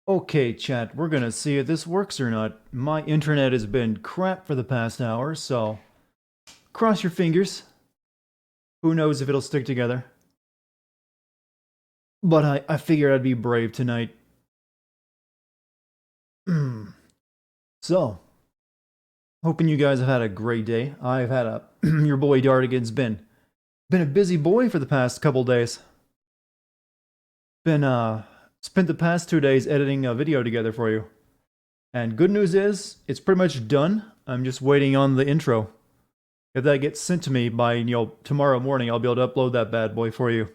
Okay, chat, we're gonna see if this works or not. My internet has been crap for the past hour, so cross your fingers. Who knows if it'll stick together. But I figured I'd be brave tonight. So, hoping you guys have had a great day. I've had a your boy Dartigan's been a busy boy for the past couple days. Been spent the past 2 days editing a video together for you. And good news is, it's pretty much done. I'm just waiting on the intro. If that gets sent to me by, tomorrow morning, I'll be able to upload that bad boy for you.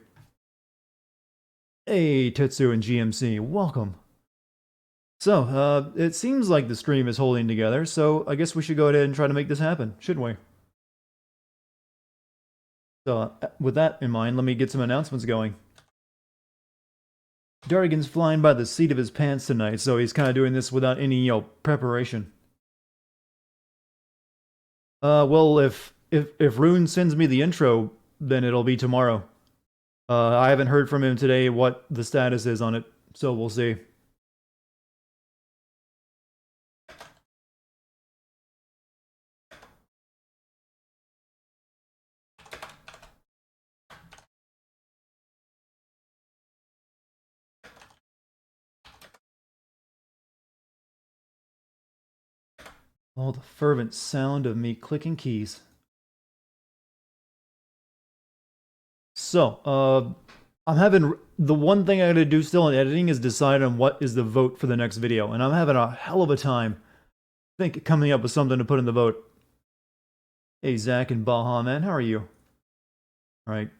Hey, Tetsu and GMC, welcome. So, it seems like the stream is holding together, so I guess we should go ahead and try to make this happen, shouldn't we? So, with that in mind, let me get some announcements going. Dartigan's flying by the seat of his pants tonight, so he's kind of doing this without any, preparation. Well, if Rune sends me the intro, then it'll be tomorrow. I haven't heard from him today what the status is on it, so we'll see. Oh, the fervent sound of me clicking keys. So, I'm having the one thing I gotta do still in editing is decide on what is the vote for the next video, and I'm having a hell of a time coming up with something to put in the vote. Hey, Zach and Baha, man, how are you? All right.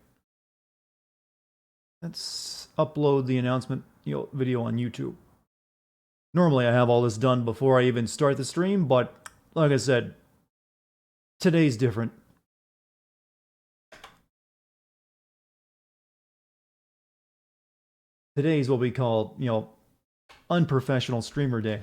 Let's upload the announcement video on YouTube. Normally I have all this done before I even start the stream, but like I said, today's different. Today's what we call, unprofessional streamer day.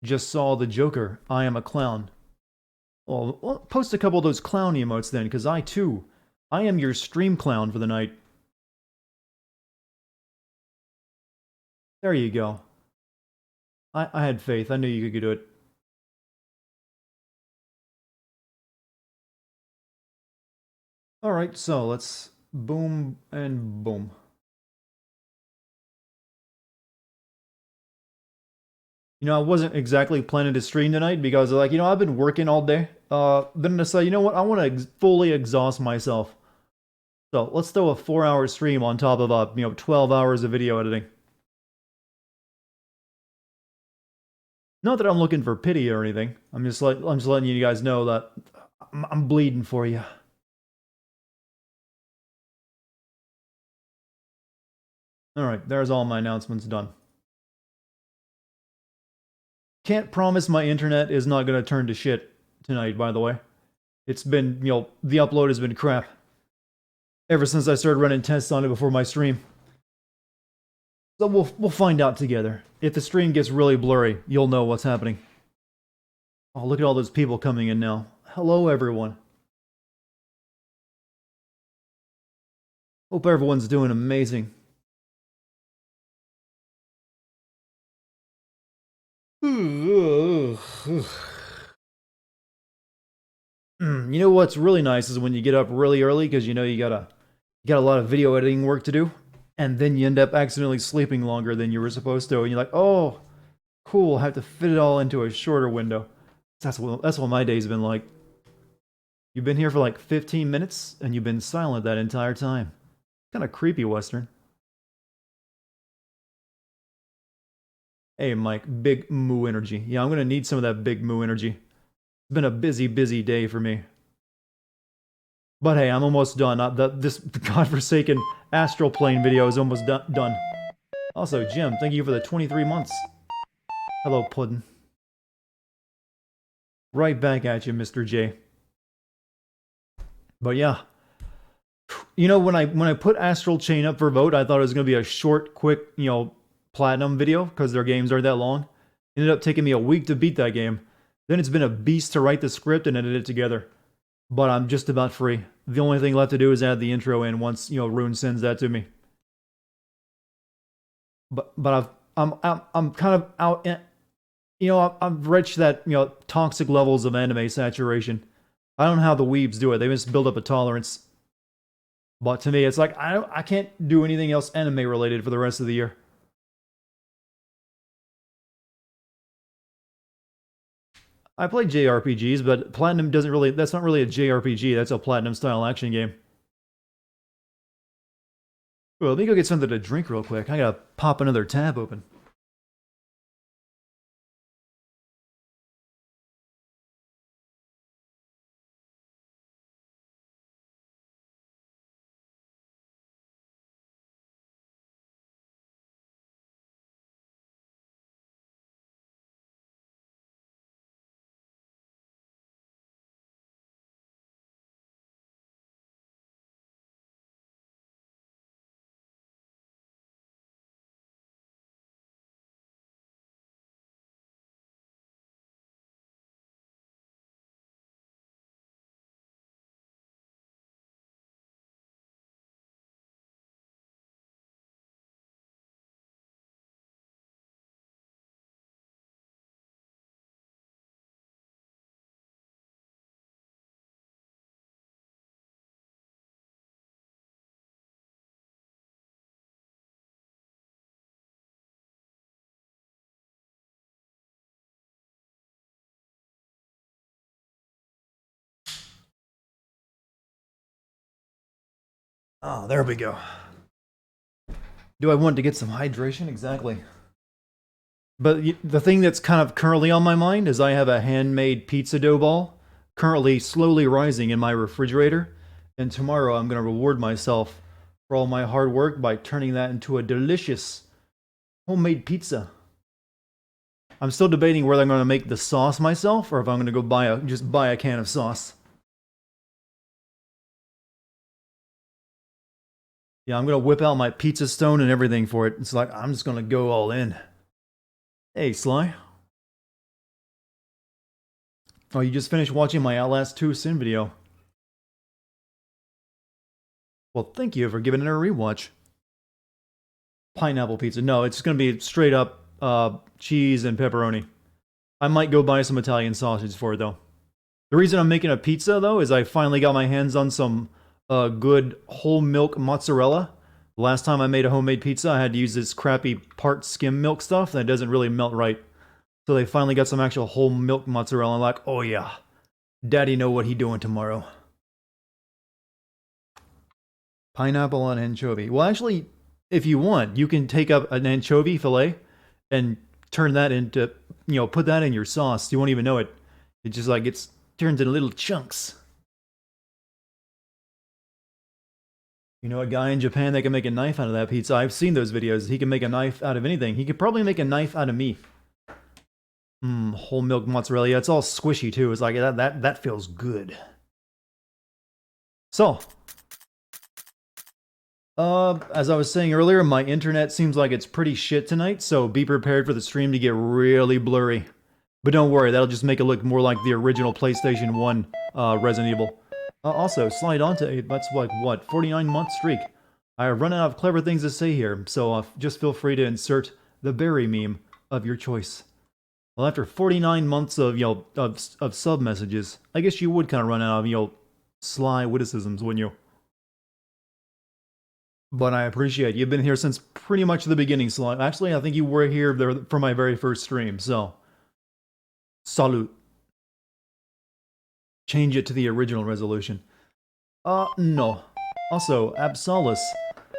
Just saw the Joker. I am a clown. Well, post a couple of those clown emotes then, because I am your stream clown for the night. There you go. I had faith. I knew you could do it. Alright, so let's boom and boom. I wasn't exactly planning to stream tonight because, I've been working all day. Then I decided, you know what, I want to fully exhaust myself. So let's throw a 4-hour stream on top of 12 hours of video editing. Not that I'm looking for pity or anything. I'm just letting you guys know that I'm bleeding for you. All right, there's all my announcements done. Can't promise my internet is not going to turn to shit tonight, by the way. It's been, the upload has been crap. Ever since I started running tests on it before my stream. So we'll find out together. If the stream gets really blurry, you'll know what's happening. Oh, look at all those people coming in now. Hello, everyone. Hope everyone's doing amazing. You know what's really nice is when you get up really early because you got a lot of video editing work to do, and then you end up accidentally sleeping longer than you were supposed to, and you're like, oh, cool, I have to fit it all into a shorter window. That's what my day's been like. You've been here for like 15 minutes, and you've been silent that entire time. Kind of creepy, Western. Hey, Mike, big moo energy. Yeah, I'm gonna need some of that big moo energy. It's been a busy, busy day for me. But hey, I'm almost done. This godforsaken astral plane video is almost done. Also, Jim, thank you for the 23 months. Hello, Puddin'. Right back at you, Mr. J. But yeah, You know, when I put Astral Chain up for vote, I thought it was gonna be a short, quick, platinum video because their games aren't that long. Ended up taking me a week to beat that game. Then it's been a beast to write the script and edit it together. But I'm just about free. The only thing left to do is add the intro in once Rune sends that to me. But I'm kind of out. I've reached that toxic levels of anime saturation. I don't know how the weebs do it. They just build up a tolerance. But to me, it's like I can't do anything else anime related for the rest of the year. I play JRPGs, but Platinum doesn't really. That's not really a JRPG. That's a Platinum style action game. Well, let me go get something to drink real quick. I gotta pop another tab open. Oh, there we go. Do I want to get some hydration? Exactly. But the thing that's kind of currently on my mind is I have a handmade pizza dough ball currently slowly rising in my refrigerator. And tomorrow I'm going to reward myself for all my hard work by turning that into a delicious homemade pizza. I'm still debating whether I'm going to make the sauce myself or if I'm going to go just buy a can of sauce. Yeah, I'm going to whip out my pizza stone and everything for it. It's like, I'm just going to go all in. Hey, Sly. Oh, you just finished watching my Outlast 2 Sin video. Well, thank you for giving it a rewatch. Pineapple pizza. No, it's going to be straight up cheese and pepperoni. I might go buy some Italian sausage for it, though. The reason I'm making a pizza, though, is I finally got my hands on some good whole milk mozzarella. Last time I made a homemade pizza, I had to use this crappy part skim milk stuff that doesn't really melt right. So they finally got some actual whole milk mozzarella. I'm like, oh yeah, Daddy know what he doing tomorrow. Pineapple on anchovy. Well, actually, if you want, you can take up an anchovy fillet and turn that into, put that in your sauce. You won't even know it. It just like gets turned into little chunks. You know a guy in Japan that can make a knife out of that pizza? I've seen those videos. He can make a knife out of anything. He could probably make a knife out of me. Whole milk mozzarella. Yeah, it's all squishy too. It's like that feels good. So, as I was saying earlier, my internet seems like it's pretty shit tonight, so be prepared for the stream to get really blurry. But don't worry, that'll just make it look more like the original PlayStation 1 Resident Evil. Also, slide on to that's like, what, 49-month streak. I have run out of clever things to say here, so just feel free to insert the berry meme of your choice. Well, after 49 months of, of sub messages, I guess you would kind of run out of, sly witticisms, wouldn't you? But I appreciate you've been here since pretty much the beginning, Sly. Actually, I think you were here for my very first stream, so salute. Change it to the original resolution. No. Also, Absolus.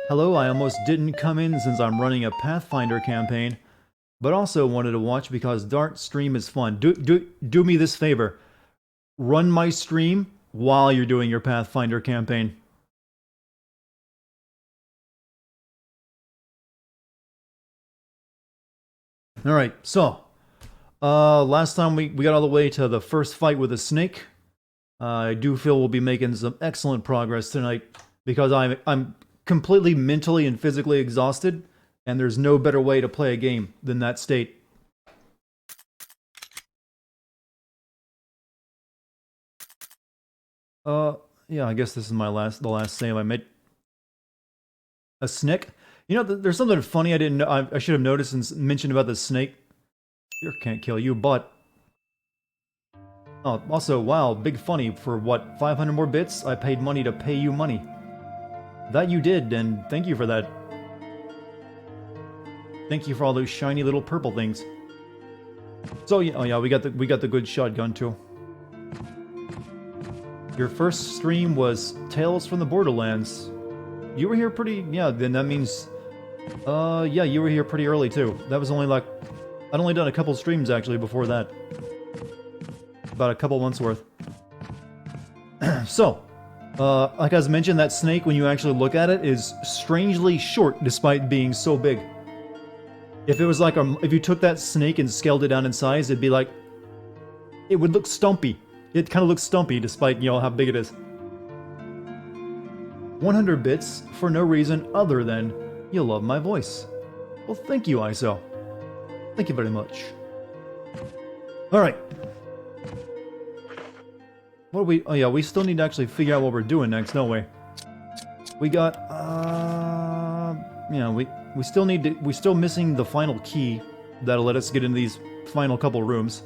Hello, I almost didn't come in since I'm running a Pathfinder campaign, but also wanted to watch because Dart stream is fun. Do me this favor. Run my stream while you're doing your Pathfinder campaign. Alright, so, last time we got all the way to the first fight with a snake. I do feel we'll be making some excellent progress tonight, because I'm completely mentally and physically exhausted, and there's no better way to play a game than that state. Yeah, I guess this is the last save I made. A snake? You know, there's something funny I didn't know. I should have noticed and mentioned about the snake. Sure can't kill you, but... Oh, also, wow, big funny. For what, 500 more bits? I paid money to pay you money. That you did, and thank you for that. Thank you for all those shiny little purple things. So, oh yeah, we got the good shotgun too. Your first stream was Tales from the Borderlands. You were here pretty... Yeah, then that means... yeah, you were here pretty early too. That was only like... I'd only done a couple streams actually before that. About a couple months worth. So, like I mentioned, that snake, when you actually look at it, is strangely short despite being so big. If it was like if you took that snake and scaled it down in size, it'd be like... It would look stumpy. It kind of looks stumpy despite, you know, how big it is. 100 bits for no reason other than you love my voice. Well, thank you, ISO. Thank you very much. Alright. What do we... Oh yeah, we still need to actually figure out what we're doing next, don't we? We got... Yeah, we still need to... We're still missing the final key that'll let us get into these final couple rooms.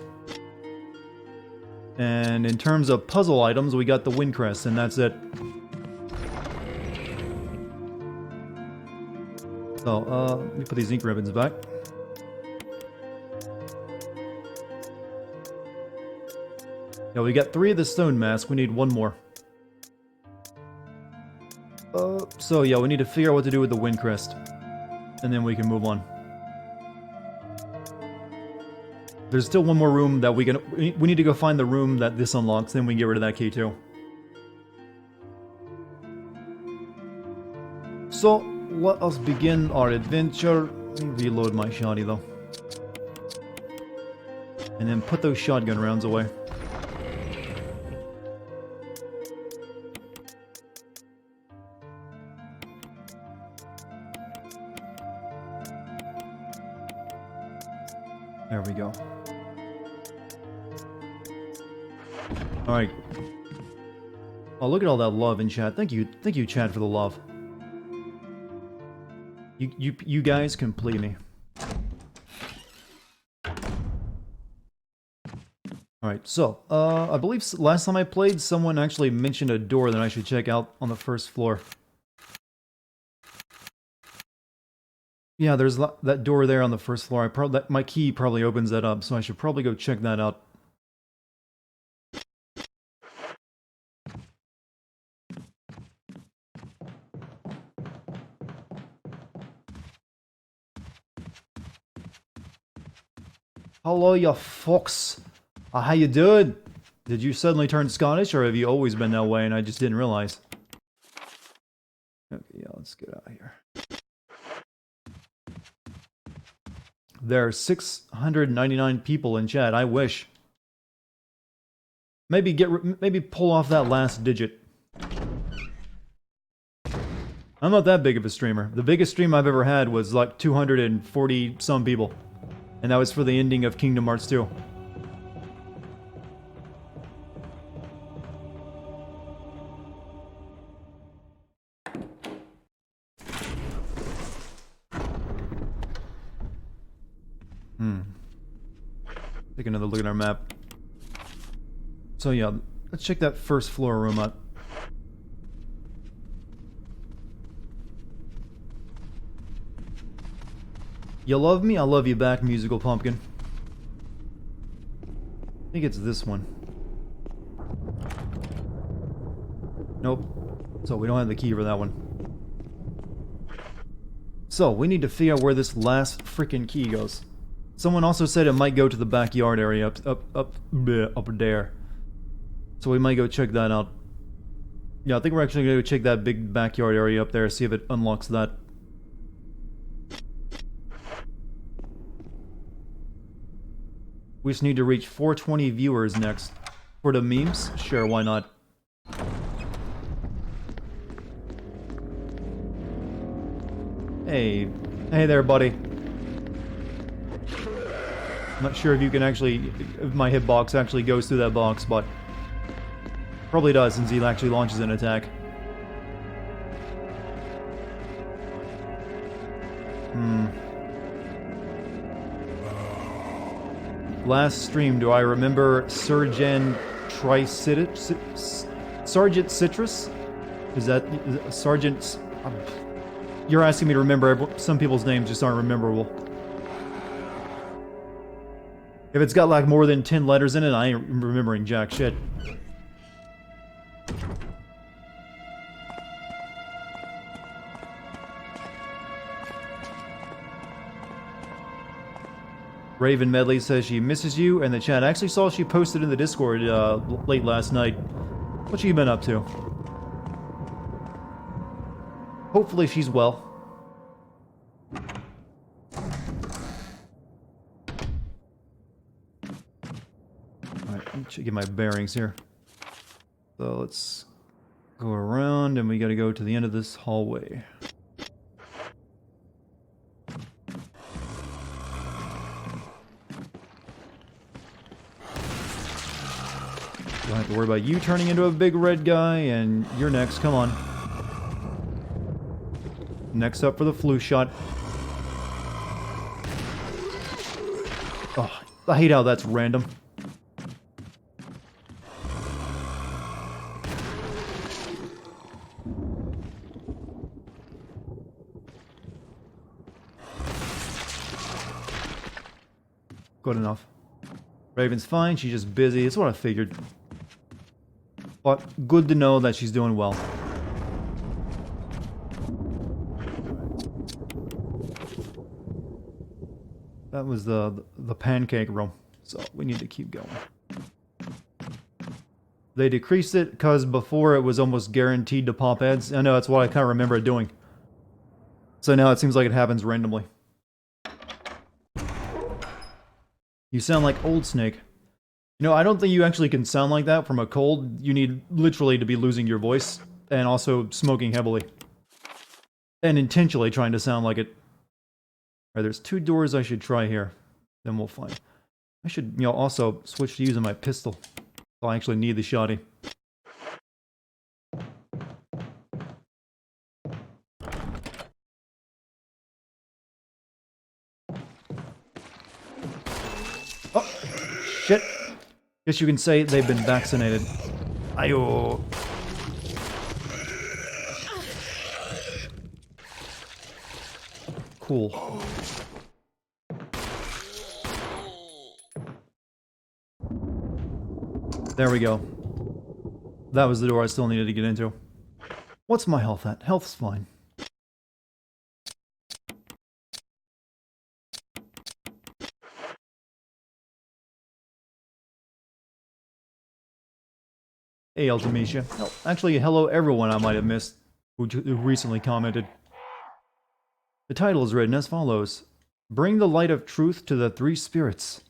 And in terms of puzzle items, we got the wind crest, and that's it. So, let me put these ink ribbons back. Yeah, we got 3 of the stone masks. We need 1 more. So yeah, we need to figure out what to do with the wind crest. And then we can move on. There's still 1 more room that we need to go find the room that this unlocks, then we can get rid of that key too. So, let us begin our adventure. Let me reload my shotty though. And then put those shotgun rounds away. There we go. Alright. Oh, look at all that love in chat. Thank you, chat, for the love. You guys complete me. Alright, so, I believe last time I played, someone actually mentioned a door that I should check out on the first floor. Yeah, there's that door there on the first floor. My key probably opens that up, so I should probably go check that out. Hello, you fucks. How you doing? Did you suddenly turn Scottish, or have you always been that way and I just didn't realize? Okay, yeah, let's get out of here. There are 699 people in chat. I wish. Maybe pull off that last digit. I'm not that big of a streamer. The biggest stream I've ever had was like 240 some people. And that was for the ending of Kingdom Hearts 2. Take another look at our map. So yeah, let's check that first floor room out. You love me? I love you back, Musical Pumpkin. I think it's this one. Nope. So we don't have the key for that one. So we need to figure out where this last freaking key goes. Someone also said it might go to the backyard area up there. So we might go check that out. Yeah, I think we're actually going to go check that big backyard area up there, see if it unlocks that. We just need to reach 420 viewers next. For the memes? Sure, why not? Hey. Hey there, buddy. I'm not sure if you can actually... if my hitbox actually goes through that box, but... probably does, since he actually launches an attack. Last stream, do I remember Sergeant Sergeant Citrus? Is that Sergeant? You're asking me to remember. Some people's names just aren't rememberable. If it's got like more than 10 letters in it, I ain't remembering jack shit. Raven Medley says she misses you, and the chat. I actually saw she posted in the Discord late last night. What she been up to? Hopefully she's well. Alright, let me get my bearings here. So let's go around, and we gotta go to the end of this hallway. Don't have to worry about you turning into a big red guy, and you're next. Come on. Next up for the flu shot. Oh, I hate how that's random. Good enough. Raven's fine, she's just busy. It's what I figured. But good to know that she's doing well. That was the pancake room, so we need to keep going. They decreased it because before it was almost guaranteed to pop ads. I know, that's what I kind of remember it doing. So now it seems like it happens randomly. You sound like Old Snake. You know, I don't think you actually can sound like that from a cold. You need literally to be losing your voice and also smoking heavily. And intentionally trying to sound like it. Alright, there's 2 doors I should try here. Then we'll find. I should, you know, also switch to using my pistol. So I actually need the shotty. Oh, shit. Guess you can say they've been vaccinated. Ayo. Cool. There we go. That was the door I still needed to get into. What's my health at? Health's fine. Hey, Ultimecia. Oh, actually, hello everyone I might have missed who recently commented. The title is written as follows. Bring the light of truth to the 3 spirits.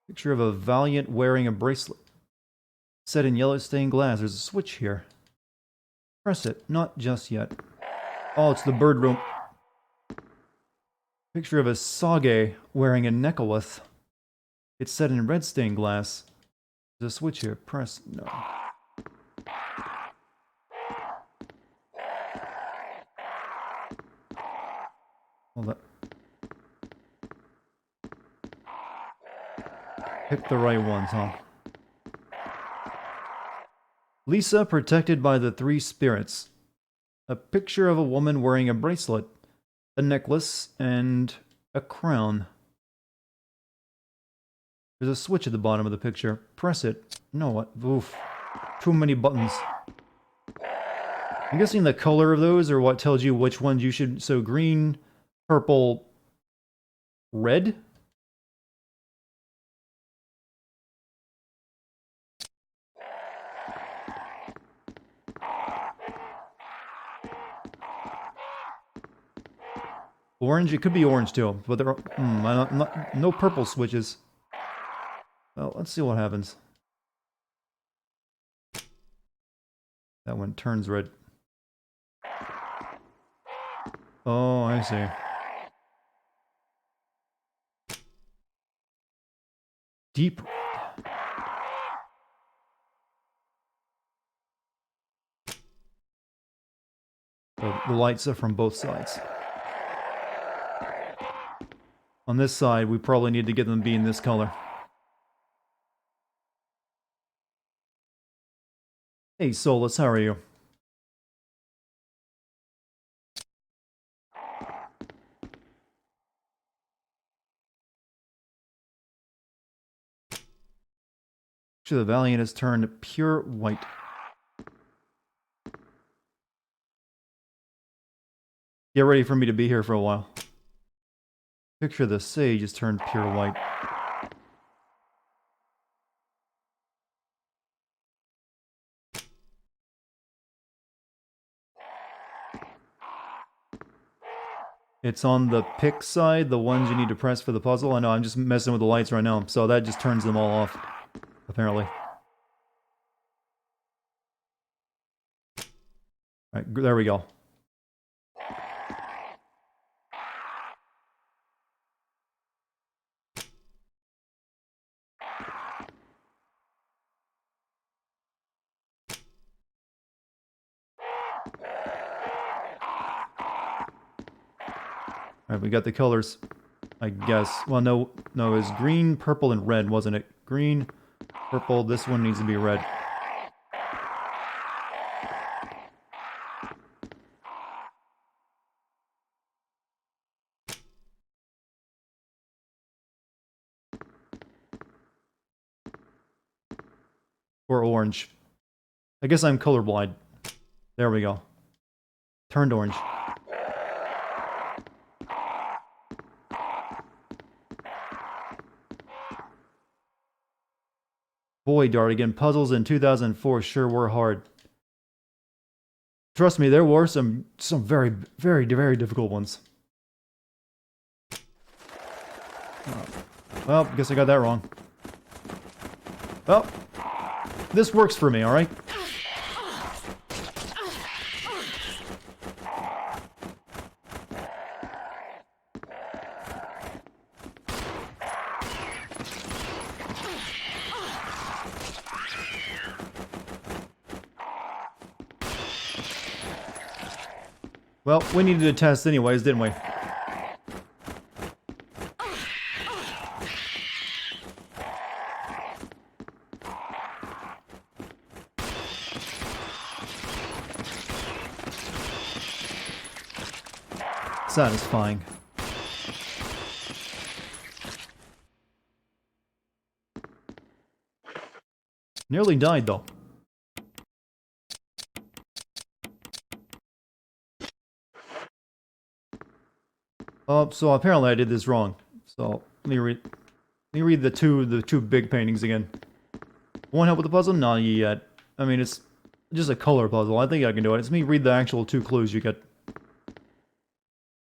Picture of a Valiant wearing a bracelet. Set in yellow stained glass. There's a switch here. Press it. Not just yet. Oh, it's the bird room. Picture of a Sage wearing a necklace. It's set in red stained glass. There's a switch here. Press. No. Hold up. Pick the right ones, huh? Lisa protected by the 3 spirits. A picture of a woman wearing a bracelet, a necklace, and a crown. There's a switch at the bottom of the picture. Press it. No, what? Oof. Too many buttons. I'm guessing the color of those are what tells you which ones you should... So green, purple, red? Orange? It could be orange too, but there are no purple switches. Well, let's see what happens. That one turns red. Oh, I see. Deep. The lights are from both sides. On this side, we probably need to get them being this color. Hey, Solus, how are you? Actually, the Valiant has turned pure white. Get ready for me to be here for a while. Picture the Sage has turned pure white. It's on the pick side, the ones you need to press for the puzzle. I know, I'm just messing with the lights right now, so that just turns them all off, apparently. Alright, there we go. Alright, we got the colors, I guess. Well, no, it was green, purple, and red, wasn't it? Green, purple, this one needs to be red. Or orange. I guess I'm colorblind. There we go. Turned orange. Boy, Dartigan, puzzles in 2004 sure were hard. Trust me, there were some very, very, very difficult ones. Well, guess I got that wrong. Well, this works for me, alright? Well, we needed a test anyways, didn't we? Satisfying. Nearly died, though. Oh, so apparently I did this wrong. So let me read the two big paintings again. Want help with the puzzle? Not yet. I mean, it's just a color puzzle. I think I can do it. It's me read the actual two clues you get.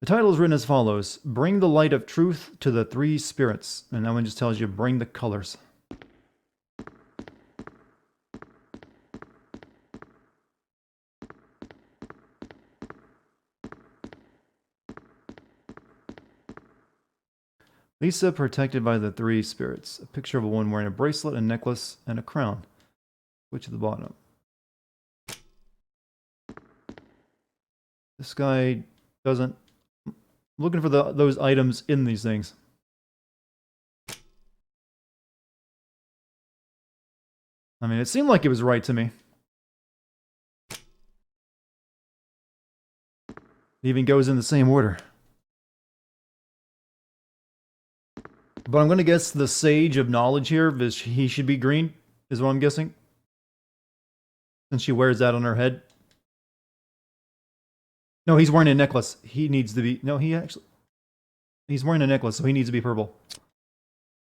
The title is written as follows: Bring the light of truth to the three spirits. And that one just tells you bring the colors. Lisa protected by the three spirits. A picture of a woman wearing a bracelet, a necklace, and a crown. Which at the bottom? This guy doesn't... I'm looking for those items in these things. I mean, it seemed like it was right to me. It even goes in the same order. But I'm going to guess the Sage of Knowledge here, he should be green, is what I'm guessing. Since she wears that on her head. No, he's wearing a necklace. He needs to be... No, he's wearing a necklace, so he needs to be purple.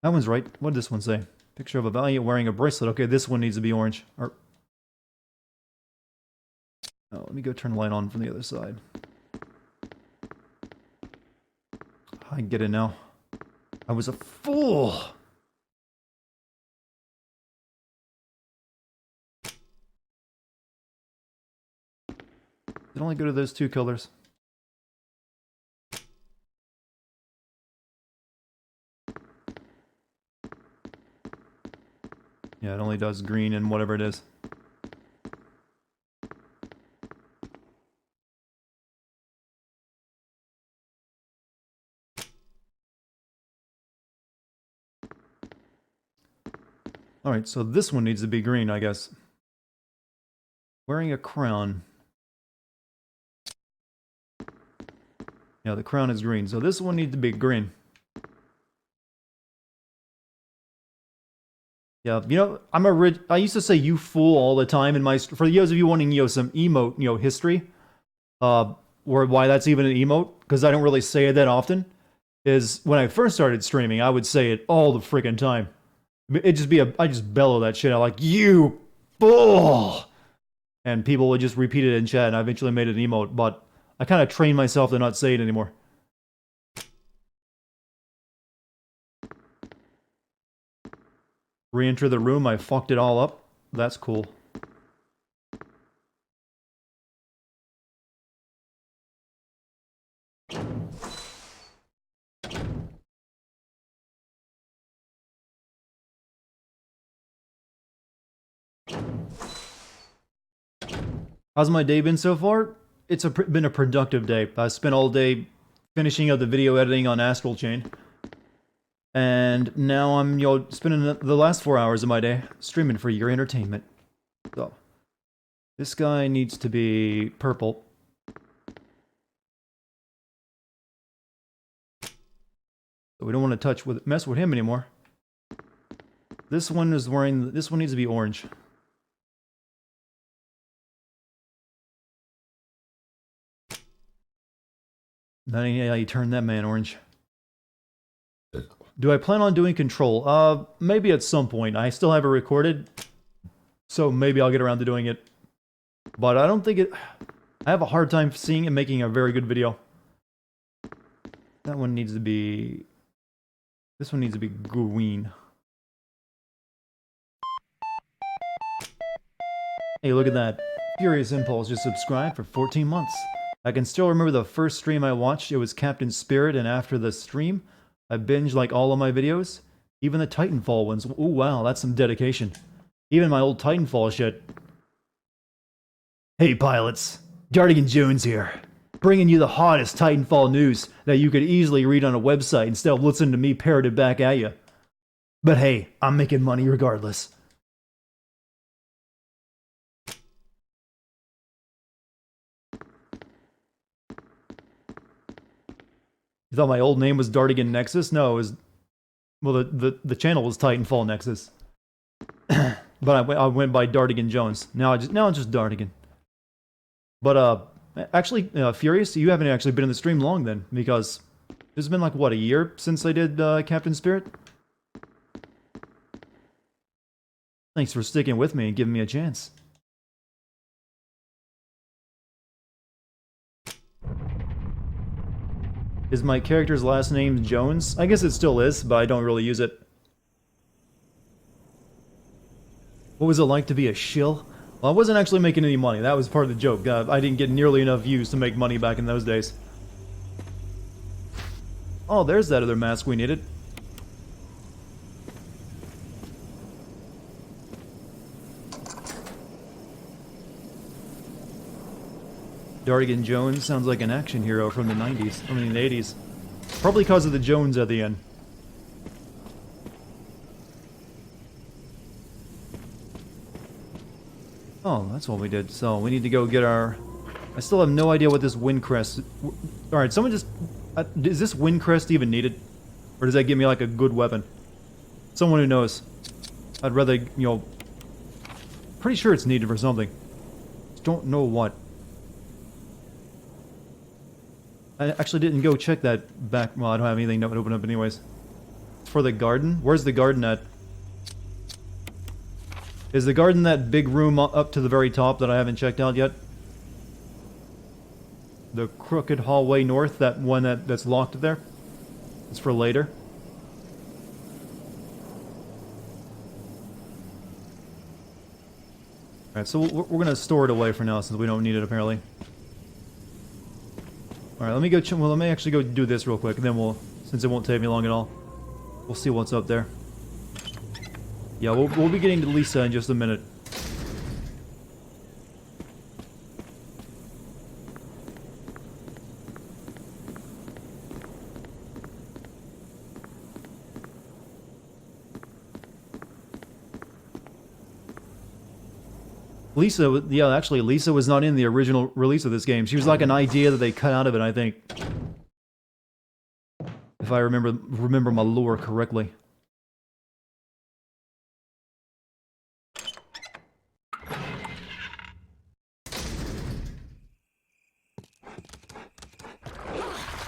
That one's right. What did this one say? Picture of a Valiant wearing a bracelet. Okay, this one needs to be orange. Oh, let me go turn the light on from the other side. I can get it now. I was a fool! Did it only go to those two colors? Yeah, it only does green and whatever it is. Alright, so this one needs to be green, I guess. Wearing a crown. Yeah, the crown is green, so this one needs to be green. Yeah, you know, I used to say "you fool" all the time in my for those of you wanting, you know, some emote, you know, history, or why that's even an emote, because I don't really say it that often. Is when I first started streaming, I would say it all the freaking time. It just be I just bellow that shit out like "you fool," and people would just repeat it in chat, and I eventually made it an emote. But I kind of trained myself to not say it anymore. Re-enter the room. I fucked it all up. That's cool. How's my day been so far? It's been a productive day. I spent all day finishing up the video editing on Astral Chain. And now I'm, you know, spending the last 4 hours of my day streaming for your entertainment. So, this guy needs to be purple. So we don't want to mess with him anymore. This one needs to be orange. Now you turn that man orange. Do I plan on doing control? Maybe at some point. I still have it recorded, so maybe I'll get around to doing it. But I don't think it... I have a hard time seeing it making a very good video. That one needs to be... This one needs to be green. Hey, look at that. Furious Impulse just subscribed for 14 months. I can still remember the first stream I watched. It was Captain Spirit, and after the stream, I binged like all of my videos. Even the Titanfall ones. Ooh, wow, that's some dedication. Even my old Titanfall shit. Hey pilots, Dartigan Jones here. Bringing you the hottest Titanfall news that you could easily read on a website instead of listening to me parrot it back at you. But hey, I'm making money regardless. You thought my old name was Dartigan Nexus? No, it was... Well, the channel was Titanfall Nexus. But I went by Dartigan Jones. Now it's just Dartigan. But, actually, Furious, you haven't actually been in the stream long then, because it's been like, what, a year since I did Captain Spirit? Thanks for sticking with me and giving me a chance. Is my character's last name Jones? I guess it still is, but I don't really use it. What was it like to be a shill? Well, I wasn't actually making any money. That was part of the joke. I didn't get nearly enough views to make money back in those days. Oh, there's that other mask we needed. Dartigan Jones sounds like an action hero from the 90s, I mean the 80s. Probably because of the Jones at the end. Oh, that's what we did. So, we need to go get our... I still have no idea what this wind crest... Alright, someone just... is this wind crest even needed? Or does that give me like a good weapon? Someone who knows. I'd rather, you know... Pretty sure it's needed for something. Just don't know what. I actually didn't go check that back... Well, I don't have anything that would open up anyways. For the garden? Where's the garden at? Is the garden that big room up to the very top that I haven't checked out yet? The crooked hallway north, that one that's locked there? It's for later. Alright, so we're gonna store it away for now since we don't need it apparently. Alright, let me go well, let me actually go do this real quick, and then we'll, since it won't take me long at all, we'll see what's up there. Yeah, we'll be getting to Lisa in just a minute. Lisa, yeah, actually, Lisa was not in the original release of this game. She was like an idea that they cut out of it, I think. If I remember my lore correctly.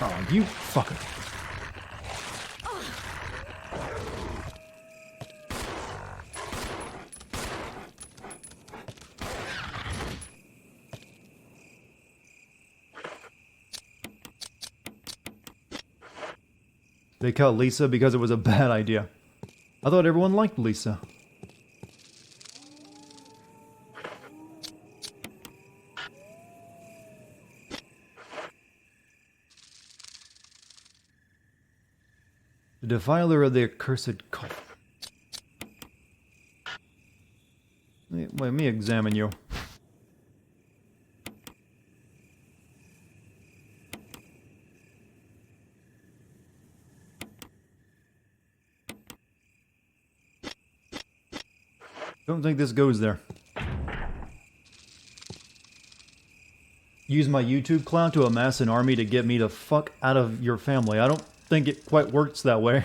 Oh, you fucker. They cut Lisa because it was a bad idea. I thought everyone liked Lisa. The defiler of the accursed cult. Wait, let me examine you. Don't think this goes there. Use my YouTube clout to amass an army to get me the fuck out of your family. I don't think it quite works that way.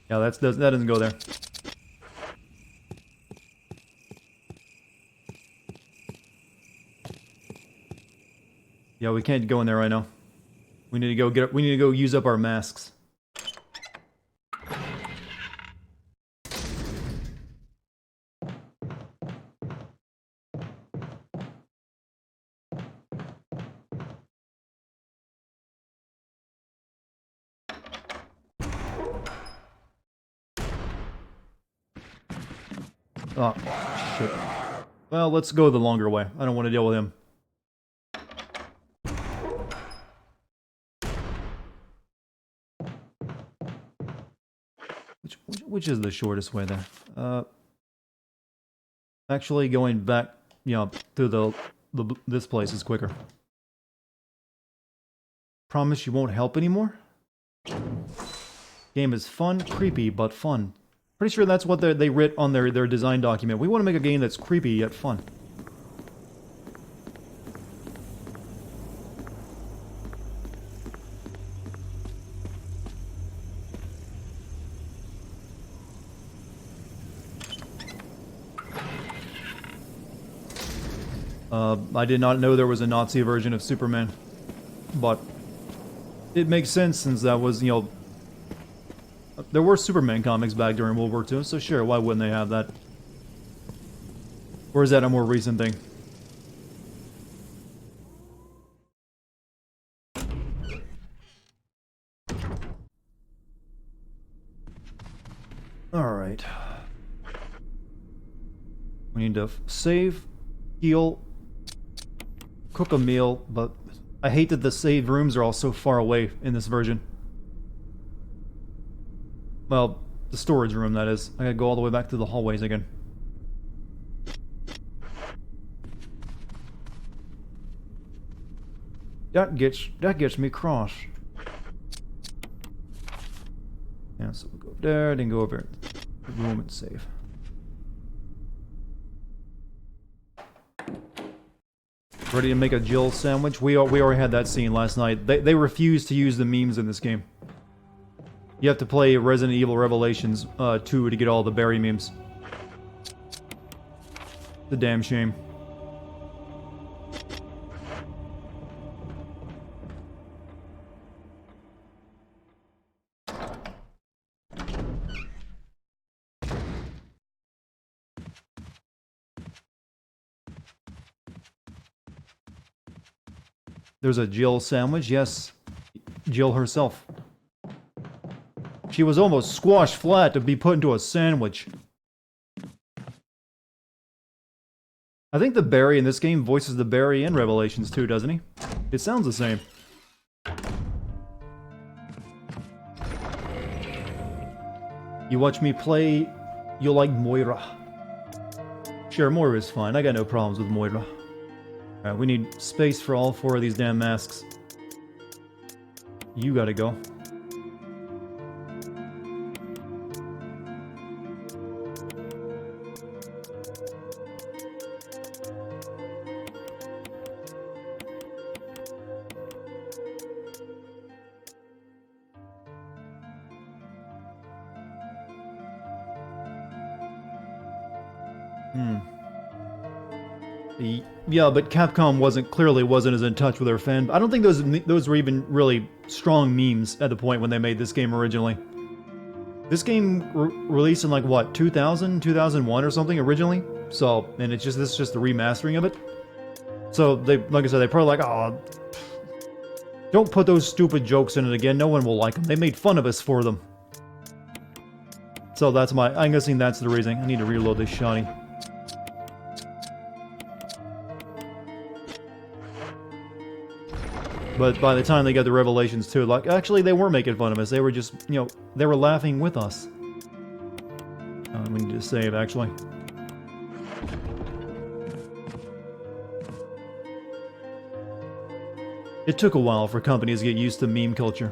Yeah, that doesn't go there. Yeah, we can't go in there right now. We need to go we need to go use up our masks. Oh, shit. Well, let's go the longer way. I don't want to deal with him. Which is the shortest way there? Actually, going back, you know, to this place is quicker. Promise you won't help anymore? Game is fun, creepy, but fun. Pretty sure that's what they writ on their design document. We want to make a game that's creepy yet fun. I did not know there was a Nazi version of Superman, but it makes sense since that was, you know, there were Superman comics back during World War II, so sure, why wouldn't they have that? Or is that a more recent thing? Alright. We need to save, heal, cook a meal, but I hate that the save rooms are all so far away in this version. Well, the storage room, that is. I gotta go all the way back to the hallways again. That gets me cross. Yeah, so we'll go there, then go over the room and save. Ready to make a Jill sandwich? We already had that scene last night. They refuse to use the memes in this game. You have to play Resident Evil Revelations 2 to get all the Barry memes. It's a damn shame. There's a Jill sandwich, yes. Jill herself. She was almost squashed flat to be put into a sandwich. I think the Barry in this game voices the Barry in Revelations 2, doesn't he? It sounds the same. You watch me play, you'll like Moira. Sure, Moira's fine. I got no problems with Moira. Alright, we need space for all 4 of these damn masks. You gotta go. Yeah, but Capcom clearly wasn't as in touch with their fan. I don't think those were even really strong memes at the point when they made this game originally. This game released in like what, 2000, 2001 or something originally. So, and this is just the remastering of it. So they, like I said, they probably like, oh, don't put those stupid jokes in it again. No one will like them. They made fun of us for them. So I'm guessing that's the reason. I need to reload this shotty. But by the time they got the revelations too, like, actually they weren't making fun of us. They were just, you know, they were laughing with us. We need to save, actually. It took a while for companies to get used to meme culture.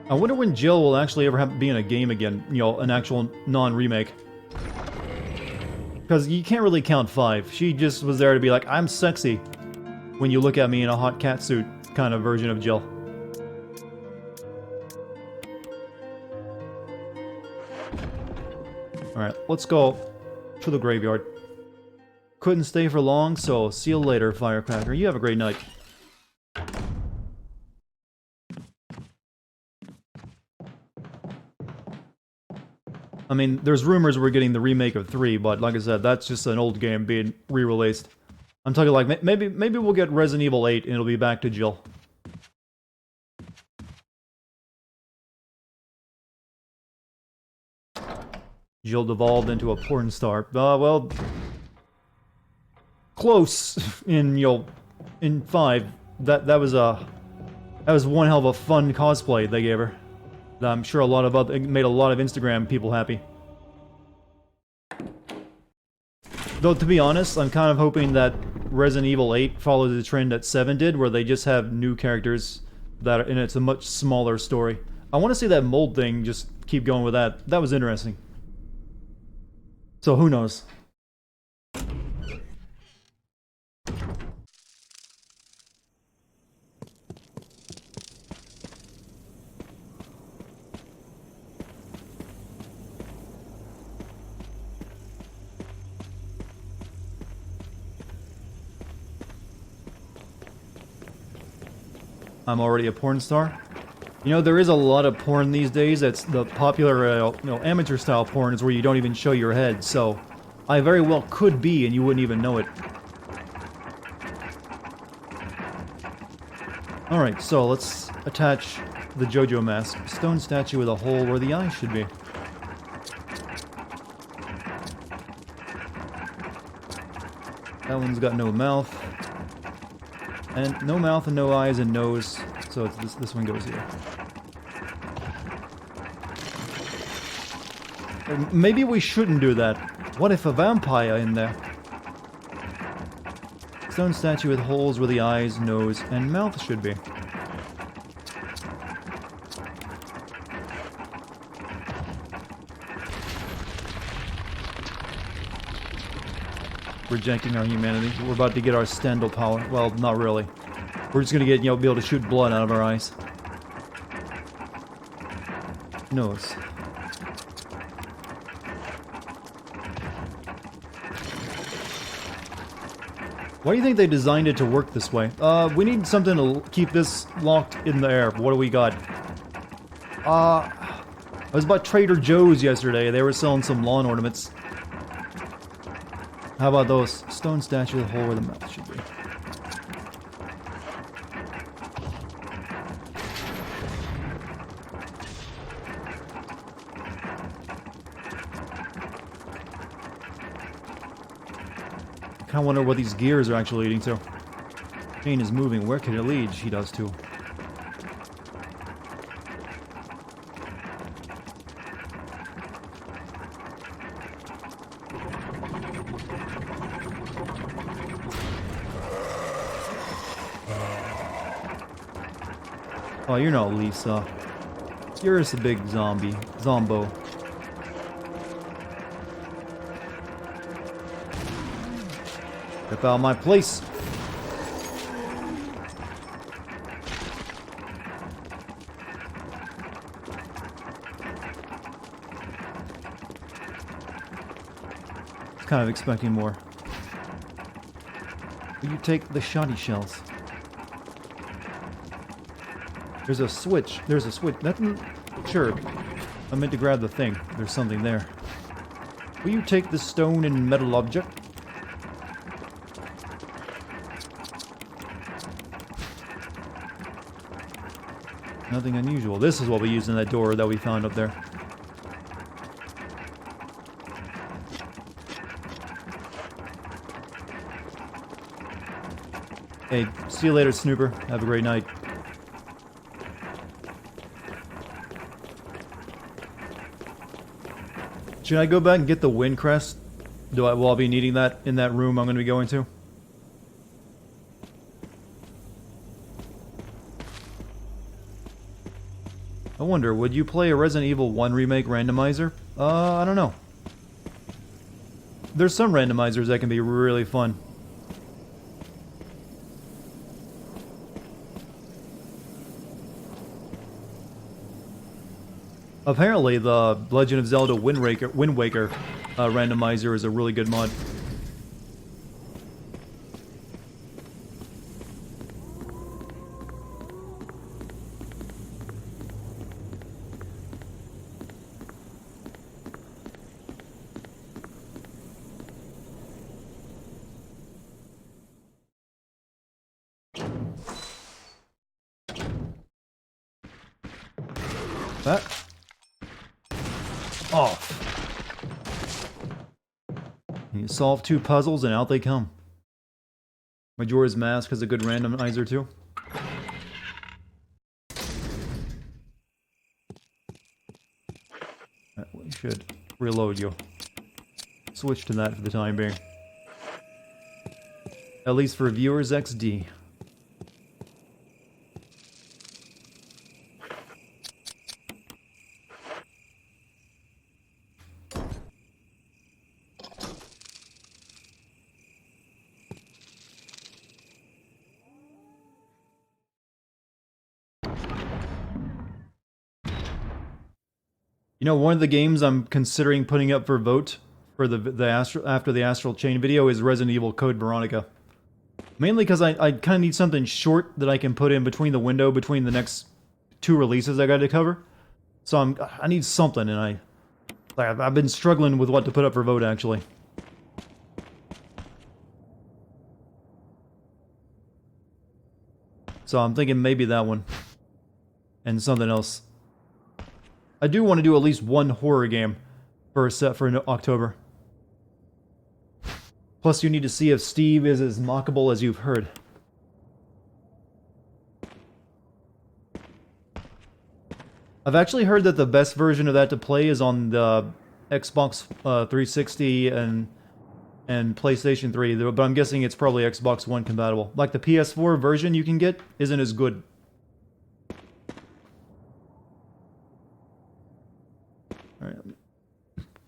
I wonder when Jill will actually ever be in a game again, you know, an actual non-remake. Because you can't really count 5. She just was there to be like, I'm sexy when you look at me in a hot cat suit kind of version of Jill. Alright, let's go to the graveyard. Couldn't stay for long, so see you later, Firecracker. You have a great night. I mean, there's rumors we're getting the remake of 3, but like I said, that's just an old game being re-released. I'm talking like, maybe we'll get Resident Evil 8 and it'll be back to Jill. Jill devolved into a porn star. Well... Close in, you know, in 5. That was one hell of a fun cosplay they gave her. I'm sure it made a lot of Instagram people happy. Though, to be honest, I'm kind of hoping that Resident Evil 8 follows the trend that 7 did, where they just have new characters and it's a much smaller story. I want to see that mold thing just keep going with that. That was interesting. So, who knows? I'm already a porn star. You know, there is a lot of porn these days. That's the popular, you know, amateur-style porn is where you don't even show your head. So, I very well could be, and you wouldn't even know it. Alright, so let's attach the JoJo mask. Stone statue with a hole where the eye should be. That one's got no mouth. And no mouth and no eyes and nose, so it's this one goes here. Maybe we shouldn't do that. What if a vampire in there? Stone statue with holes where the eyes, nose, and mouth should be. Rejecting our humanity. We're about to get our Stendhal power. Well, not really. We're just gonna get, you know, be able to shoot blood out of our eyes. Nose. Why do you think they designed it to work this way? We need something to keep this locked in the air. What do we got? I was about Trader Joe's yesterday. They were selling some lawn ornaments. How about those? Stone statue with a hole where the mouth should be. kind of wonder what these gears are actually leading to. Chain is moving. Where can it lead? She does too. Oh, you're not Lisa. You're just a big zombie. Zombo. Step out of my place. Kind of expecting more. Will you take the shoddy shells? There's a switch. There's a switch. Nothing. Sure. I meant to grab the thing. There's something there. Will you take the stone and metal object? Nothing unusual. This is what we used in that door that we found up there. Hey, see you later, Snooper. Have a great night. Should I go back and get the wind crest? Will I be needing that in that room I'm going to be going to? I wonder, would you play a Resident Evil 1 remake randomizer? I don't know. There's some randomizers that can be really fun. Apparently, the Legend of Zelda Wind Waker randomizer is a really good mod. That off. You solve 2 puzzles and out they come. Majora's Mask has a good randomizer too. We should reload you. Switch to that for the time being. At least for viewers XD. You know, one of the games I'm considering putting up for vote for after the Astral Chain video is Resident Evil Code Veronica. Mainly because I kind of need something short that I can put in between the window between the next 2 releases I got to cover. So I need something, and I've been struggling with what to put up for vote actually. So I'm thinking maybe that one and something else. I do want to do at least one horror game for October. Plus, you need to see if Steve is as mockable as you've heard. I've actually heard that the best version of that to play is on the Xbox 360 and PlayStation 3, but I'm guessing it's probably Xbox One compatible. Like the PS4 version you can get isn't as good. Alright.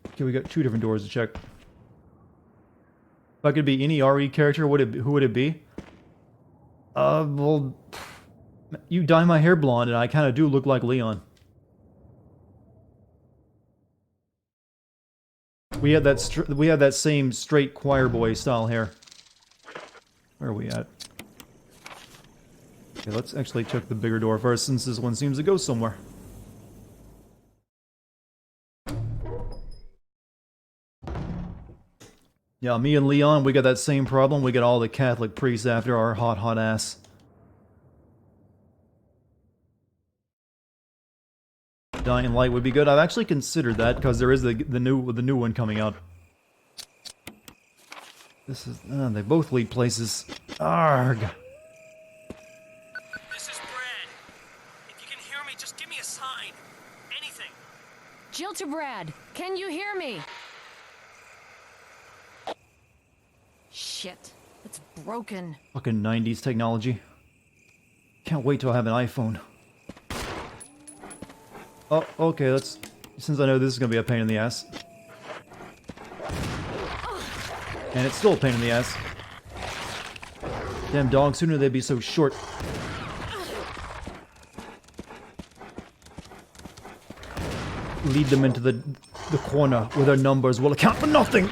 Okay, we got 2 different doors to check. If I could be any RE character, who would it be? Well, you dye my hair blonde and I kind of do look like Leon. We had that same straight choir boy style hair. Where are we at? Okay, let's actually check the bigger door first, since this one seems to go somewhere. Yeah, me and Leon, we got that same problem. We got all the Catholic priests after our hot ass. Dying Light would be good. I've actually considered that because there is the new one coming out. This is... they both lead places. Arg! This is Brad. If you can hear me, just give me a sign. Anything. Jill to Brad. Can you hear me? Shit. It's broken. Fucking 90s technology. Can't wait till I have an iPhone. Oh, okay, let's... Since I know this is gonna be a pain in the ass. And it's still a pain in the ass. Damn dog, sooner they'd be so short. Lead them into the corner where their numbers will account for nothing!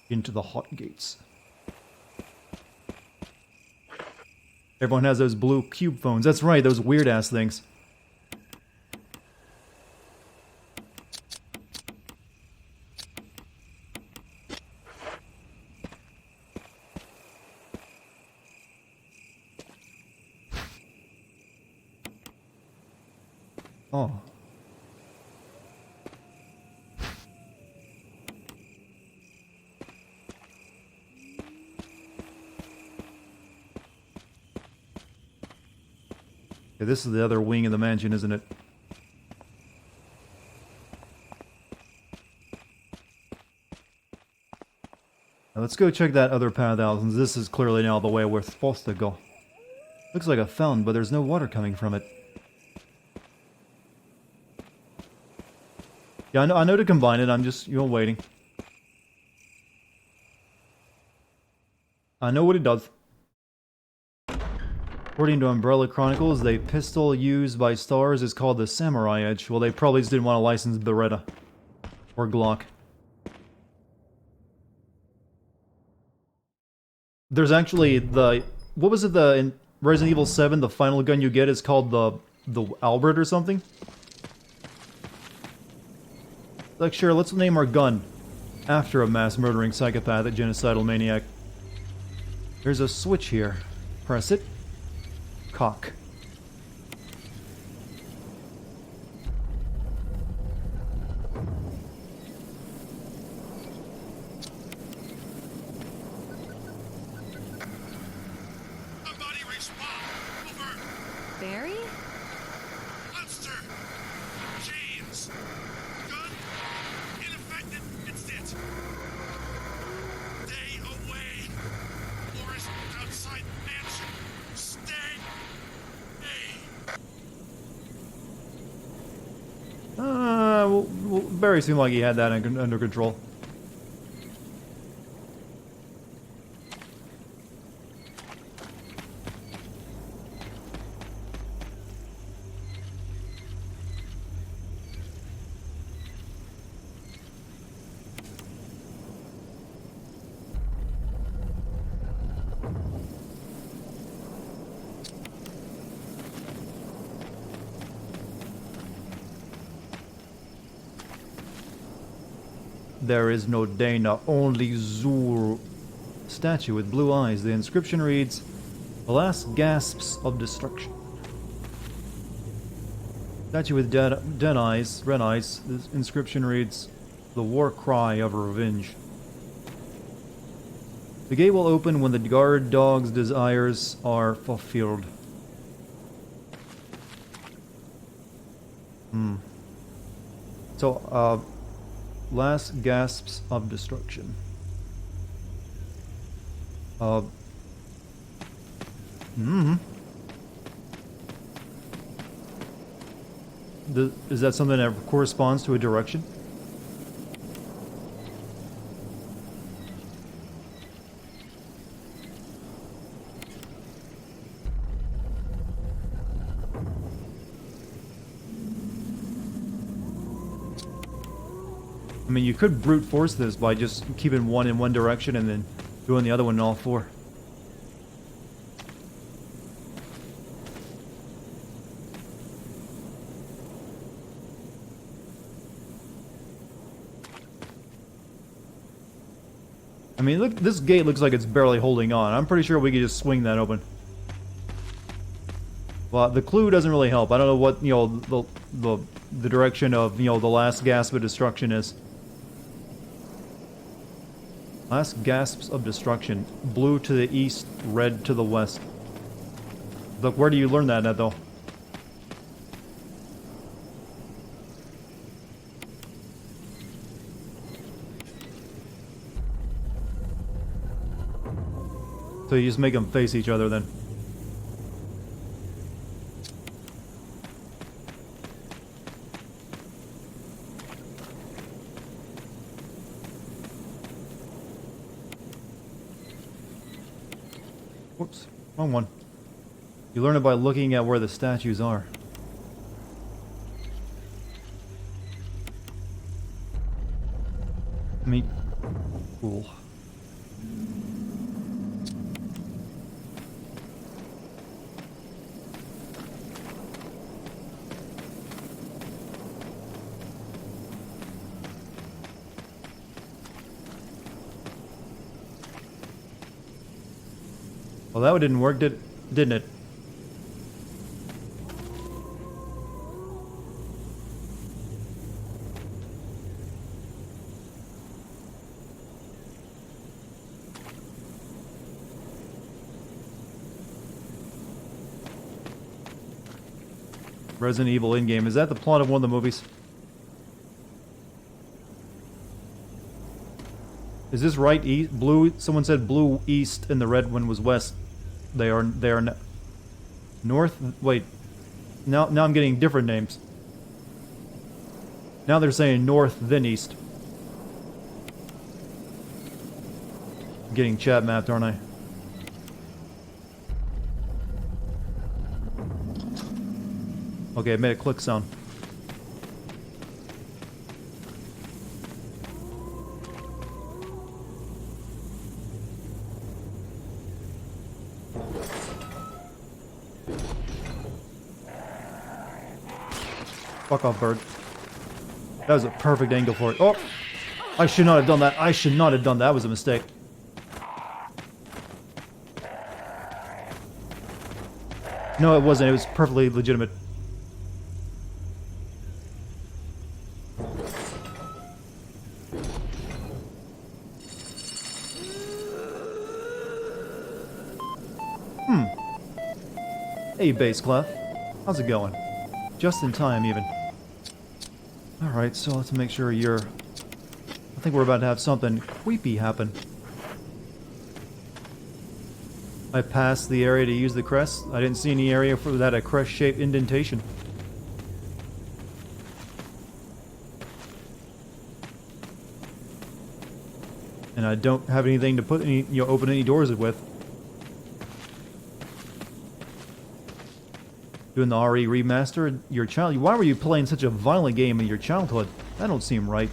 Into the hot gates. Everyone has those blue cube phones. That's right, those weird-ass things. Oh. Okay, this is the other wing of the mansion, isn't it? Now let's go check that other path out, since this is clearly now the way we're supposed to go. Looks like a fountain, but there's no water coming from it. Yeah, I know to combine it, I'm just, waiting. I know what it does. According to Umbrella Chronicles, the pistol used by s.t.a.r.s is called the Samurai Edge. Well, they probably just didn't want to license Beretta. Or Glock. There's actually the... What was it, in Resident Evil 7, the final gun you get is called the Albert or something? Like, sure, let's name our gun after a mass-murdering psychopath, a genocidal maniac. There's a switch here. Press it. Cock. Somebody respond. Over. Barry? Monster. James. Gun. Ineffective. It's it. Stay away. Forest outside mansion. Stay. Well, Barry seemed like he had that under control. There is no Dana, only Zur. Statue with blue eyes. The inscription reads, "The last gasps of destruction." Statue with red eyes. The inscription reads, "The war cry of revenge." The gate will open when the guard dog's desires are fulfilled. So, last gasps of destruction. Is that something that corresponds to a direction? I mean, you could brute force this by just keeping one in one direction and then doing the other one in all four. I mean, look, this gate looks like it's barely holding on. I'm pretty sure we could just swing that open. Well, the clue doesn't really help. I don't know what, the direction of, the last gasp of destruction is. Last gasps of destruction. Blue to the east, red to the west. Look, where do you learn that at, though? So you just make them face each other, then. Whoops, wrong one. You learn it by looking at where the statues are. I mean, cool. Well, that one didn't work, didn't it? Resident Evil in-game. Is that the plot of one of the movies? Is this right? Blue? Someone said blue east and the red one was west. They are north. Wait. Now I'm getting different names. Now they're saying north then east. I'm getting chat mapped, aren't I? Okay, it made a click sound. Fuck off, bird. That was a perfect angle for it. Oh! I should not have done that. I should not have done that. That was a mistake. No, it wasn't. It was perfectly legitimate. Hey, Bass Clef. How's it going? Just in time, even. Alright, so let's make sure you're... I think we're about to have something creepy happen. I passed the area to use the crest. I didn't see any area for that a crest-shaped indentation. And I don't have anything to put any, open any doors with. Doing the RE Remaster, your child. Why were you playing such a violent game in your childhood? That don't seem right.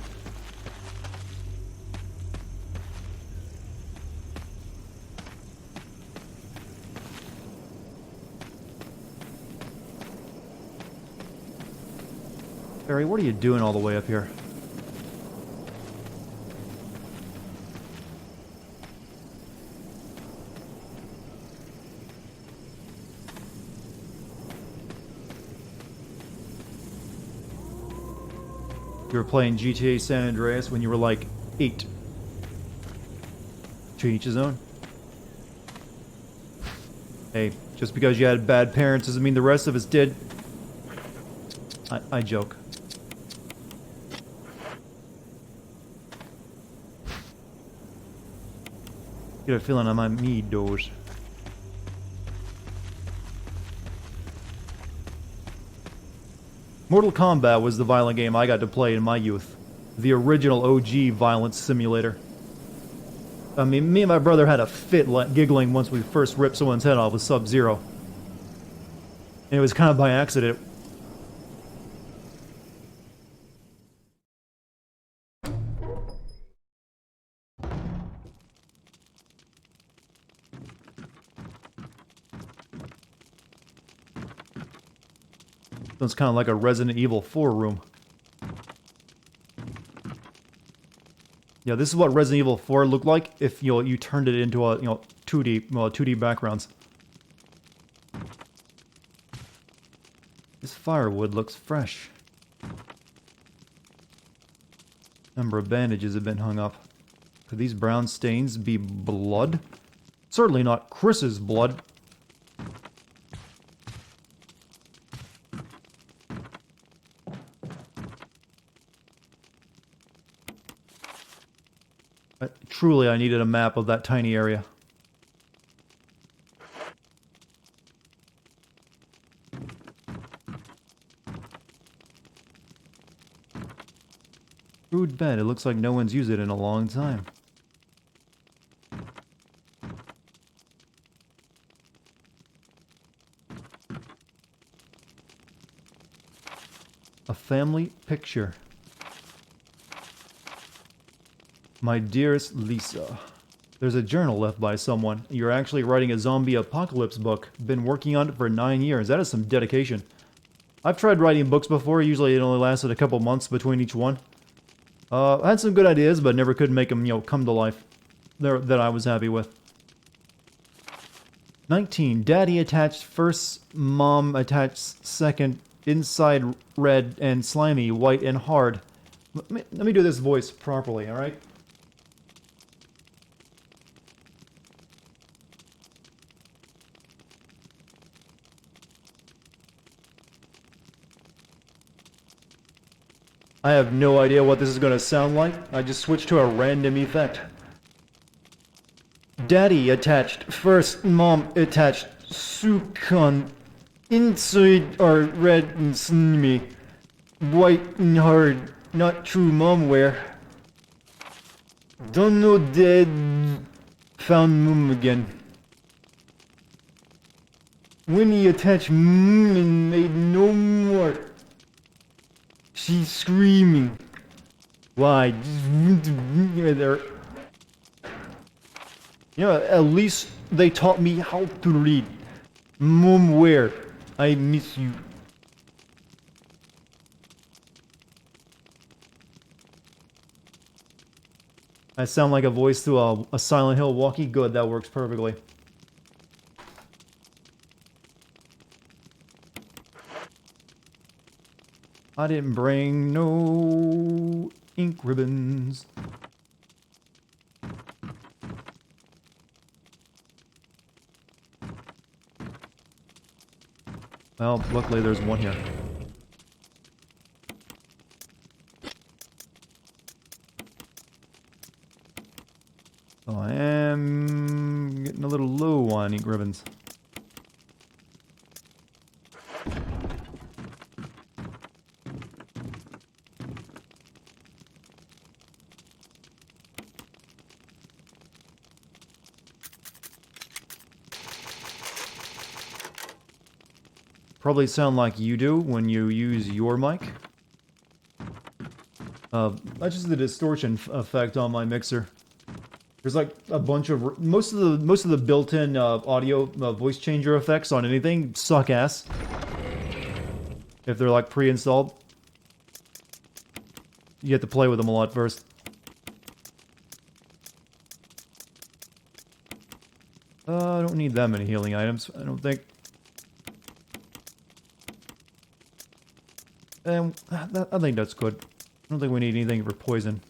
Barry, what are you doing all the way up here? You were playing GTA San Andreas when you were like 8. To each his own. Hey, just because you had bad parents doesn't mean the rest of us did. I joke. Get a feeling I might need doors. Mortal Kombat was the violent game I got to play in my youth. The original OG violence simulator. I mean, me and my brother had a fit giggling once we first ripped someone's head off with Sub-Zero. And it was kind of by accident. So it's kind of like a Resident Evil 4 room. Yeah, this is what Resident Evil 4 looked like if you turned it into a 2D backgrounds. This firewood looks fresh. Number of bandages have been hung up. Could these brown stains be blood? Certainly not Chris's blood. Truly, I needed a map of that tiny area. Crude bed. It looks like no one's used it in a long time. A family picture. My dearest Lisa. There's a journal left by someone. You're actually writing a zombie apocalypse book. Been working on it for 9 years. That is some dedication. I've tried writing books before. Usually it only lasted a couple months between each one. I had some good ideas, but never could make them, come to life. That I was happy with. 19. Daddy attached first, mom attached second, inside red and slimy, white and hard. Let me do this voice properly, alright? I have no idea what this is going to sound like. I just switched to a random effect. Daddy attached first, mom attached sukan. Inside are red and slimy, white and hard. Not true mom wear. Don't know dead. Found mom again. When he attached mom and made no more. She's screaming. Why? There. At least they taught me how to read. Mom, where? I miss you. I sound like a voice through a Silent Hill walkie? Good, that works perfectly. I didn't bring no ink ribbons. Well, luckily there's one here. So I am getting a little low on ink ribbons. Probably sound like you do when you use your mic. That's just the distortion effect on my mixer. There's like a bunch of most of the built-in audio voice changer effects on anything suck ass. If they're like pre-installed, you have to play with them a lot first. I don't need that many healing items, I don't think. And I think that's good. I don't think we need anything for poison.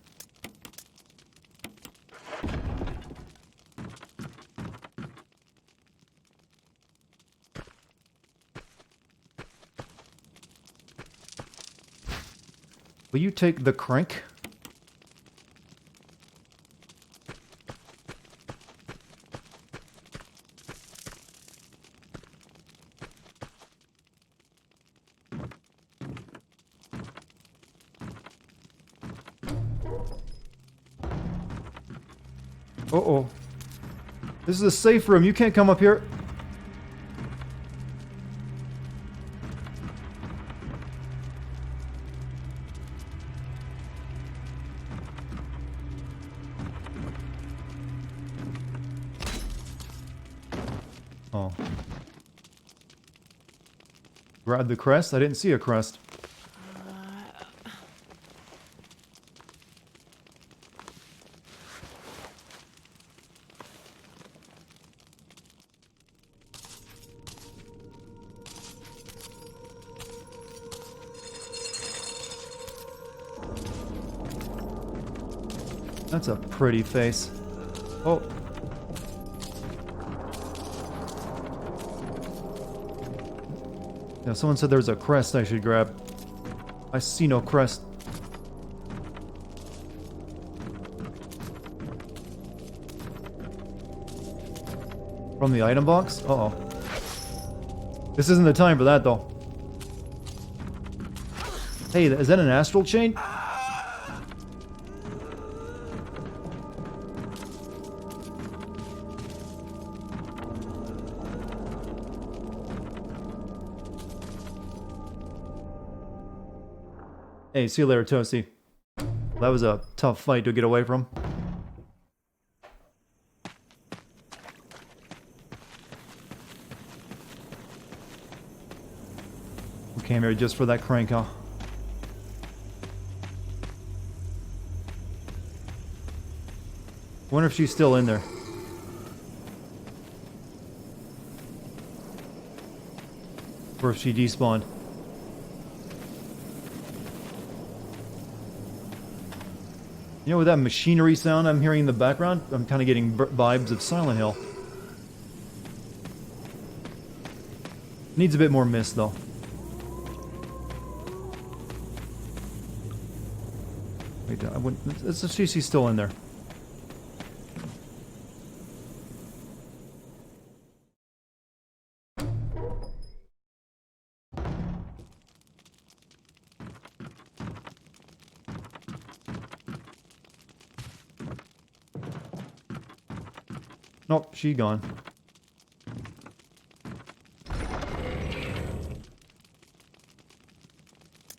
Will you take the crank? Uh-oh. This is a safe room. You can't come up here. Oh. Grab the crest? I didn't see a crest. That's a pretty face. Oh. Yeah, someone said there was a crest I should grab. I see no crest. From the item box? Uh-oh. This isn't the time for that, though. Hey, is that an astral chain? Hey, see you later, Toasty. That was a tough fight to get away from. We came here just for that crank, huh? Wonder if she's still in there. Or if she despawned. You know, with that machinery sound I'm hearing in the background, I'm kind of getting vibes of Silent Hill. Needs a bit more mist, though. Wait, I wouldn't. Let's see if she's still in there. Nope, she gone.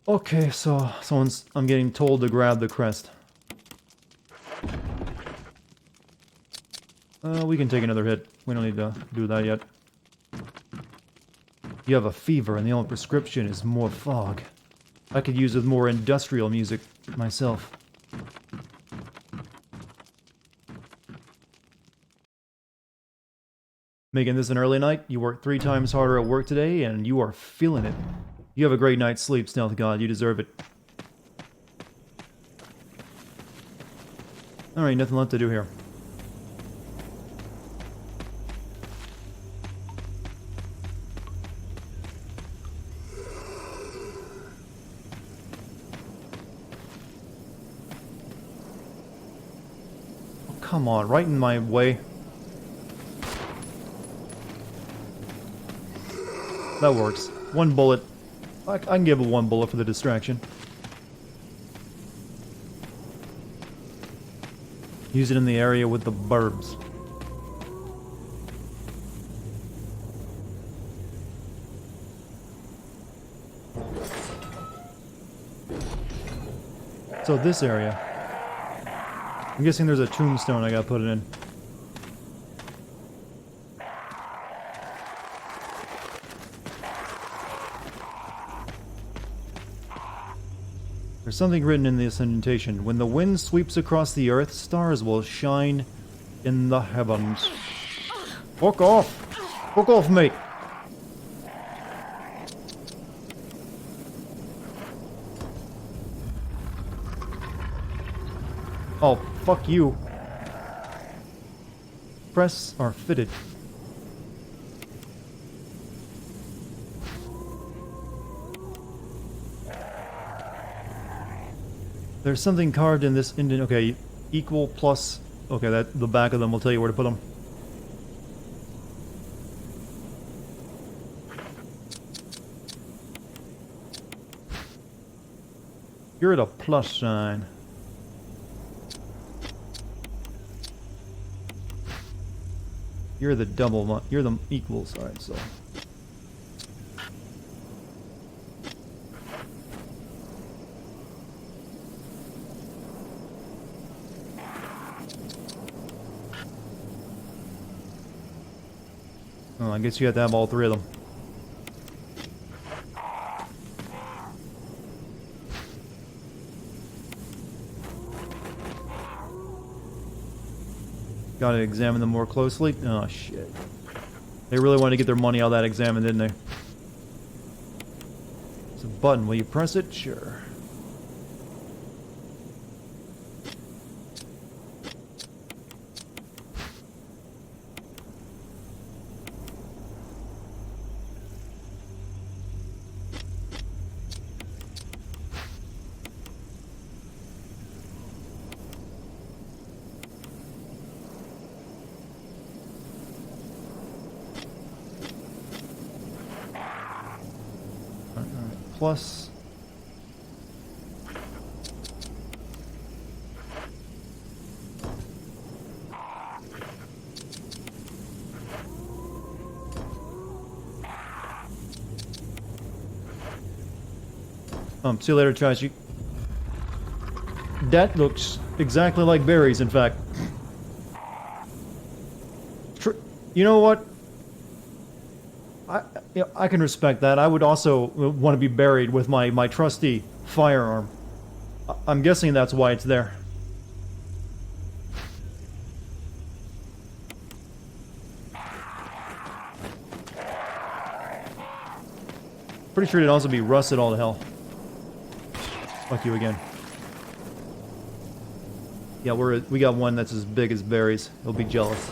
Okay, so I'm getting told to grab the crest. We can take another hit. We don't need to do that yet. You have a fever and the only prescription is more fog. I could use with more industrial music myself. Making this an early night, you worked 3 times harder at work today, and you are feeling it. You have a great night's sleep, Stealth God. You deserve it. Alright, nothing left to do here. Oh, come on, right in my way. That works. 1 bullet. I can give it 1 bullet for the distraction. Use it in the area with the burbs. So this area. I'm guessing there's a tombstone I gotta put it in. There's something written in this indentation. When the wind sweeps across the earth, stars will shine in the heavens. Fuck off! Fuck off, mate! Oh, fuck you. Press are fitted. There's something carved in this indent. Okay, equal plus. Okay, that the back of them will tell you where to put them. You're at a plus sign. You're the double. You're the equals. All right, so. Oh, I guess you have to have all 3 of them. Gotta examine them more closely. Oh, shit. They really wanted to get their money out of that examine, didn't they? It's a button. Will you press it? Sure. plus. See you later, Chachi. That looks exactly like berries, in fact. You know what? I can respect that. I would also want to be buried with my trusty firearm. I'm guessing that's why it's there. Pretty sure it'd also be rusted all to hell. Fuck you again. Yeah, we got one that's as big as berries. He'll be jealous.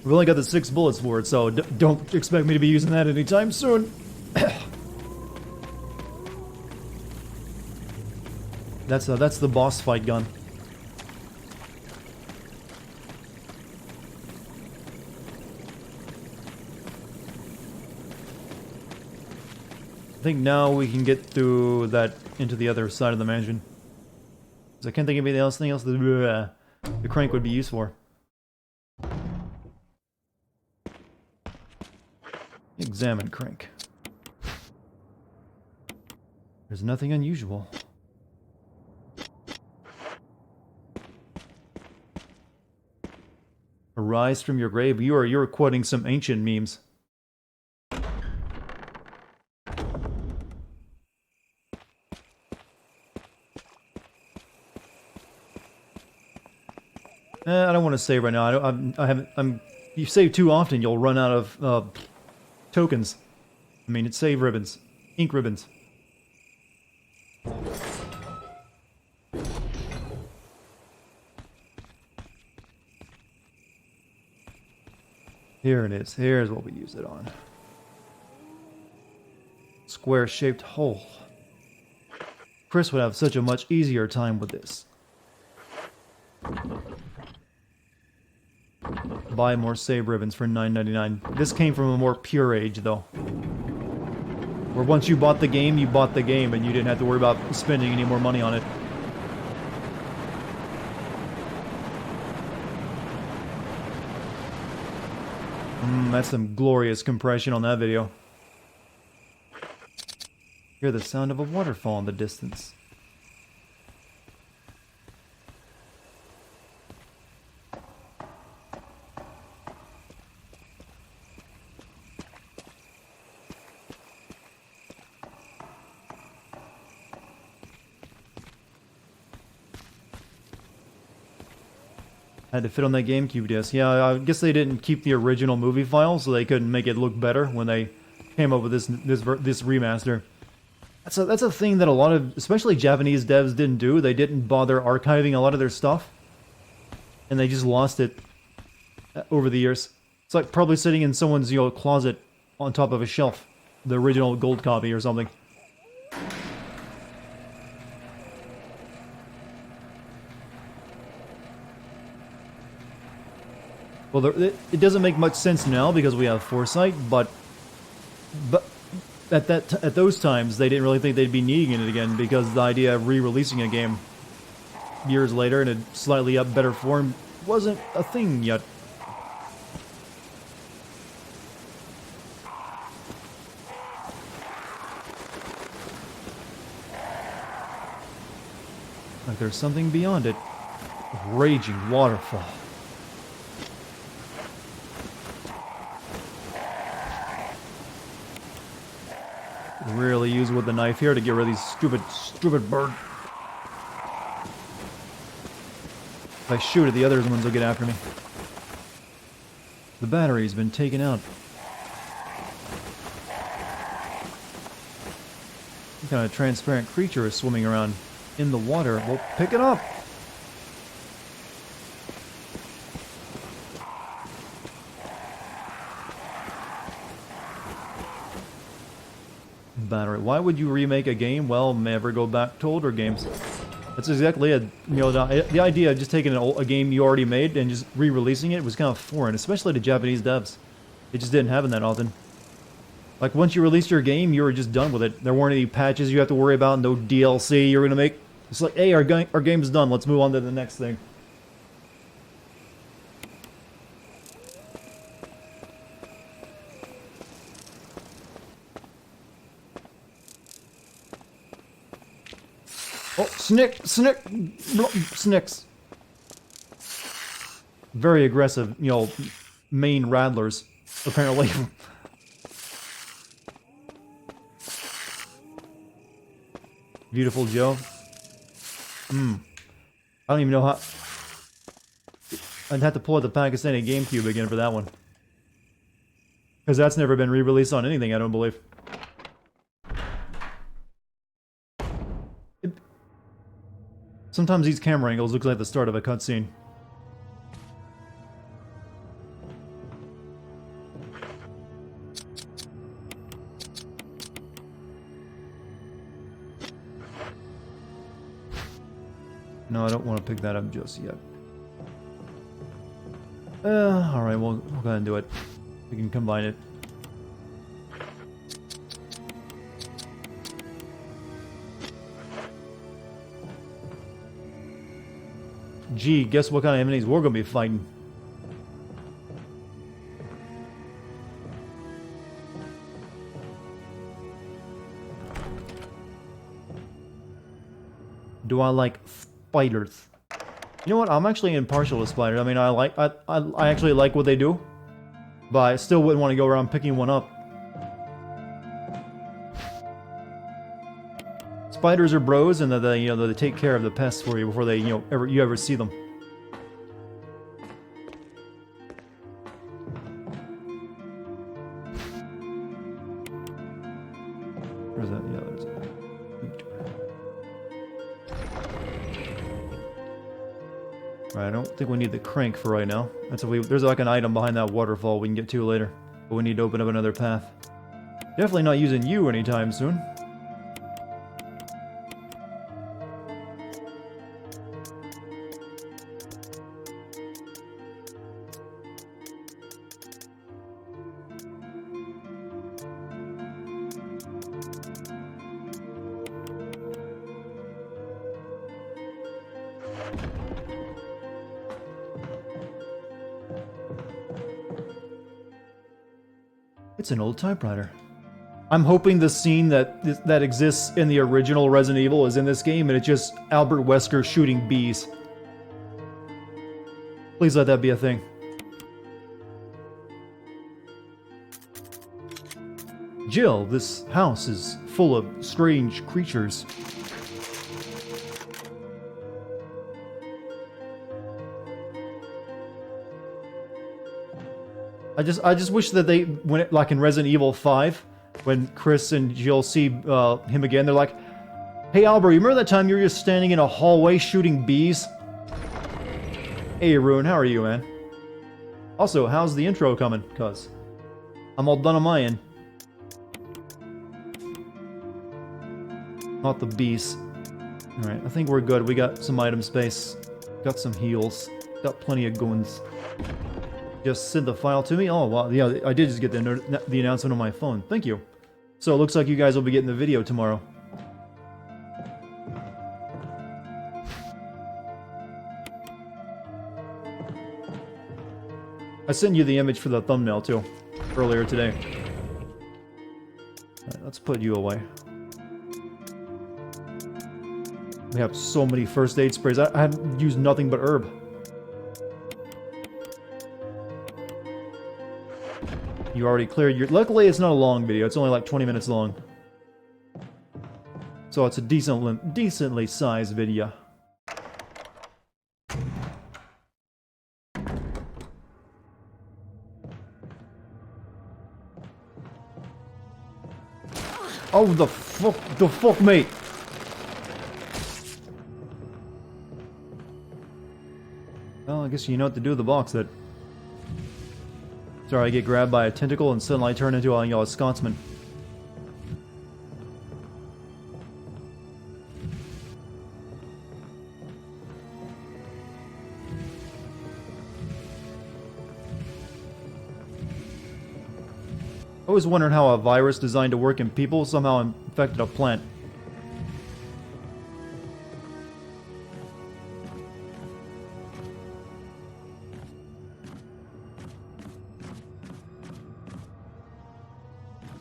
We've only got the 6 bullets for it, so don't expect me to be using that anytime soon. That's the boss fight gun. I think now we can get through that into the other side of the mansion. I can't think of anything else the crank would be used for. Examine crank. There's nothing unusual. Arise from your grave. You're quoting some ancient memes. I don't want to save right now. I haven't. You save too often, you'll run out of tokens. I mean, it's save ribbons, ink ribbons. Here it is. Here's what we use it on. Square-shaped hole. Chris would have such a much easier time with this. Buy more save ribbons for $9.99. This came from a more pure age, though. Where once you bought the game, and you didn't have to worry about spending any more money on it. That's some glorious compression on that video. Hear the sound of a waterfall in the distance. Had to fit on that GameCube disc. Yeah, I guess they didn't keep the original movie file, so they couldn't make it look better when they came up with this remaster. That's a thing that a lot of, especially Japanese devs, didn't do. They didn't bother archiving a lot of their stuff, and they just lost it over the years. It's like probably sitting in someone's closet on top of a shelf, the original gold copy or something. Well, it doesn't make much sense now because we have foresight, but at those times they didn't really think they'd be needing it again because the idea of re-releasing a game years later in a slightly better form wasn't a thing yet. Like there's something beyond it. A raging waterfall. Really use with the knife here to get rid of these stupid bird. If I shoot it, the other ones will get after me. The battery's been taken out. Some kind of transparent creature is swimming around in the water. Well, pick it up! Battery. Why would you remake a game? Well, never go back to older games. That's exactly it. The idea of just taking a game you already made and just re-releasing it was kind of foreign, especially to Japanese devs. They just didn't have it that often. Like, once you released your game, you were just done with it. There weren't any patches you have to worry about, no DLC you're gonna make. It's like, hey, our game's done, let's move on to the next thing. Oh, snicks. Very aggressive, you know, main rattlers, apparently. Beautiful Joe. I don't even know how... I'd have to pull out the Pakistani GameCube again for that one. Because that's never been re-released on anything, I don't believe. Sometimes these camera angles look like the start of a cutscene. No, I don't want to pick that up just yet. Alright, we'll go ahead and do it. We can combine it. Gee, guess what kind of enemies we're gonna be fighting? Do I like spiders? You know what? I'm actually impartial to spiders. I mean, I actually like what they do, but I still wouldn't want to go around picking one up. Spiders are bros, and they, you know, they take care of the pests for you before they, you know, ever see them. Where's that? Yeah, there's it. Right, I don't think we need the crank for right now. That's if there's like an item behind that waterfall we can get to later, but we need to open up another path. Definitely not using you anytime soon. It's an old typewriter. I'm hoping the scene that exists in the original Resident Evil is in this game, and it's just Albert Wesker shooting bees. Please let that be a thing. Jill, this house is full of strange creatures. I just wish that they, when it, like in Resident Evil 5, when Chris and Jill see him again, they're like, "Hey Albert, you remember that time you were just standing in a hallway shooting bees?" Hey Rune, how are you, man? Also, how's the intro coming? Cause I'm all done on my end. Not the bees. Alright, I think we're good. We got some item space. Got some heals. Got plenty of guns. Just send the file to me? Oh, wow. Yeah, I did just get the announcement on my phone. Thank you. So it looks like you guys will be getting the video tomorrow. I sent you the image for the thumbnail, too, earlier today. Alright, let's put you away. We have so many first aid sprays. I haven't used nothing but herb. You already cleared your... Luckily, it's not a long video. It's only like 20 minutes long. So it's a decently sized video. Oh, the fuck, mate! Well, I guess you know what to do with the box then. Sorry, I get grabbed by a tentacle and suddenly I turn into a, you know, a Scotsman. was wondering how a virus designed to work in people somehow infected a plant.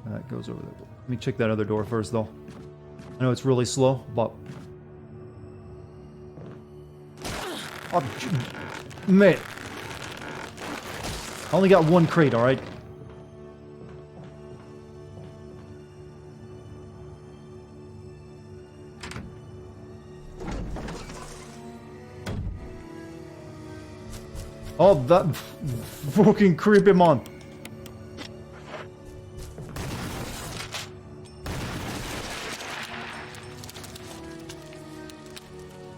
That goes over there. Let me check that other door first, though. I know it's really slow, but... Oh, mate. I only got one crate, alright? Oh, that fucking creepy man.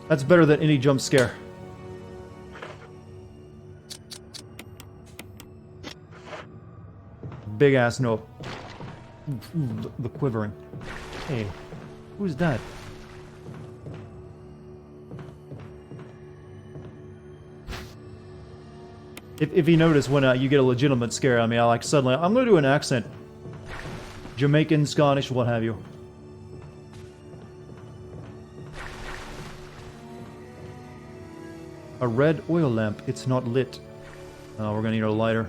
That's better than any jump scare. Big ass nope. Ooh, the quivering. Hey, who's that? If you notice when you get a legitimate scare, I mean, I like suddenly, I'm gonna do an accent. Jamaican, Scottish, what have you. A red oil lamp, it's not lit. We're gonna need a lighter.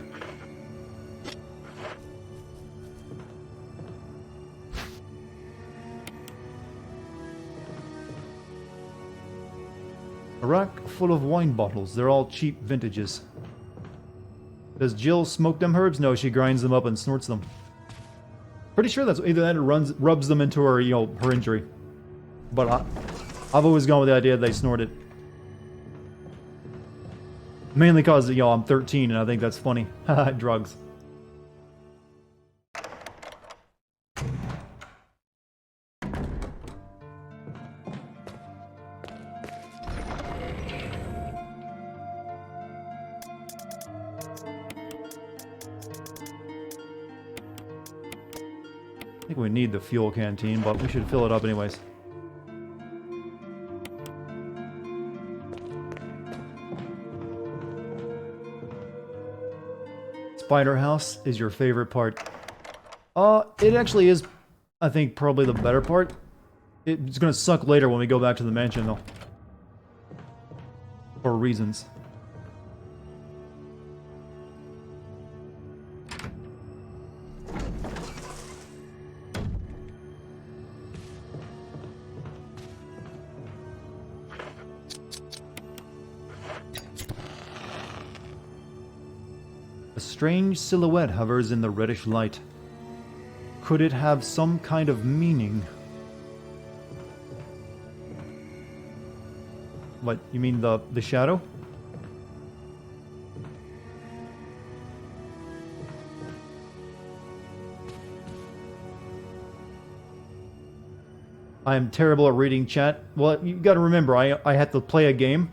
A rack full of wine bottles, they're all cheap vintages. Does Jill smoke them herbs? No, she grinds them up and snorts them. Pretty sure that's either that or rubs them into her, her injury. But I've always gone with the idea that they snort it. Mainly because, I'm 13 and I think that's funny. Drugs. I think we need the fuel canteen, but we should fill it up anyways. Spider House is your favorite part. It actually is, I think, probably the better part. It's gonna suck later when we go back to the mansion, though. For reasons. A strange silhouette hovers in the reddish light. Could it have some kind of meaning? What, you mean the shadow? I am terrible at reading chat. Well, you gotta remember, I had to play a game.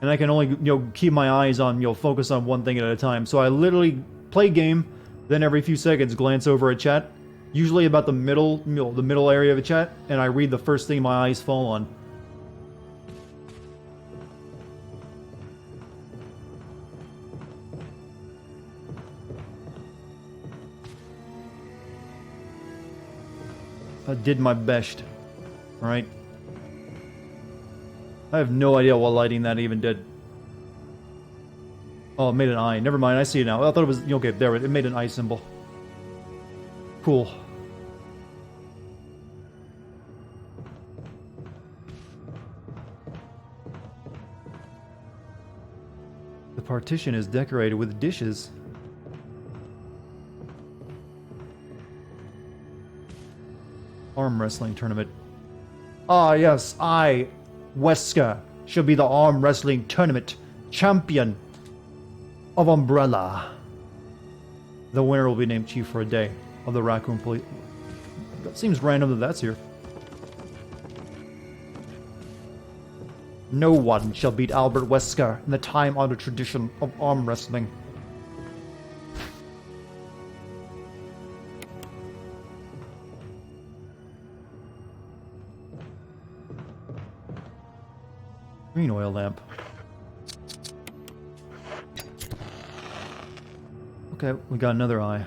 And I can only, keep my eyes on, focus on one thing at a time. So I literally play game, then every few seconds glance over a chat, usually about the middle area of a chat, and I read the first thing my eyes fall on. I did my best. Alright? I have no idea what lighting that even did. Oh, it made an eye. Never mind, I see it now. I thought it was... Okay, there, it made an eye symbol. Cool. The partition is decorated with dishes. Arm wrestling tournament. Ah, yes, Wesker, shall be the arm wrestling tournament champion of Umbrella. The winner will be named chief for a day of the Raccoon Police. That seems random that that's here. No one shall beat Albert Wesker in the time-honored tradition of arm wrestling. Green oil lamp. Okay, we got another eye.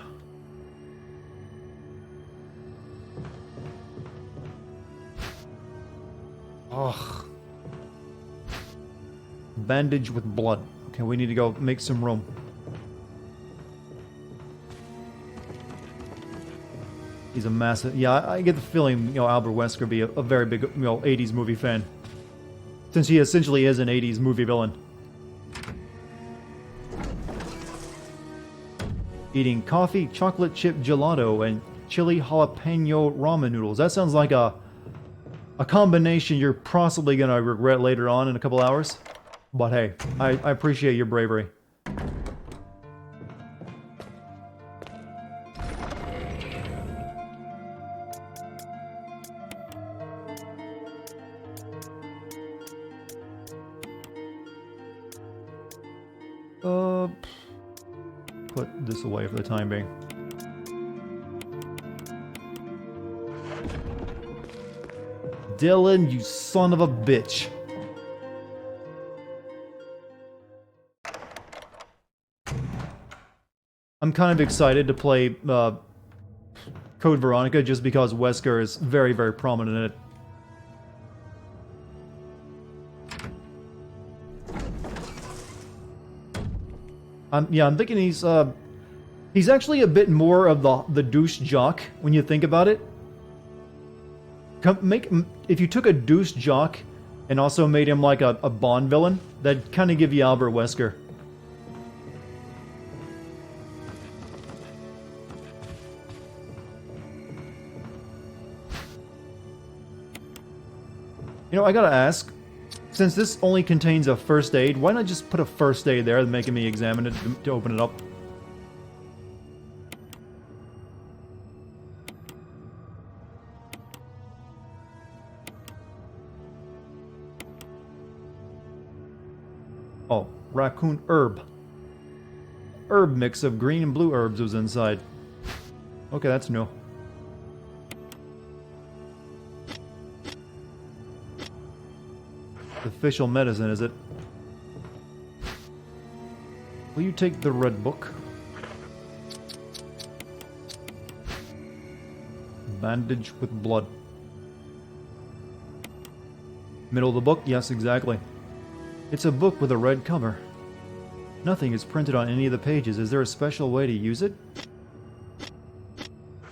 Ugh. Bandage with blood. Okay, we need to go make some room. He's a massive... Yeah, I get the feeling, you know, Albert Wesker could be a very big, you know, 80s movie fan. Since he essentially is an 80s movie villain. Eating coffee, chocolate chip gelato, and chili jalapeno ramen noodles. That sounds like a combination you're possibly gonna regret later on in a couple hours. But hey, I appreciate your bravery. Put this away for the time being. Dylan, you son of a bitch. I'm kind of excited to play Code Veronica just because Wesker is very, very prominent in it. Yeah, I'm thinking he's actually a bit more of the douche jock when you think about it. If you took a douche jock and also made him like a Bond villain, that'd kind of give you Albert Wesker. You know, I gotta ask, since this only contains a first aid, why not just put a first aid there, making me examine it to open it up? Oh, raccoon herb. Herb mix of green and blue herbs was inside. Okay, that's new. Official medicine, is it? Will you take the red book? Bandage with blood. Middle of the book? Yes, exactly. It's a book with a red cover. Nothing is printed on any of the pages. Is there a special way to use it?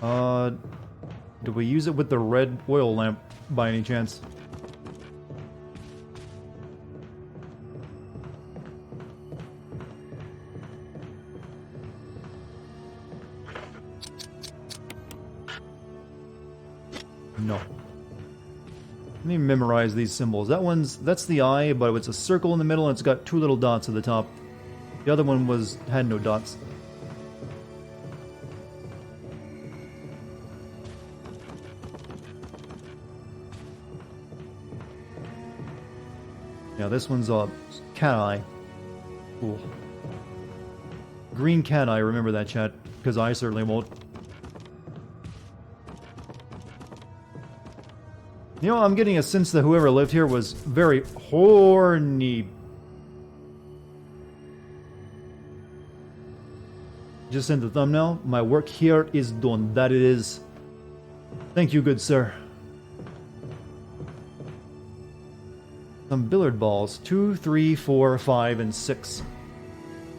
Do we use it with the red oil lamp by any chance? No. Let me memorize these symbols. That's the eye, but it's a circle in the middle and it's got two little dots at the top. The other one had no dots. Yeah, this one's a cat eye. Cool. Green cat eye, remember that, chat, because I certainly won't. You know, I'm getting a sense that whoever lived here was very horny. Just in the thumbnail, my work here is done. That it is. Thank you, good sir. Some billiard balls. 2, 3, 4, 5, and 6.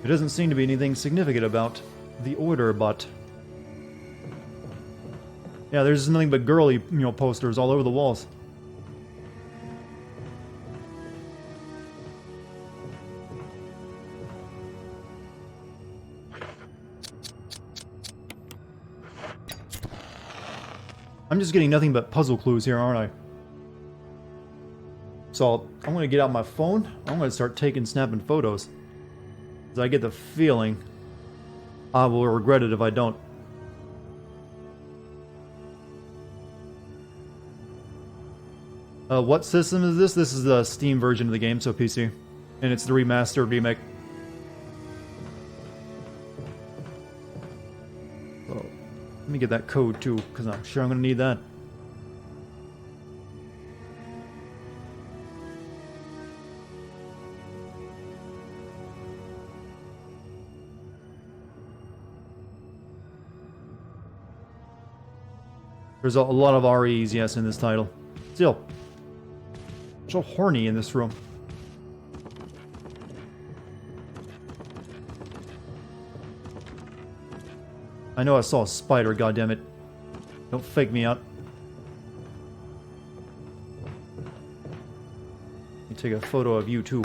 There doesn't seem to be anything significant about the order, but... yeah, there's nothing but girly, posters all over the walls. I'm just getting nothing but puzzle clues here, aren't I? So, I'm gonna get out my phone. I'm gonna start snapping photos. Because I get the feeling I will regret it if I don't. What system is this? This is the Steam version of the game, so PC. And it's the remaster remake. So, let me get that code too, because I'm sure I'm going to need that. There's a lot of REs, yes, in this title. Still. So horny in this room. I know I saw a spider, goddammit. Don't fake me out. Let me take a photo of you too.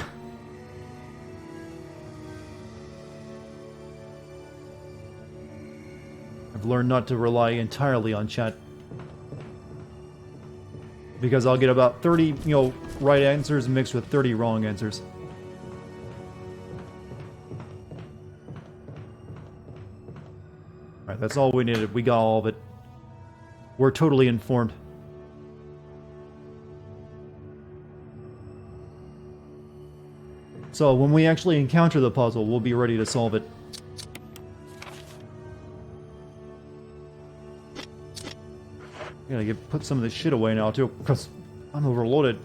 I've learned not to rely entirely on chat. Because I'll get about 30, right answers mixed with 30 wrong answers. Alright, that's all we needed. We got all of it. We're totally informed. So, when we actually encounter the puzzle, we'll be ready to solve it. Gotta put some of this shit away now, too, because I'm overloaded.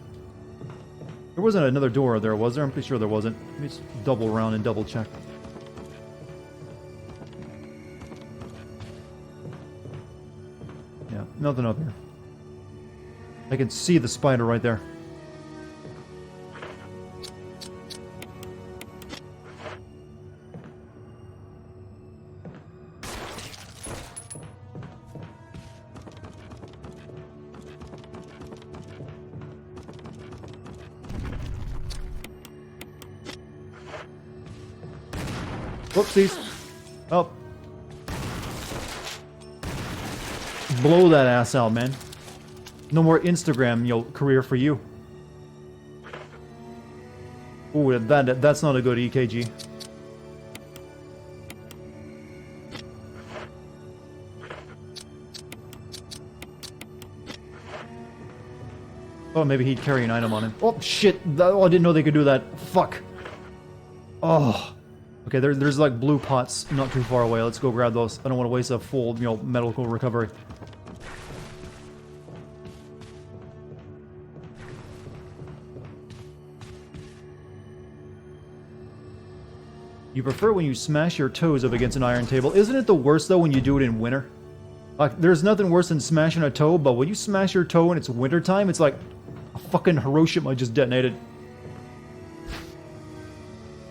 There wasn't another door there, was there? I'm pretty sure there wasn't. Let me just double around and double check. Yeah, nothing up here. I can see the spider right there. Whoopsies. Oh. Blow that ass out, man. No more Instagram, career for you. Ooh, that's not a good EKG. Oh, maybe he'd carry an item on him. Oh, shit. Oh, I didn't know they could do that. Fuck. Oh. Okay, there's like blue pots not too far away. Let's go grab those. I don't want to waste a full, medical recovery. You prefer when you smash your toes up against an iron table. Isn't it the worst, though, when you do it in winter? Like, there's nothing worse than smashing a toe, but when you smash your toe and it's wintertime, it's like a fucking Hiroshima just detonated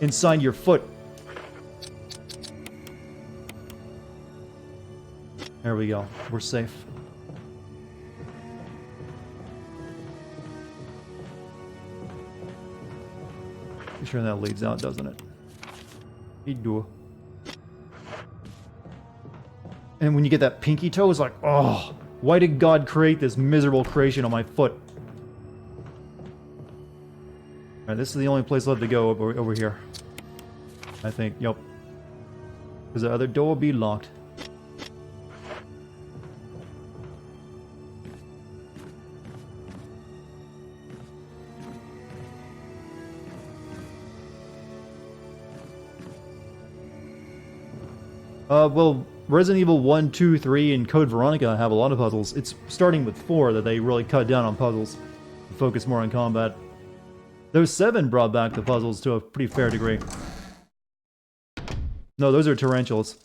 inside your foot. There we go. We're safe. Pretty sure that leads out, doesn't it? It do. And when you get that pinky toe, it's like, oh, why did God create this miserable creation on my foot? Alright, this is the only place left to go over here. I think, yep. Because the other door will be locked. Well, Resident Evil 1, 2, 3, and Code Veronica have a lot of puzzles. It's starting with 4 that they really cut down on puzzles. Focus more on combat. Though 7 brought back the puzzles to a pretty fair degree. No, those are tarantulas.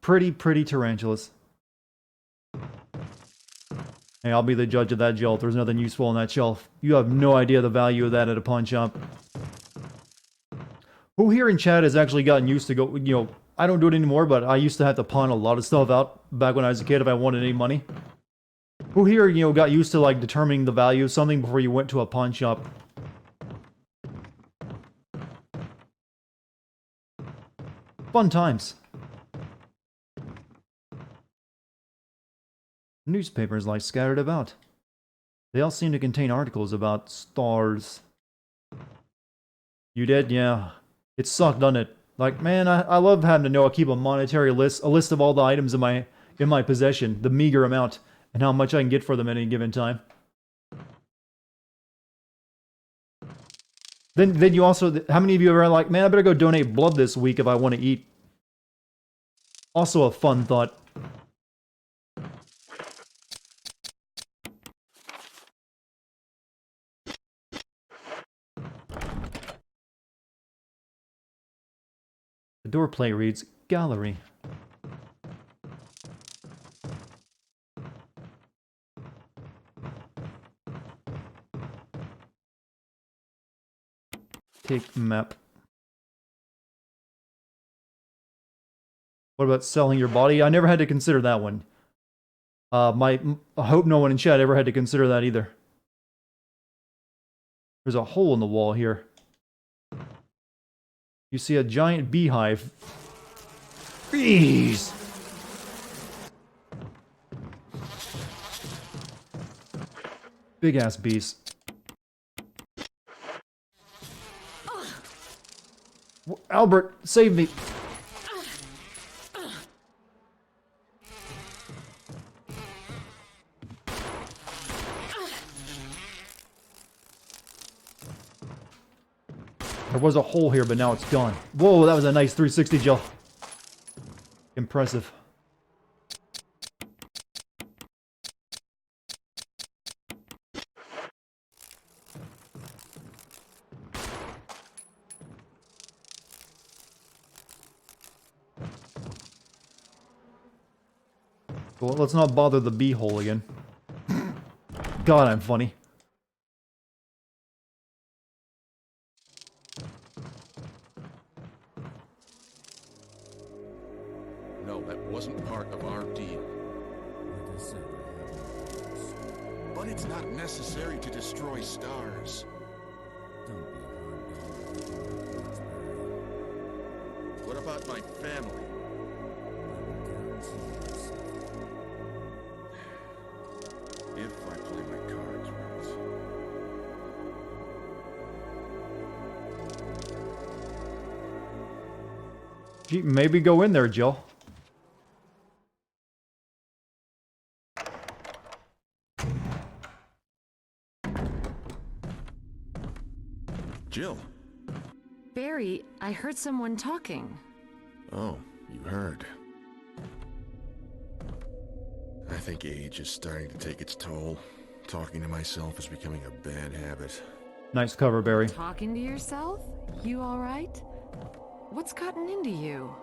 Pretty tarantulas. Hey, I'll be the judge of that shelf. There's nothing useful on that shelf. You have no idea the value of that at a pawn shop. Who here in chat has actually gotten used to go, I don't do it anymore, but I used to have to pawn a lot of stuff out back when I was a kid if I wanted any money. Who here, got used to, like, determining the value of something before you went to a pawn shop? Fun times. Newspapers lie scattered about. They all seem to contain articles about s.t.a.r.s. You did? Yeah. It sucked, doesn't it? Like, man, I love having to know I keep a monetary list, a list of all the items in my possession, the meager amount, and how much I can get for them at any given time. Then you also, how many of you are like, man, I better go donate blood this week if I want to eat? Also a fun thought. The door plate reads, Gallery. Take map. What about selling your body? I never had to consider that one. I hope no one in chat ever had to consider that either. There's a hole in the wall here. You see a giant beehive. Bees! Big ass bees. Albert, save me! There was a hole here, but now it's gone. Whoa, that was a nice 360, Jill. Impressive. Well, let's not bother the bee hole again. God, I'm funny. No, that wasn't part of our deal. But it's not necessary to destroy s.t.a.r.s. What about my family? If I play my cards right. Gee, maybe go in there, Jill. Jill. Barry, I heard someone talking. Oh, you heard. I think age is starting to take its toll. Talking to myself is becoming a bad habit. Nice cover, Barry. Talking to yourself? You alright? What's gotten into you?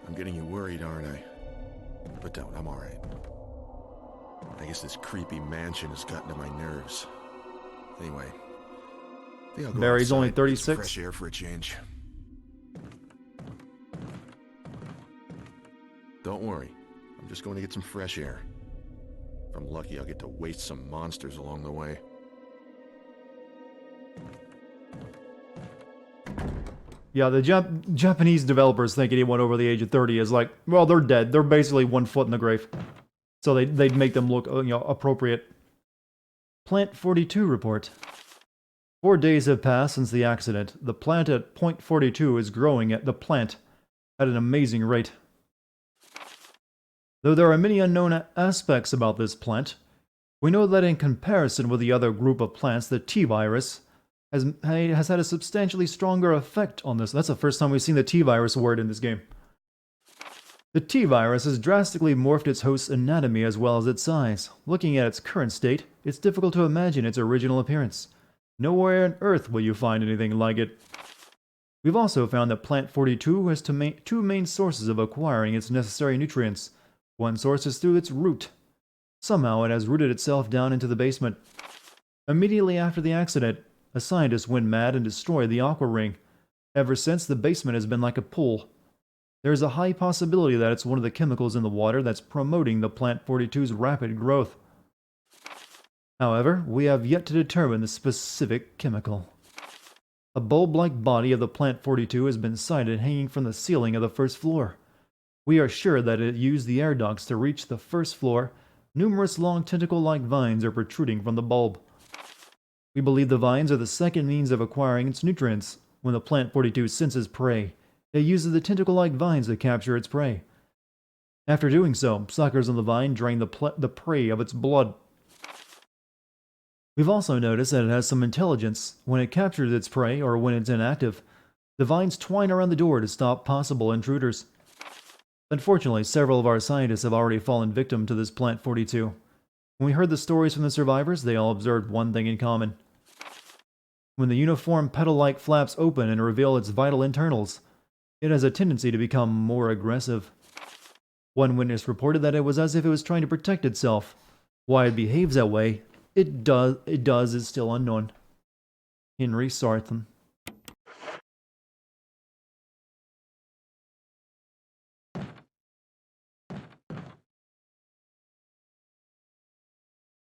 I'm getting you worried, aren't I? But don't, I'm alright. I guess this creepy mansion has gotten to my nerves. Anyway, I think I'll go Barry's outside only and get some 36. fresh air for a change. Don't worry, I'm just going to get some fresh air. If I'm lucky, I'll get to waste some monsters along the way. Yeah, the Japanese developers think anyone over the age of 30 is like, well, they're dead. They're basically 1 foot in the grave. So they'd make them look, appropriate. Plant 42 report. 4 days have passed since the accident. The plant at point 42 is growing at an amazing rate. Though there are many unknown aspects about this plant, we know that in comparison with the other group of plants, the T-virus has had a substantially stronger effect on this. That's the first time we've seen the T-virus word in this game. The T-virus has drastically morphed its host's anatomy as well as its size. Looking at its current state, it's difficult to imagine its original appearance. Nowhere on Earth will you find anything like it. We've also found that Plant 42 has two main sources of acquiring its necessary nutrients. One source is through its root. Somehow it has rooted itself down into the basement. Immediately after the accident, a scientist went mad and destroyed the aqua ring. Ever since, the basement has been like a pool. There is a high possibility that it's one of the chemicals in the water that's promoting the Plant 42's rapid growth. However, we have yet to determine the specific chemical. A bulb-like body of the Plant 42 has been sighted hanging from the ceiling of the first floor. We are sure that it used the air ducts to reach the first floor. Numerous long tentacle-like vines are protruding from the bulb. We believe the vines are the second means of acquiring its nutrients. When the Plant 42 senses prey, it uses the tentacle-like vines to capture its prey. After doing so, suckers on the vine drain the prey of its blood. We've also noticed that it has some intelligence. When it captures its prey, or when it's inactive, the vines twine around the door to stop possible intruders. Unfortunately, several of our scientists have already fallen victim to this Plant 42. When we heard the stories from the survivors, they all observed one thing in common. When the uniform petal-like flaps open and reveal its vital internals, it has a tendency to become more aggressive. One witness reported that it was as if it was trying to protect itself. Why it behaves that way, it does is still unknown. and restart them.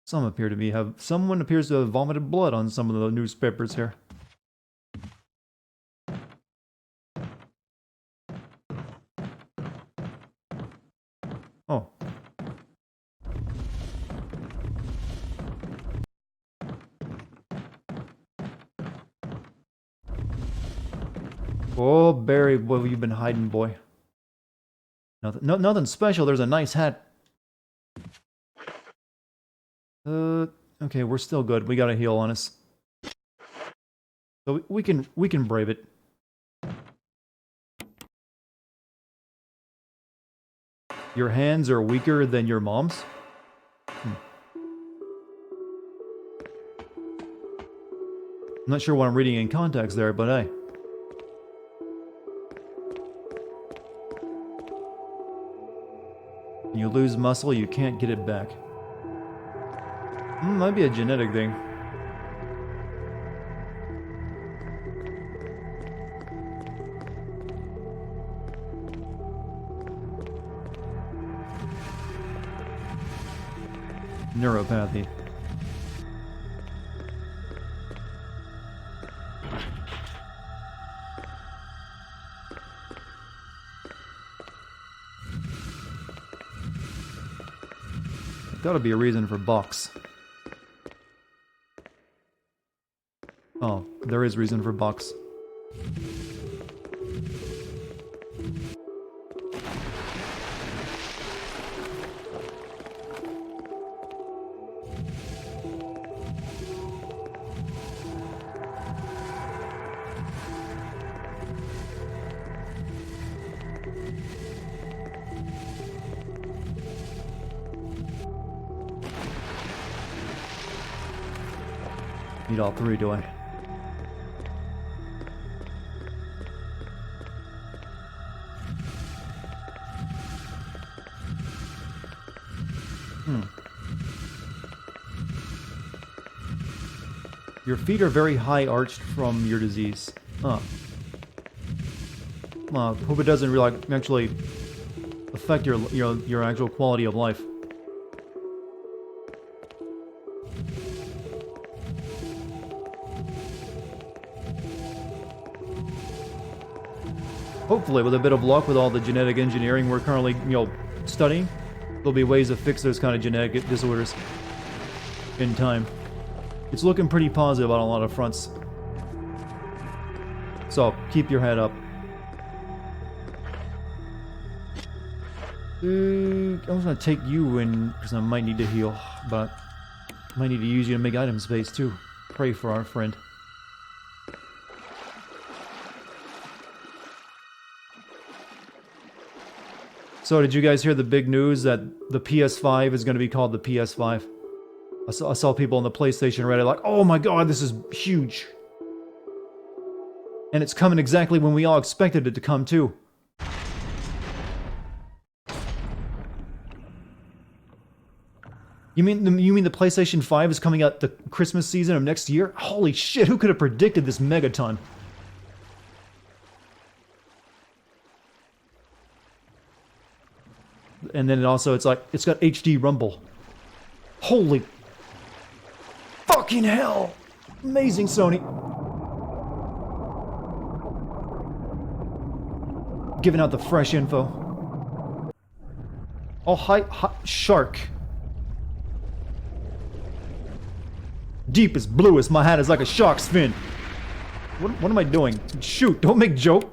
Someone appears to have vomited blood on some of the newspapers here. Oh. Oh, Barry, what have you been hiding, boy? Nothing special. There's a nice hat. Okay, we're still good. We got a heal on us, so we can brave it. Your hands are weaker than your mom's? I'm not sure what I'm reading in context there, but hey. When you lose muscle, you can't get it back. Might be a genetic thing. Neuropathy. Gotta be a reason for box. Oh, there is reason for box. Need all three, do I? Your feet are very high arched from your disease. Huh. Hope it doesn't really actually affect your actual quality of life. Hopefully, with a bit of luck, with all the genetic engineering we're currently, studying, there'll be ways to fix those kind of genetic disorders in time. It's looking pretty positive on a lot of fronts. So, keep your head up. I was gonna take you in, because I might need to heal, but I might need to use you to make item space too. Pray for our friend. So, did you guys hear the big news that the PS5 is going to be called the PS5? I saw people on the PlayStation Reddit like, oh my god, this is huge. And it's coming exactly when we all expected it to come too. You mean the PlayStation 5 is coming out the Christmas season of next year? Holy shit, who could have predicted this megaton? And then it's got HD Rumble. Holy fucking hell! Amazing, Sony. Giving out the fresh info. Oh, hi, shark. Deepest, bluest, my hat is like a shark's fin. What am I doing? Shoot, don't make joke.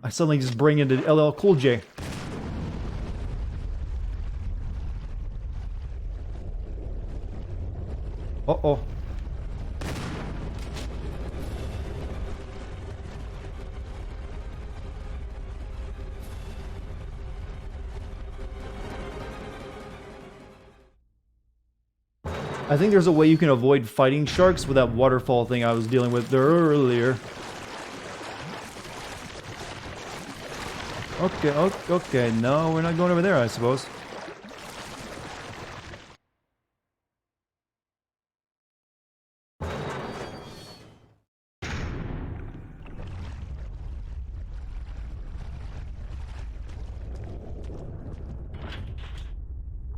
I suddenly just bring into LL Cool J. Uh-oh. I think there's a way you can avoid fighting sharks with that waterfall thing I was dealing with earlier. Okay, no, we're not going over there, I suppose.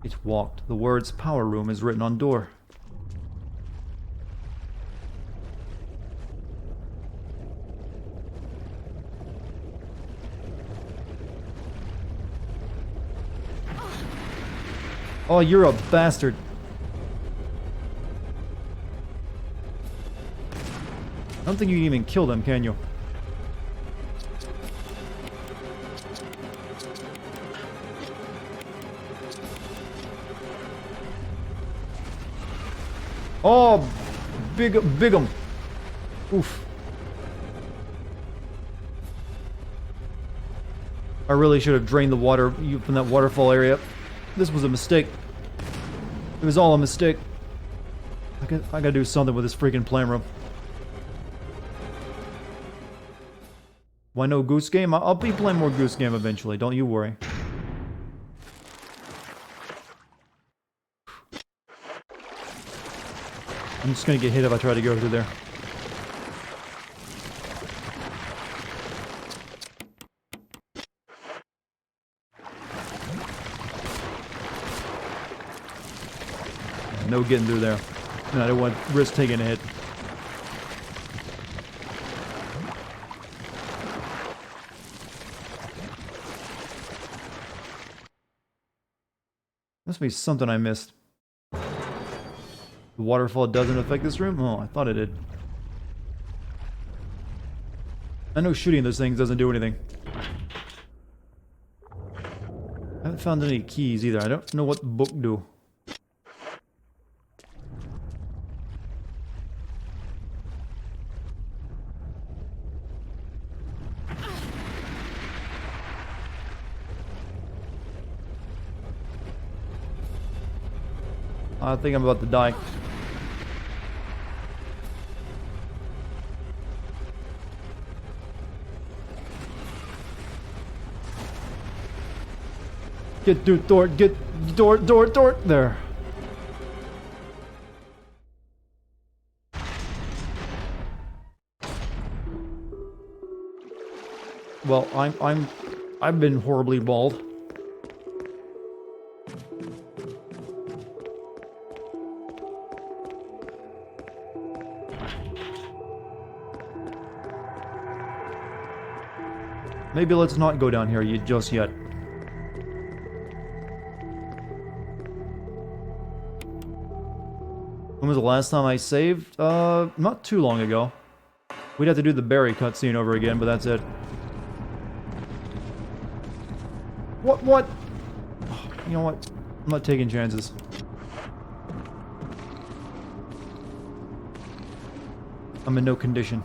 It's walked. The words power room is written on door. Oh, you're a bastard. I don't think you can even kill them, can you? Oh, big 'em. Oof. I really should have drained the water from that waterfall area. This was a mistake. It was all a mistake. I gotta do something with this freaking plant room. Why no Goose Game? I'll be playing more Goose Game eventually, don't you worry. I'm just gonna get hit if I try to go through there. No getting through there. And I don't want to risk taking a hit. Must be something I missed. The waterfall doesn't affect this room? Oh, I thought it did. I know shooting those things doesn't do anything. I haven't found any keys either. I don't know what the book do. I think I'm about to die. Get through door, get door, there. Well, I've been horribly bald. Maybe let's not go down here just yet. When was the last time I saved? Not too long ago. We'd have to do the Barry cutscene over again, but that's it. What? You know what? I'm not taking chances. I'm in no condition.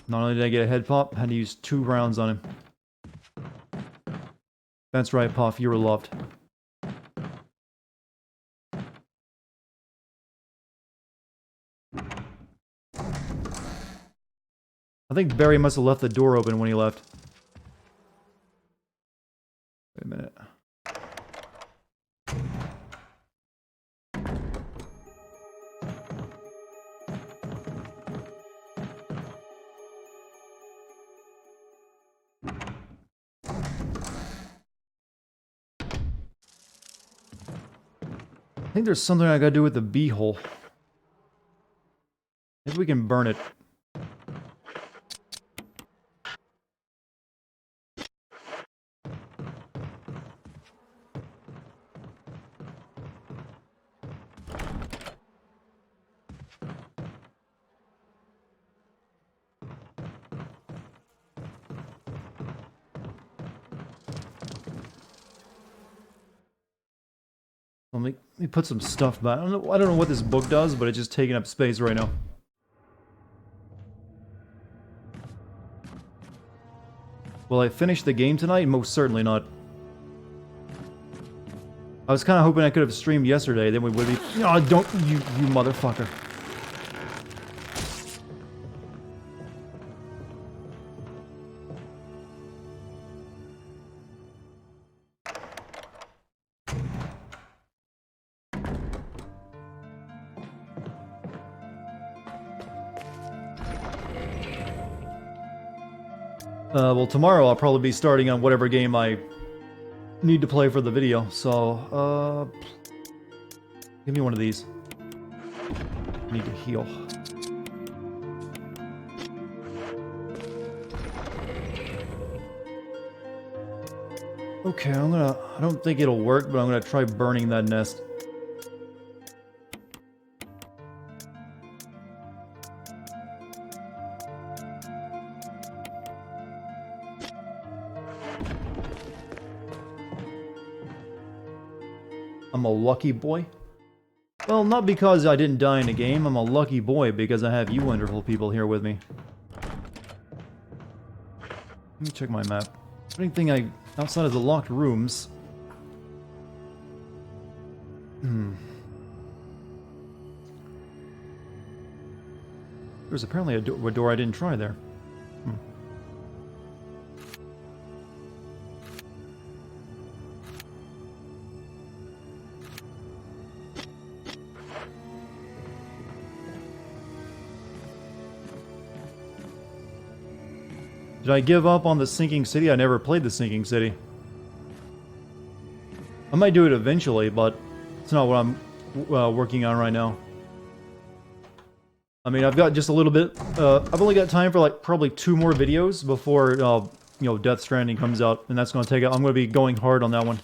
Not only did I get a head pop, I had to use 2 rounds on him. That's right, Puff, you were loved. I think Barry must have left the door open when he left. Wait a minute. I think there's something I gotta do with the bee hole. Maybe we can burn it. Let me put some stuff back. I don't know what this book does, but it's just taking up space right now. Will I finish the game tonight? Most certainly not. I was kind of hoping I could have streamed yesterday, then we would be... Oh, don't... You motherfucker. Well, tomorrow I'll probably be starting on whatever game I need to play for the video, so, give me one of these. I need to heal. Okay, I don't think it'll work, but I'm gonna try burning that nest. I'm a lucky boy. Well, not because I didn't die in a game, I'm a lucky boy because I have you wonderful people here with me. Let me check my map. Anything outside of the locked rooms? There's apparently a door I didn't try there. Did I give up on the sinking city? I never played the sinking city. I might do it eventually, but it's not what I'm working on right now. I mean, I've got just a little bit. I've only got time for like probably 2 more videos before you know, Death Stranding comes out, and that's going to take. I'm going to be going hard on that one.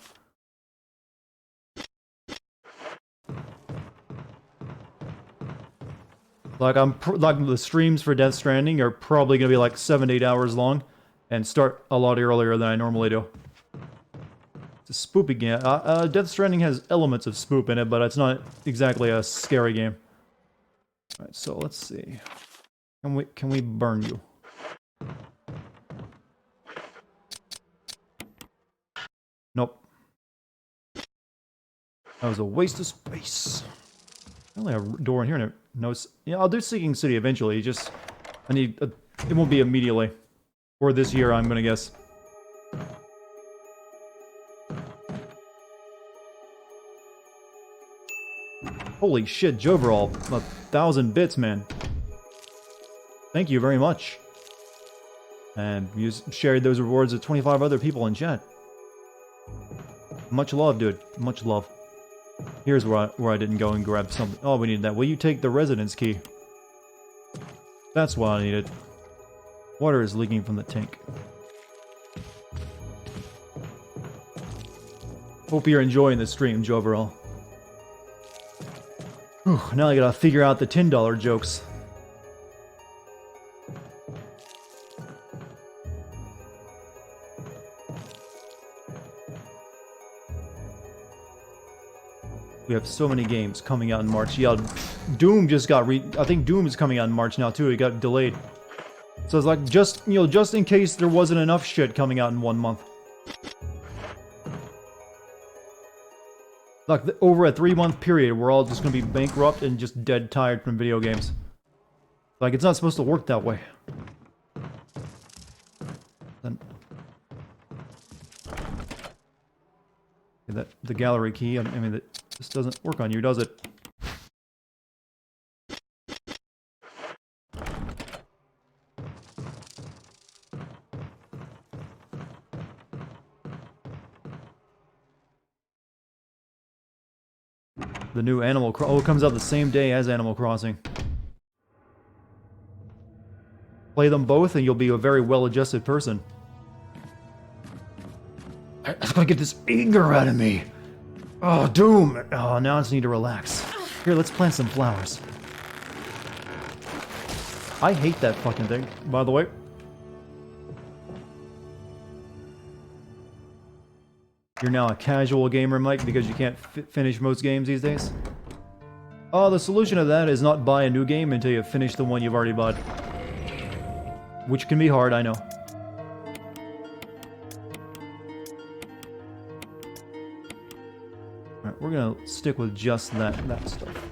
Like like the streams for Death Stranding are probably going to be like 7 to 8 hours long, and start a lot earlier than I normally do. It's a spoopy game. Death Stranding has elements of spoop in it, but it's not exactly a scary game. All right, so let's see. Can we burn you? Nope. That was a waste of space. Only a door in here. No, yeah, I'll do Sinking City eventually. Just I need. It won't be immediately, or this year. I'm gonna guess. Holy shit, Joverall, 1,000 bits, man. Thank you very much. And you shared those rewards with 25 other people in chat. Much love, dude. Much love. Here's where I didn't go and grab something. Oh, we need that. Will you take the residence key? That's what I needed. Water is leaking from the tank. Hope you're enjoying the stream, Joverall. Whew, now I gotta figure out the $10 jokes. We have so many games coming out in March. Yeah, Doom just got I think Doom is coming out in March now too. It got delayed. So it's like just in case there wasn't enough shit coming out in 1 month. Like over a 3-month period, we're all just gonna be bankrupt and just dead tired from video games. Like it's not supposed to work that way. Then the gallery key. I mean, this doesn't work on you, does it? The new Animal Crossing. Oh, it comes out the same day as Animal Crossing. Play them both and you'll be a very well-adjusted person. I just gotta get this anger out of me. Oh, Doom! Oh, now I just need to relax. Here, let's plant some flowers. I hate that fucking thing, by the way. You're now a casual gamer, Mike, because you can't finish most games these days? Oh, the solution to that is not buy a new game until you finish the one you've already bought. Which can be hard, I know. Alright, we're gonna stick with just that stuff.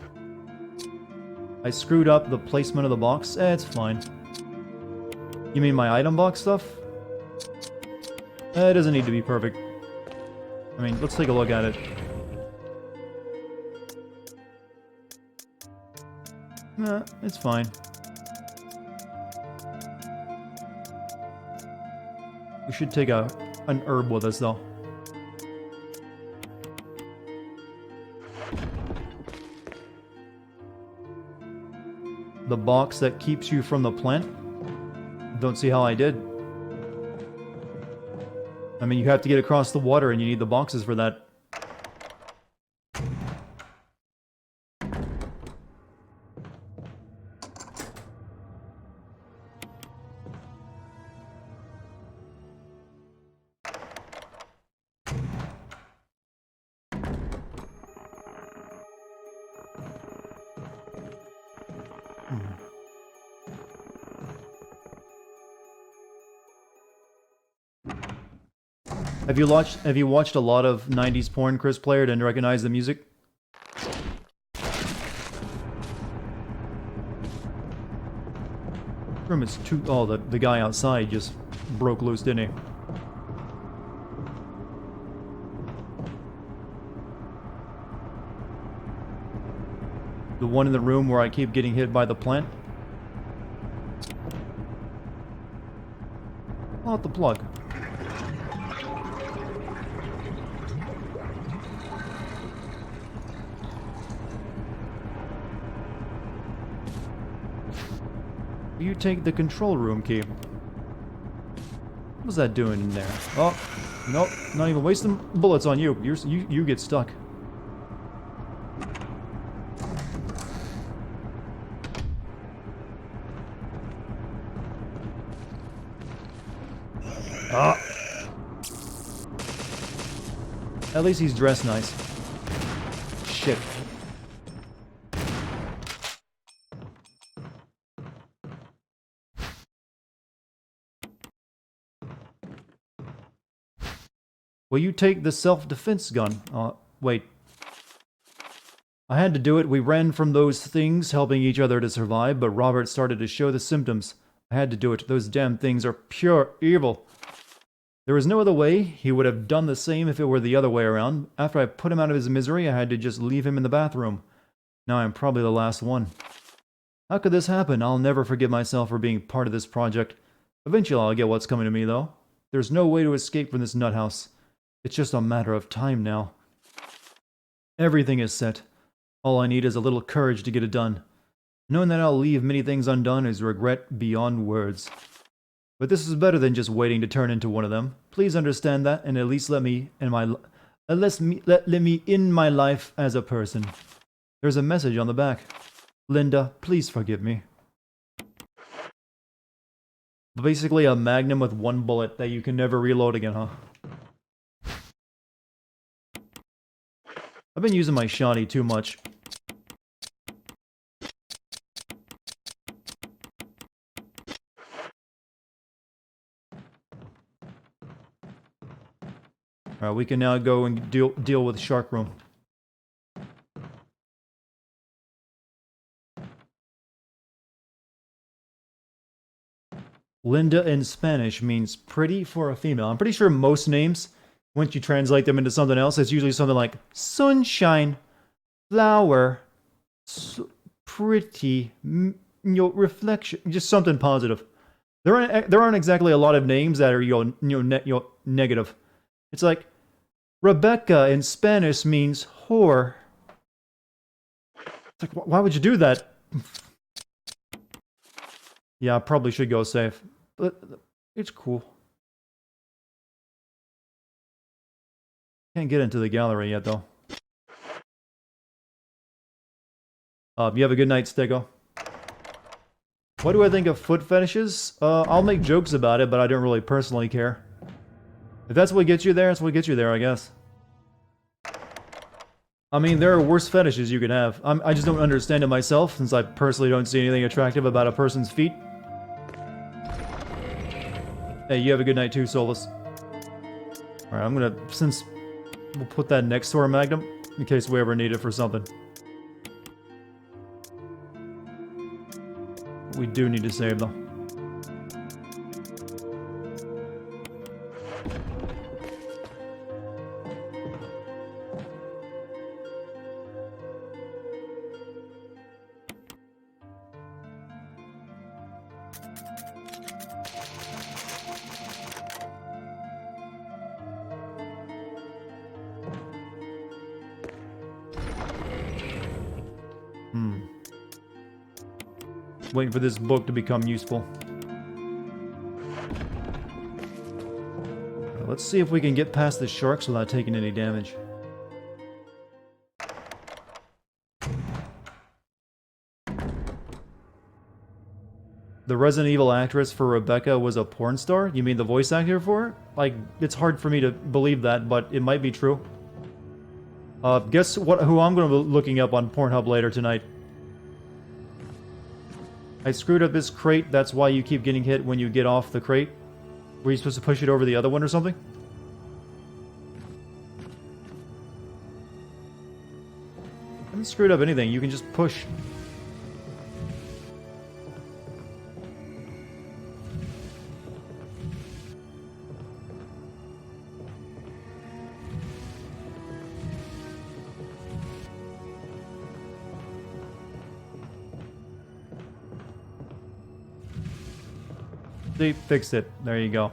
I screwed up the placement of the box. It's fine. You mean my item box stuff? It doesn't need to be perfect. I mean, let's take a look at it. Nah, it's fine. We should take an herb with us, though. The box that keeps you from the plant? Don't see how I did. I mean, you have to get across the water and you need the boxes for that. Have you watched a lot of 90s porn, Chris Player, and recognize the music? Room is too... Oh, the guy outside just broke loose, didn't he? The one in the room where I keep getting hit by the plant? Pull out the plug. You take the control room key. What's that doing in there? Oh, nope, not even wasting bullets on you. You get stuck. Ah. At least he's dressed nice. Shit. Will you take the self-defense gun? Wait. I had to do it. We ran from those things, helping each other to survive, but Robert started to show the symptoms. I had to do it. Those damn things are pure evil. There was no other way. He would have done the same if it were the other way around. After I put him out of his misery, I had to just leave him in the bathroom. Now I'm probably the last one. How could this happen? I'll never forgive myself for being part of this project. Eventually I'll get what's coming to me, though. There's no way to escape from this nut house. It's just a matter of time now. Everything is set. All I need is a little courage to get it done. Knowing that I'll leave many things undone is regret beyond words. But this is better than just waiting to turn into one of them. Please understand that, and at least let me in my life as a person. There's a message on the back. Linda, please forgive me. Basically a magnum with one bullet that you can never reload again, huh? I've been using my shotty too much. Alright, we can now go and deal with Shark Room. Linda in Spanish means pretty for a female. I'm pretty sure most names, once you translate them into something else, it's usually something like sunshine, flower, pretty, reflection, just something positive. There aren't exactly a lot of names that are negative. It's like Rebecca in Spanish means whore. It's like, why would you do that? Yeah, I probably should go safe, but it's cool. Can't get into the gallery yet, though. You have a good night, Stego. What do I think of foot fetishes? I'll make jokes about it, but I don't really personally care. If that's what gets you there, that's what gets you there, I guess. I mean, there are worse fetishes you can have. I just don't understand it myself, since I personally don't see anything attractive about a person's feet. Hey, you have a good night too, Solus. Alright, I'm gonna... since... we'll put that next to our Magnum, in case we ever need it for something. We do need to save, though. Waiting for this book to become useful. Let's see if we can get past the sharks without taking any damage. The Resident Evil actress for Rebecca was a porn star? You mean the voice actor for her? Like, it's hard for me to believe that, but it might be true. Guess who I'm going to be looking up on Pornhub later tonight. I screwed up this crate, that's why you keep getting hit when you get off the crate. Were you supposed to push it over the other one or something? I haven't screwed up anything, you can just push. See, fixed it. There you go.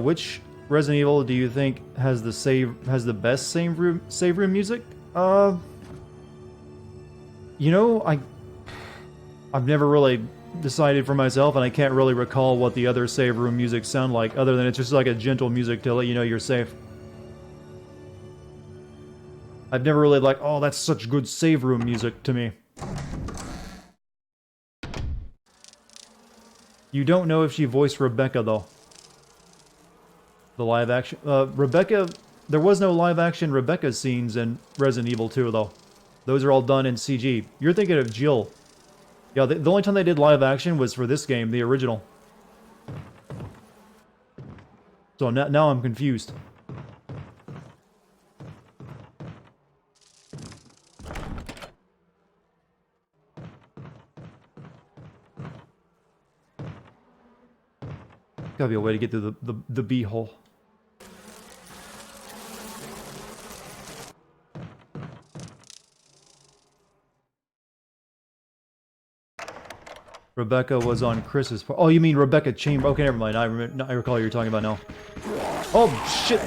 Which Resident Evil do you think has the best save room music? You know, I've never really decided for myself, and I can't really recall what the other save room music sound like, other than it's just like a gentle music to let you know you're safe. I've never really like, oh, that's such good save room music to me. You don't know if she voiced Rebecca, though. The live action... Rebecca... There was no live action Rebecca scenes in Resident Evil 2, though. Those are all done in CG. You're thinking of Jill. Yeah, the only time they did live action was for this game, the original. So now I'm confused. Gotta be a way to get through the bee hole. Rebecca was on Chris's part. Oh, you mean Rebecca Chamber? Okay, never mind. I recall what you're talking about now. Oh, shit!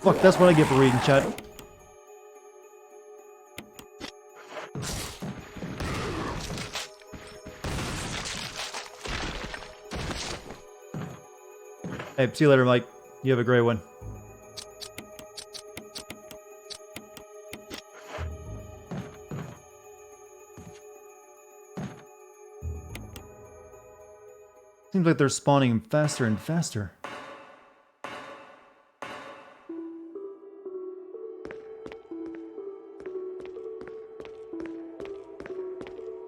Fuck, that's what I get for reading chat. Hey, see you later, Mike. You have a great one. Seems like they're spawning faster and faster.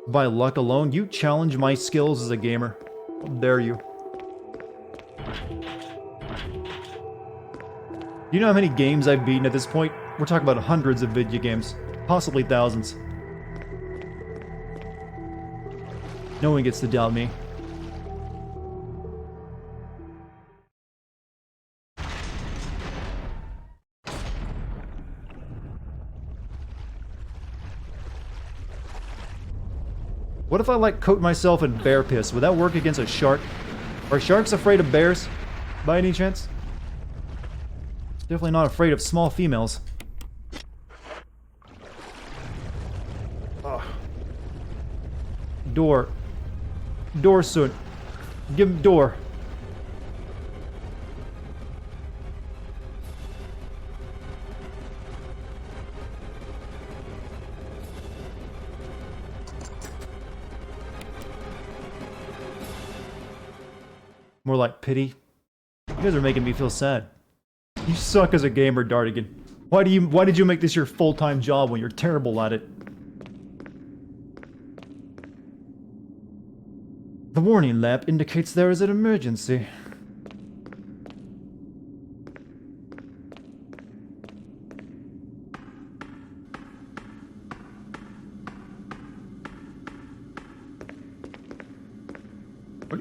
By luck alone, you challenge my skills as a gamer. How dare you? You know how many games I've beaten at this point? We're talking about hundreds of video games. Possibly thousands. No one gets to doubt me. What if I, like, coat myself in bear piss? Would that work against a shark? Are sharks afraid of bears? By any chance? Definitely not afraid of small females. Ugh. Door. Door soon. Give him door. More like pity. You guys are making me feel sad. You suck as a gamer, Dartigan. Why did you make this your full-time job when you're terrible at it? The warning lamp indicates there is an emergency.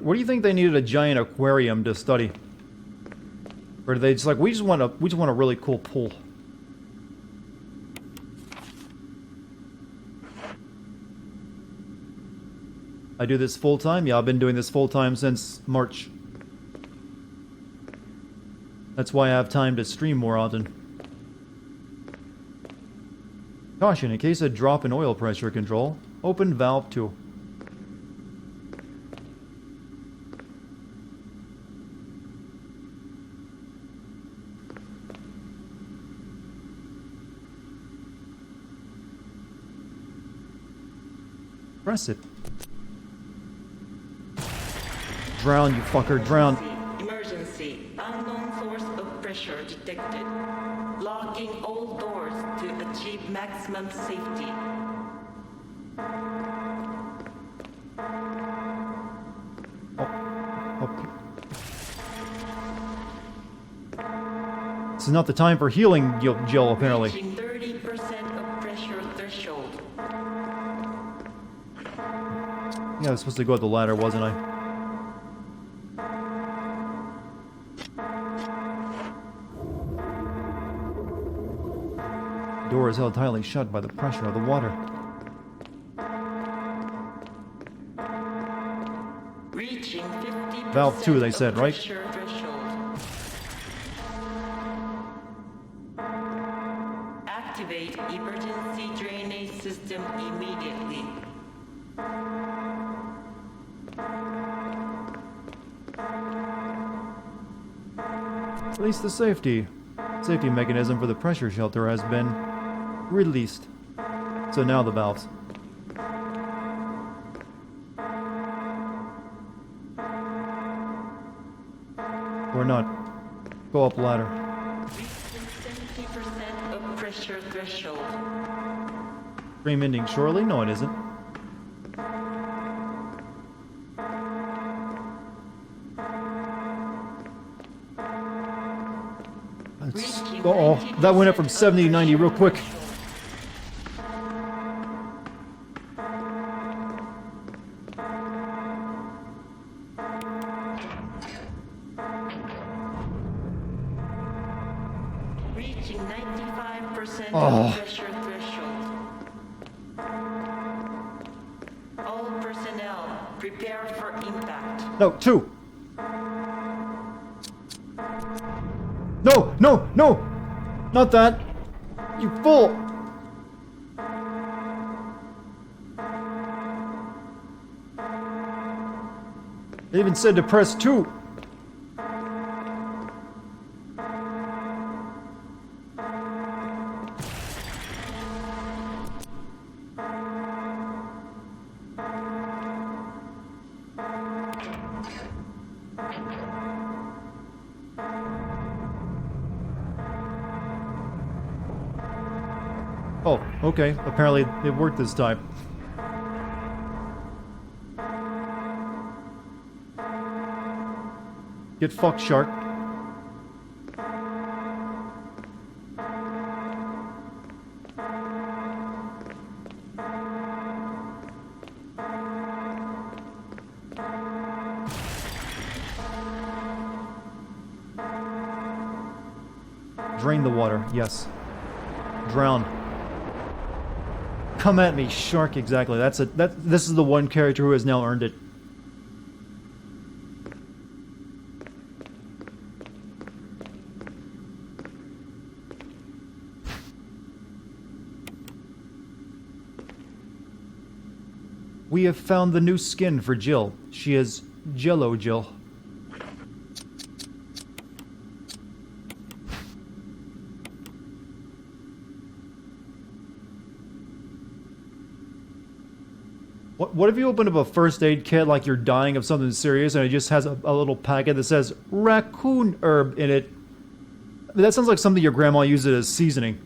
What do you think they needed a giant aquarium to study? Or are they just like, we just want a really cool pool. I do this full time? Yeah, I've been doing this full time since March. That's why I have time to stream more often. Caution, in case of drop in oil pressure control, open valve 2. Press it. Drown, you fucker, drown. Emergency. Unknown source of pressure detected. Locking all doors to achieve maximum safety. This is not the time for healing, Jill, apparently. Reaching 30% of pressure threshold. Yeah, I was supposed to go up the ladder, wasn't I? The door is held tightly shut by the pressure of the water. Reaching 50% Valve 2, they said, right? pressure threshold. Activate emergency drainage system immediately. At least the safety mechanism for the pressure shelter has been released. So now the valves. Or not. Go up ladder. Reaching 70% of pressure threshold. Stream ending shortly? No, it isn't. Uh-oh, that went up from 70 to 90 real quick. Reaching 95% Oh. of pressure threshold. All personnel, prepare for impact. No, 2. No, no, no! Not that! You fool! They even said to press 2. Oh, okay. Apparently it worked this time. Get fucked, shark. Drain the water, yes. Drown. Come at me, shark, exactly. This is the one character who has now earned it. We have found the new skin for Jill. She is Jello Jill. What if you open up a first aid kit like you're dying of something serious and it just has a little packet that says raccoon herb in it? I mean, that sounds like something your grandma uses as seasoning.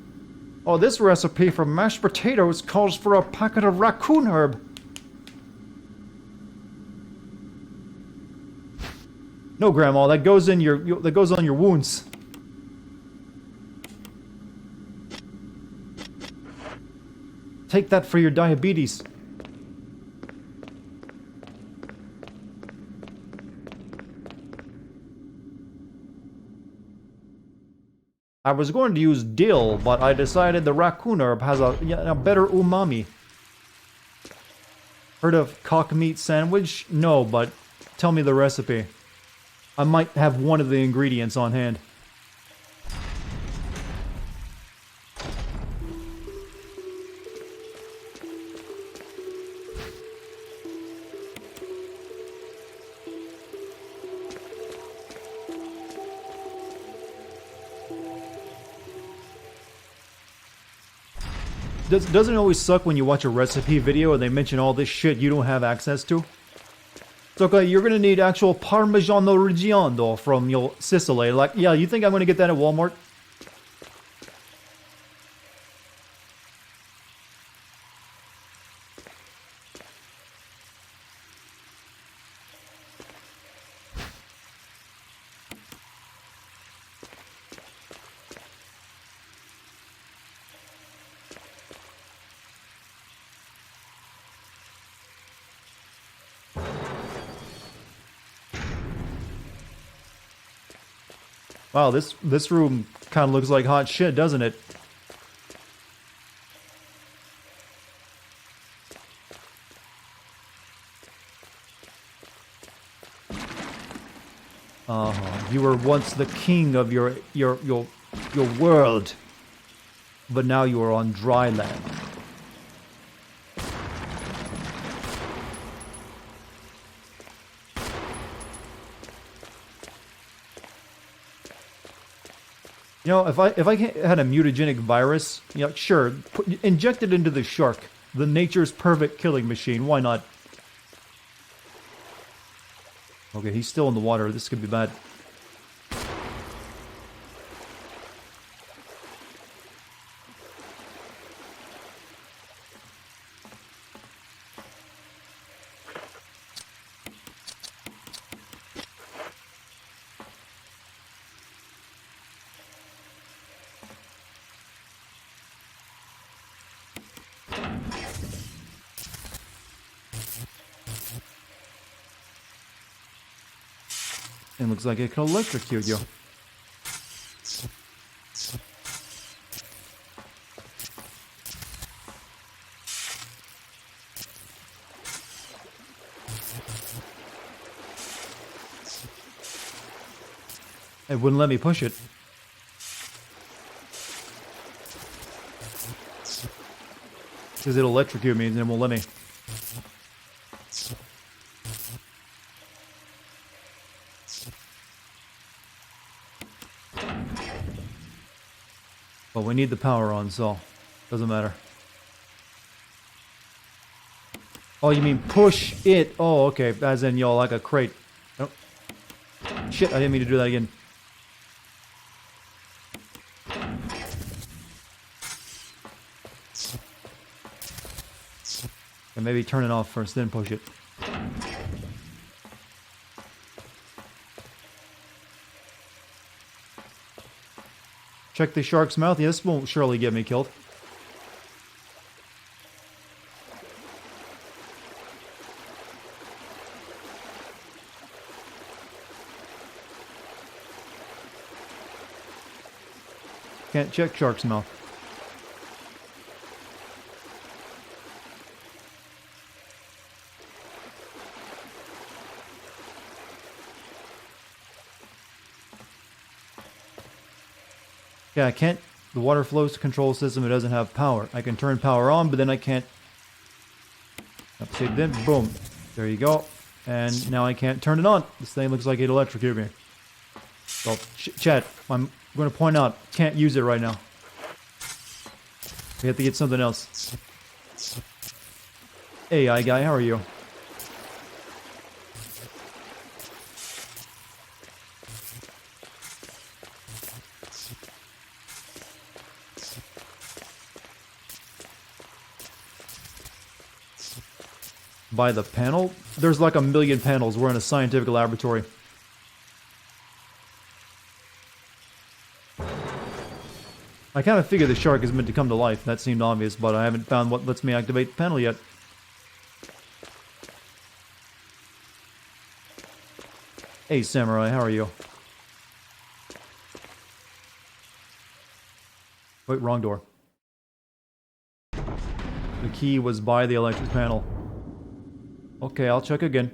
Oh, this recipe for mashed potatoes calls for a packet of raccoon herb. No, Grandma, that goes on your wounds. Take that for your diabetes. I was going to use dill, but I decided the raccoon herb has a better umami. Heard of cock meat sandwich? No, but tell me the recipe. I might have one of the ingredients on hand. Doesn't it always suck when you watch a recipe video and they mention all this shit you don't have access to? It's okay, you're gonna need actual Parmigiano Reggiano from your Sicily. Like, yeah, you think I'm gonna get that at Walmart? Wow, this room kind of looks like hot shit, doesn't it? You were once the king of your world, but now you are on dry land. You know, if I had a mutagenic virus, you know, sure, inject it into the shark, the nature's perfect killing machine. Why not? Okay, he's still in the water. This could be bad. It looks like it can electrocute you. It wouldn't let me push it. Because it'll electrocute me and it won't let me. But we need the power on, so doesn't matter. Oh, you mean push it? Oh, okay. As in, y'all like a crate. Oh. Shit, I didn't mean to do that again. And maybe turn it off first, then push it. Check the shark's mouth. Yeah, this won't surely get me killed. Can't check shark's mouth. Yeah, I can't. The water flows control system, it doesn't have power. I can turn power on, but then I can't. See, then boom. There you go. And now I can't turn it on. This thing looks like it'll electrocute me. So, chat, I'm going to point out, can't use it right now. We have to get something else. Hey, guy, how are you? By the panel? There's like a million panels. We're in a scientific laboratory. I kind of figured the shark is meant to come to life. That seemed obvious, but I haven't found what lets me activate the panel yet. Hey, Samurai, how are you? Wait, wrong door. The key was by the electric panel. Okay, I'll check again.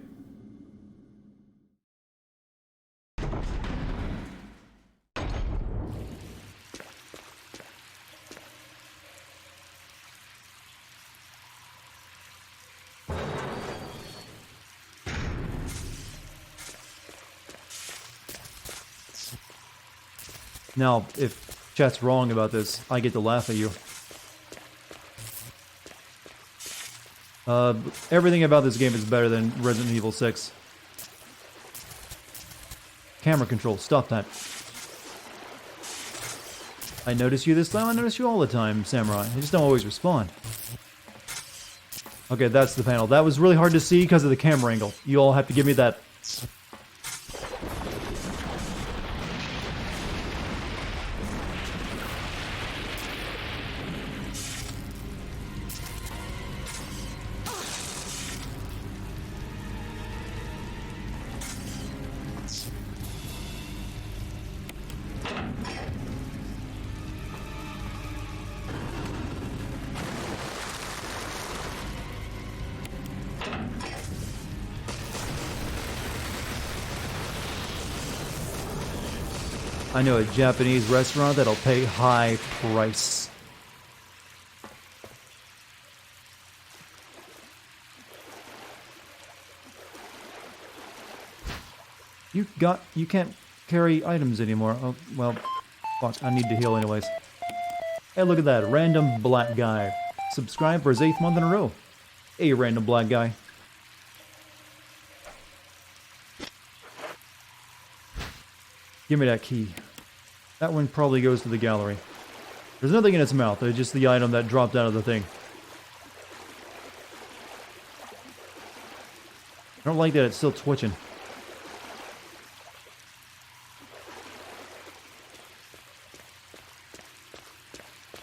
Now, if chat's wrong about this, I get to laugh at you. Everything about this game is better than Resident Evil 6. Camera control, stop that. I notice you this time, I notice you all the time, Samurai. I just don't always respond. Okay, that's the panel. That was really hard to see because of the camera angle. You all have to give me that. I know a Japanese restaurant that'll pay high price. You can't carry items anymore. Oh, well, fuck, I need to heal anyways. Hey, look at that, random black guy. Subscribe for his 8th month in a row. Hey, random black guy. Give me that key. That one probably goes to the gallery. There's nothing in its mouth, it's just the item that dropped out of the thing. I don't like that it's still twitching.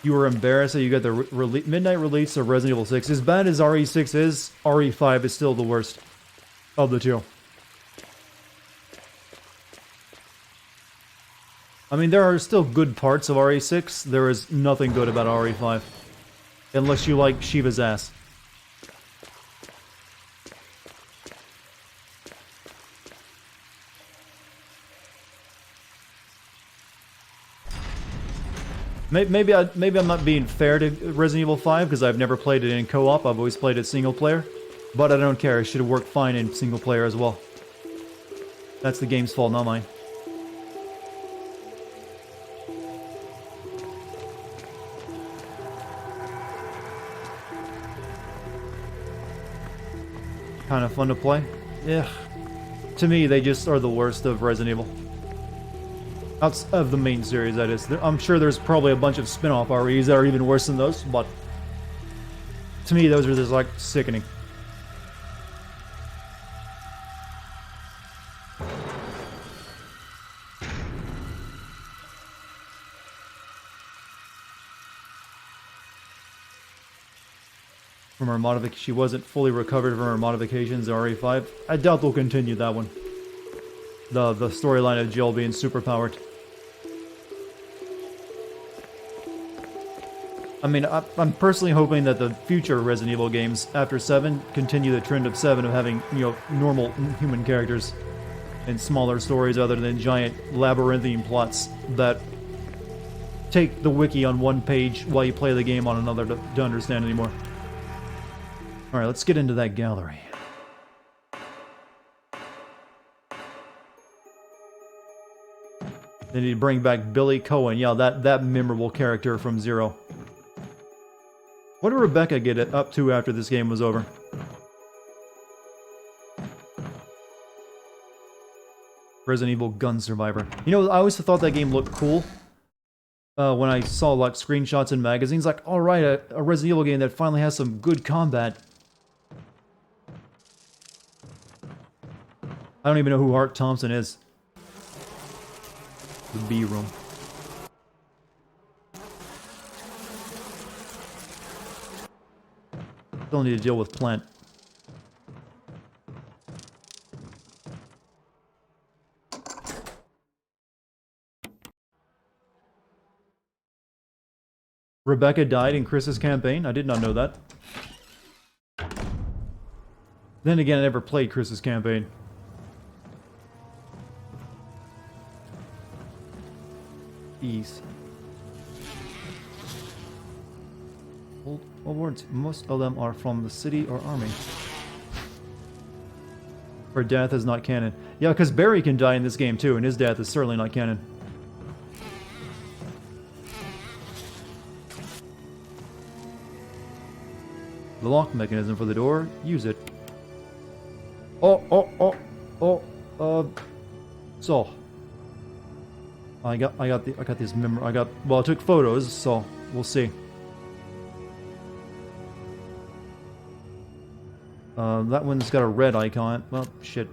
You were embarrassed that you got the midnight release of Resident Evil 6. As bad as RE6 is, RE5 is still the worst of the two. I mean, there are still good parts of RE6. There is nothing good about RE5. Unless you like Shiva's ass. Maybe I'm not being fair to Resident Evil 5 because I've never played it in co-op. I've always played it single player. But I don't care. It should have worked fine in single player as well. That's the game's fault, not mine. Kind of fun to play. Yeah. To me, they just are the worst of Resident Evil. Out of the main series, that is. I'm sure there's probably a bunch of spin-off REs that are even worse than those, but to me, those are just like sickening. From her she wasn't fully recovered from her modifications in RE5. I doubt they'll continue that one. The storyline of Jill being superpowered. I mean, I'm personally hoping that the future Resident Evil games after 7 continue the trend of 7 of having, you know, normal human characters and smaller stories other than giant labyrinthine plots that take the wiki on one page while you play the game on another to understand anymore. Alright, let's get into that gallery. They need to bring back Billy Cohen. Yeah, that memorable character from Zero. What did Rebecca get up to after this game was over? Resident Evil Gun Survivor. You know, I always thought that game looked cool. When I saw like screenshots in magazines, like, alright, a Resident Evil game that finally has some good combat. I don't even know who Hart Thompson is. The B room. Still need to deal with Plant. Rebecca died in Chris's campaign? I did not know that. Then again, I never played Chris's campaign. Ease. Old awards. Most of them are from the city or army. Her death is not canon. Yeah, because Barry can die in this game too, and his death is certainly not canon. The lock mechanism for the door. Use it. Oh. So. I got this well, I took photos, so we'll see. That one's got a red icon. Well, shit.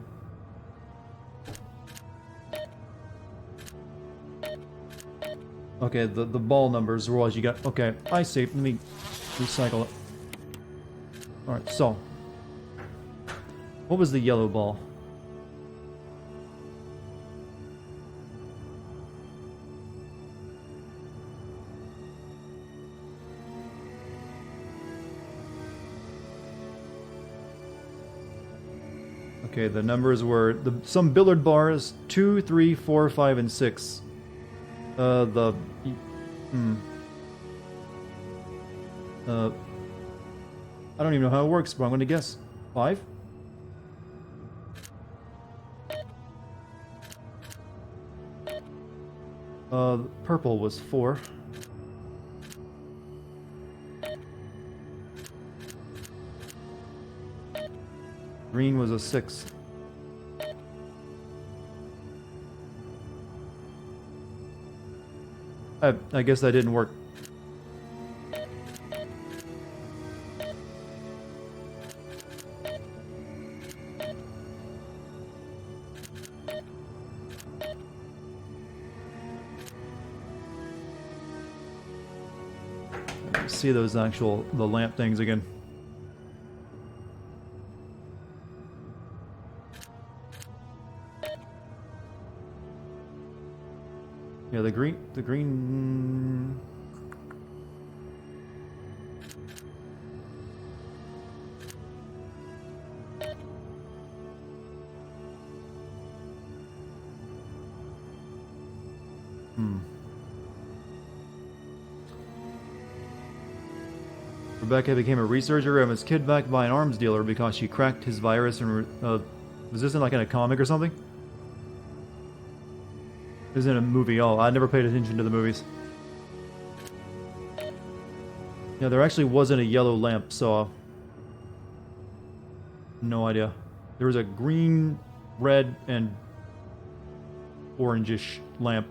Okay, the ball numbers were all you got. Okay, I see. Let me recycle it. Alright, so. What was the yellow ball? Okay, the numbers were some billiard bars 2, 3, 4, 5, and 6. I don't even know how it works, but I'm going to guess 5. Purple was 4. Green was a 6. I guess that didn't work. See those the lamp things again. Yeah, the green... Rebecca became a researcher and was kidnapped by an arms dealer because she cracked his virus and... was this in like in a comic or something? This is in a movie. Oh, I never paid attention to the movies. Yeah, there actually wasn't a yellow lamp, so... no idea. There was a green, red, and orangish lamp.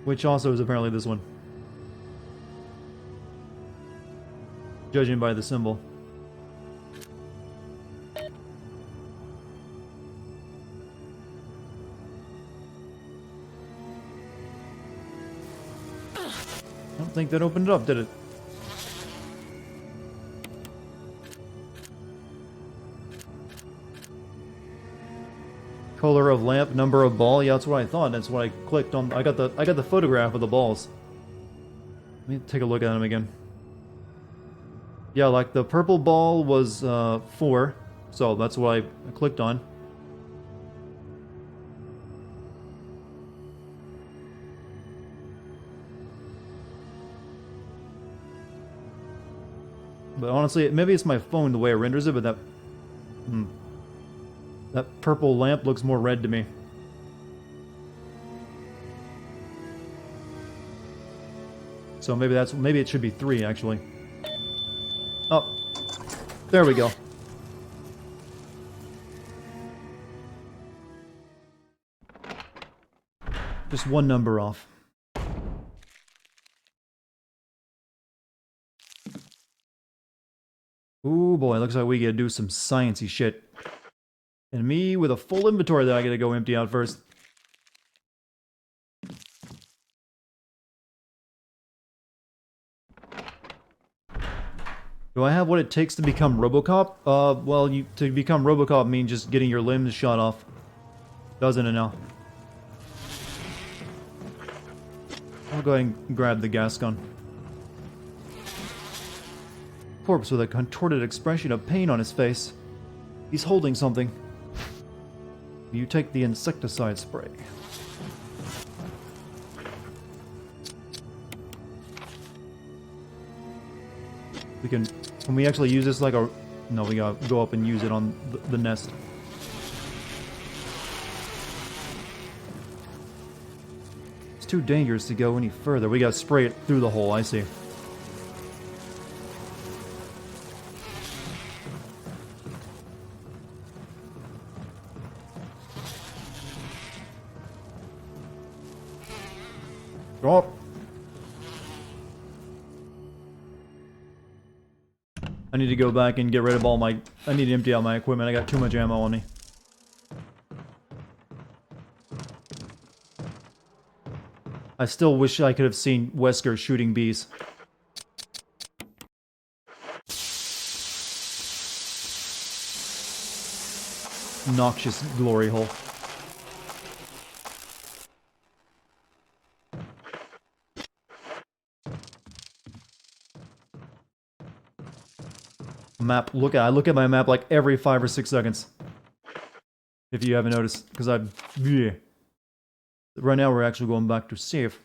Which also is apparently this one. Judging by the symbol. I don't think that opened it up, did it? Color of lamp, number of ball. Yeah, that's what I thought. That's what I clicked on. I got the photograph of the balls. Let me take a look at them again. Yeah, like the purple ball was 4, so that's what I clicked on. But honestly, maybe it's my phone the way it renders it, but that that purple lamp looks more red to me. So maybe it should be 3 actually. Oh, there we go. Just one number off. Ooh boy, looks like we gotta do some sciencey shit. And me with a full inventory that I gotta go empty out first. Do I have what it takes to become RoboCop? Well, to become RoboCop means just getting your limbs shot off. Doesn't it now? I'll go ahead and grab the gas gun. Corpse with a contorted expression of pain on his face. He's holding something. You take the insecticide spray. Can we actually use this like a... No, we gotta go up and use it on the nest. It's too dangerous to go any further. We gotta spray it through the hole, I see. Oh. I need to go back and get rid of all my... I need to empty out my equipment. I got too much ammo on me. I still wish I could have seen Wesker shooting bees. Noxious glory hole. Map. I look at my map like every 5 or 6 seconds. If you haven't noticed, because yeah. Right now we're actually going back to save.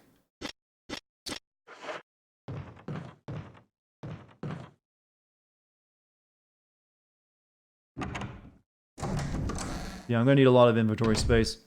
Yeah, I'm gonna need a lot of inventory space.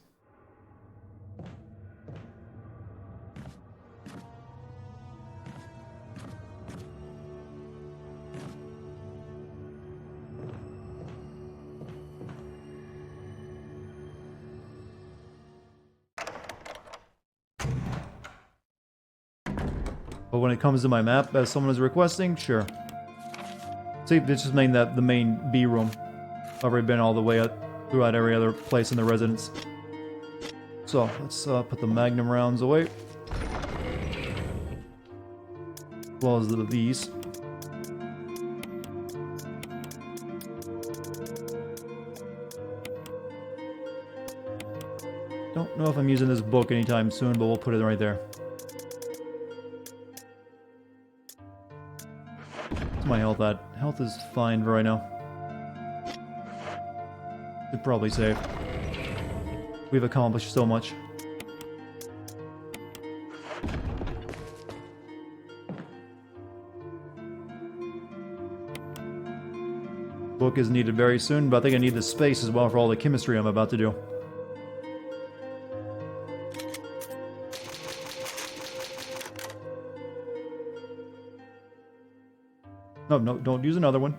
But when it comes to my map, as someone is requesting, sure. See, this just made that the main B room. I've already been all the way up throughout every other place in the residence. So, let's put the magnum rounds away. As well as these. Don't know if I'm using this book anytime soon, but we'll put it right there. What's my health at? Health is fine for right now. Should probably save. We've accomplished so much. Book is needed very soon, but I think I need the space as well for all the chemistry I'm about to do. No, no, don't use another one.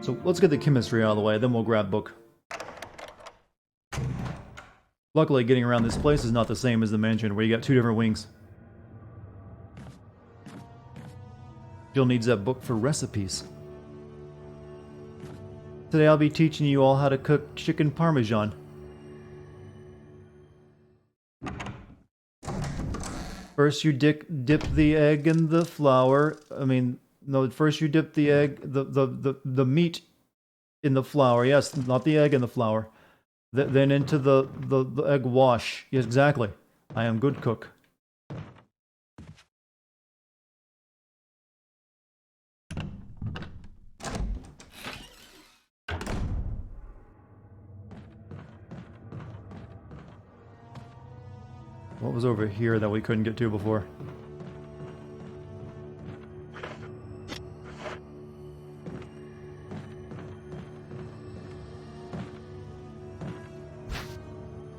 So let's get the chemistry out of the way, then we'll grab book. Luckily, getting around this place is not the same as the mansion, where you got 2 different wings. Jill needs that book for recipes. Today I'll be teaching you all how to cook chicken parmesan. First you dip the egg in the flour. No, first you dip the egg, the meat in the flour. Yes, not the egg in the flour. Then into the egg wash. Yes, exactly. I am good cook. What was over here that we couldn't get to before?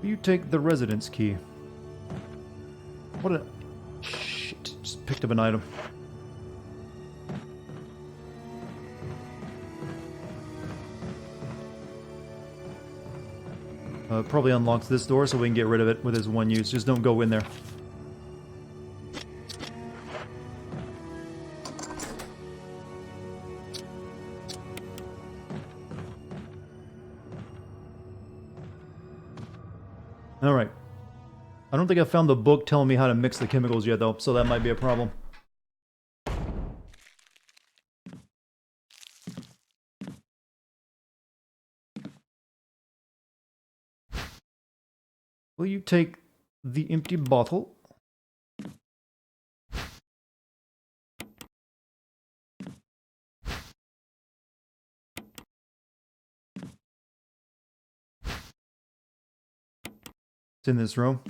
You take the residence key. What a... Shit, just picked up an item. Probably unlocks this door so we can get rid of it with his one use. Just don't go in there. Alright. I don't think I found the book telling me how to mix the chemicals yet though, so that might be a problem. Will you take the empty bottle? It's in this room.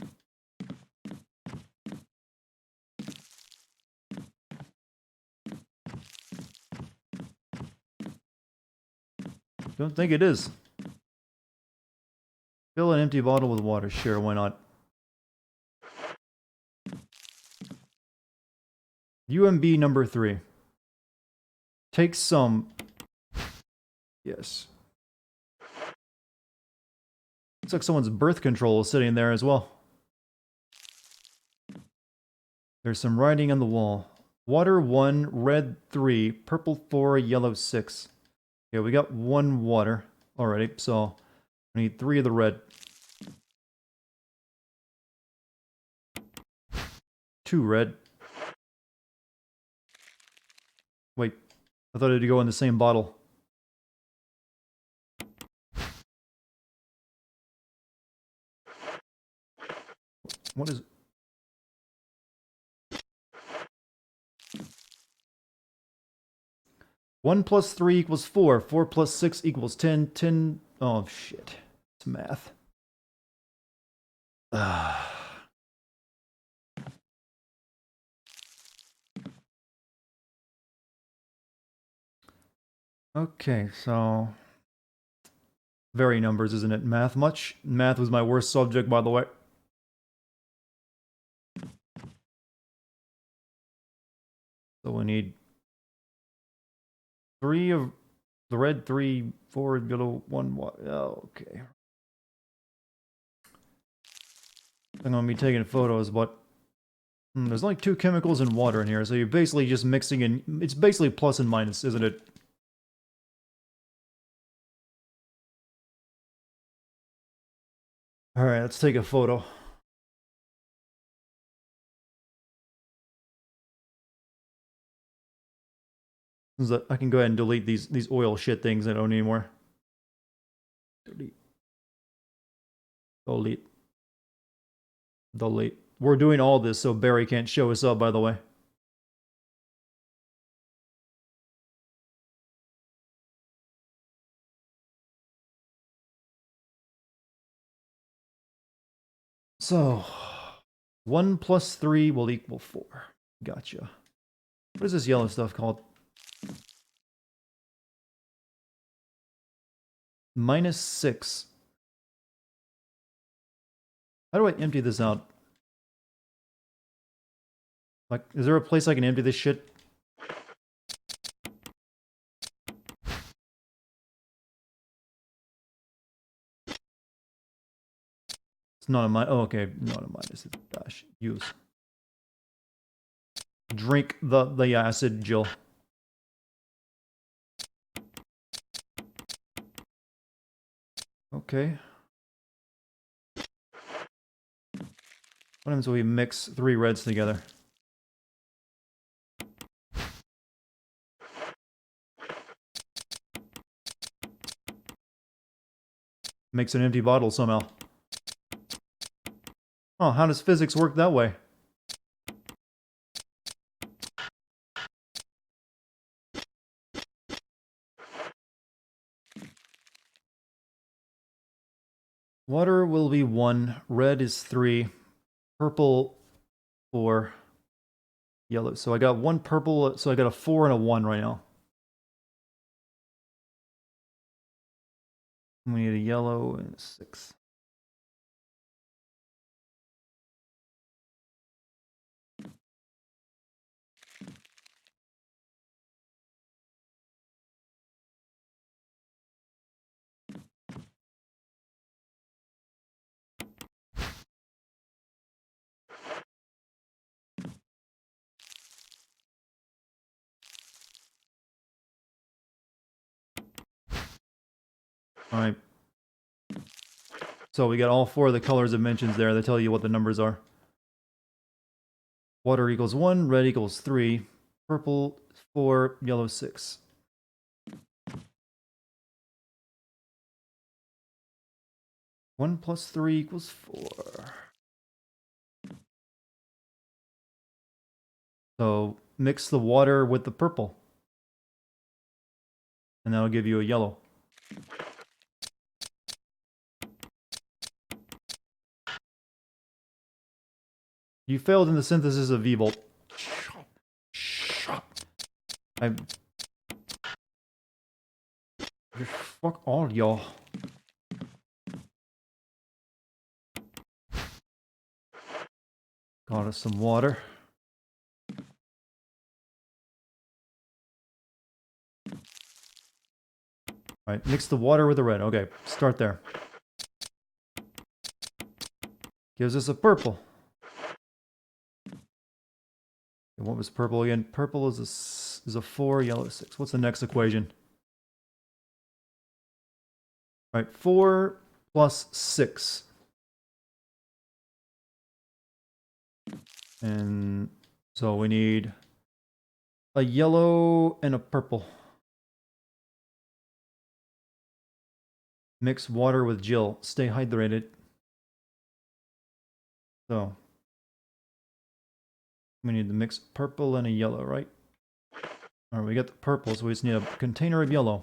Don't think it is. Fill an empty bottle with water. Sure, why not? UMB number 3. Take some... Yes. Looks like someone's birth control is sitting there as well. There's some writing on the wall. Water 1, red 3, purple 4, yellow 6. Okay, we got 1 water already, so I need 3 of the red. 2 red. Wait, I thought it would go in the same bottle. What is... 1 plus 3 equals 4. 4 plus 6 equals 10. 10... Oh, shit. It's math. Okay, so... Very numbers, isn't it? Math much? Math was my worst subject, by the way. So we need 3 of the red, 3, 4, yellow, 1 white. Oh, okay. I'm gonna be taking photos, but there's like 2 chemicals and water in here, so you're basically just mixing in. It's basically plus and minus, isn't it? Alright, let's take a photo. I can go ahead and delete these oil shit things I don't need anymore. Delete. Delete. Delete. We're doing all this so Barry can't show us up, by the way. So, 1 plus 3 will equal 4. Gotcha. What is this yellow stuff called? -6. How do I empty this out? Like, is there a place I can empty this shit? It's not a mine. Oh, okay. Not a minus. It's dash. Use. Drink the acid, Jill. Okay. What happens when we mix 3 reds together? Makes an empty bottle somehow. Oh, how does physics work that way? Water will be 1, red is 3, purple 4, yellow. So I got 1 purple, so I got a 4 and a 1 right now. We need a yellow and a 6. Alright. So we got all 4 of the colors it mentions there that tell you what the numbers are. Water equals 1, red equals 3, purple 4, yellow 6. One plus 3 equals 4. So mix the water with the purple. And that'll give you a yellow. You failed in the synthesis of evil. Fuck all y'all. Got us some water. Alright, mix the water with the red. Okay, start there. Gives us a purple. And what was purple again? Purple is a 4, yellow is 6. What's the next equation? Alright, 4 plus 6. And so we need a yellow and a purple. Mix water with Jill. Stay hydrated. So we need to mix purple and a yellow, right? Alright, we got the purple, so we just need a container of yellow.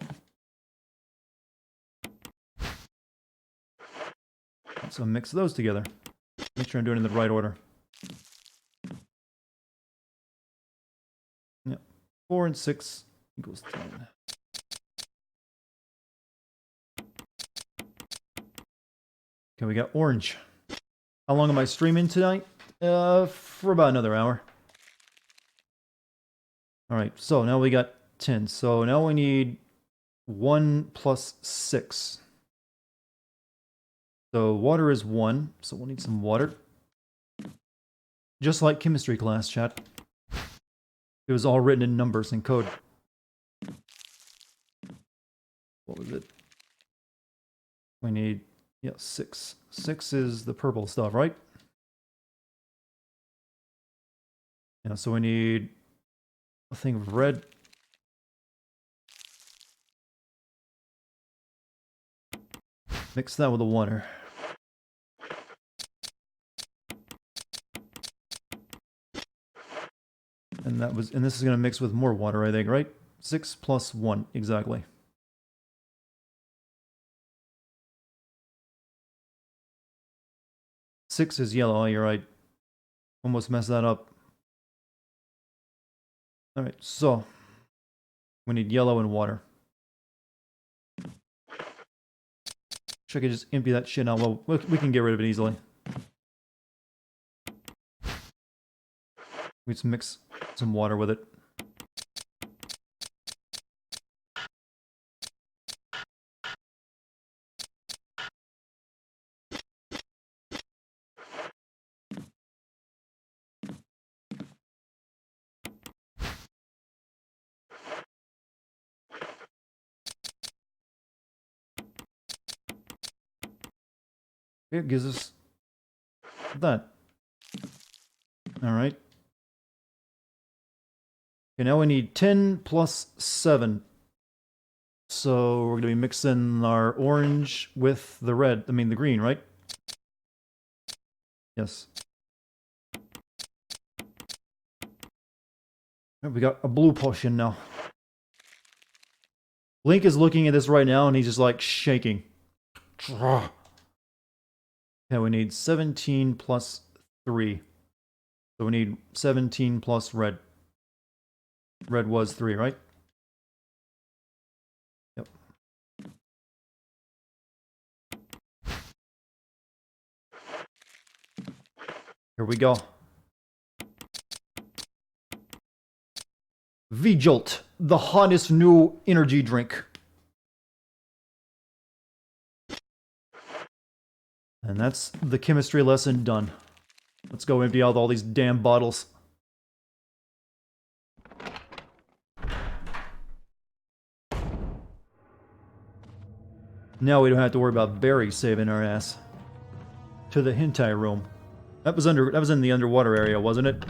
So mix those together. Make sure I'm doing it in the right order. Yep. 4 and 6 equals 10. Okay, we got orange. How long am I streaming tonight? For about another hour. Alright, so now we got 10. So now we need 1 plus 6. So water is 1, so we'll need some water. Just like chemistry class, chat. It was all written in numbers and code. What was it? We need, yeah, 6. 6 is the purple stuff, right? Yeah, so we need a thing of red. Mix that with the water. And this is going to mix with more water, I think, right? 6 plus 1, exactly. Six is yellow, oh, you're right. Almost messed that up. Alright, so we need yellow and water. Wish I could just empty that shit out. Well, we can get rid of it easily. We just mix some water with it. It gives us that. Alright. Okay, now we need 10 plus 7. So we're going to be mixing our orange with the red. I mean the green, right? Yes. We got a blue potion now. Link is looking at this right now and he's just like shaking. Okay, we need 17 plus 3. So we need 17 plus red. Red was 3, right? Yep. Here we go. V-Jolt, the hottest new energy drink. And that's the chemistry lesson done. Let's go empty out all these damn bottles. Now we don't have to worry about Barry saving our ass. To the hentai room. That was in the underwater area, wasn't it?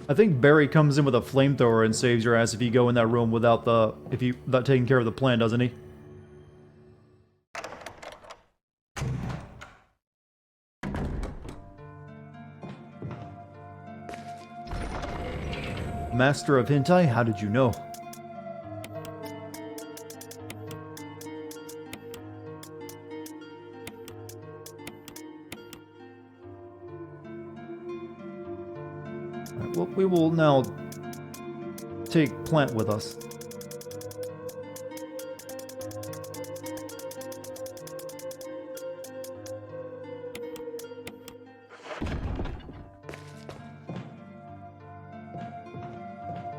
I think Barry comes in with a flamethrower and saves your ass if you go in that room without taking care of the plan, doesn't he? Master of hentai, how did you know? will now take Plant with us.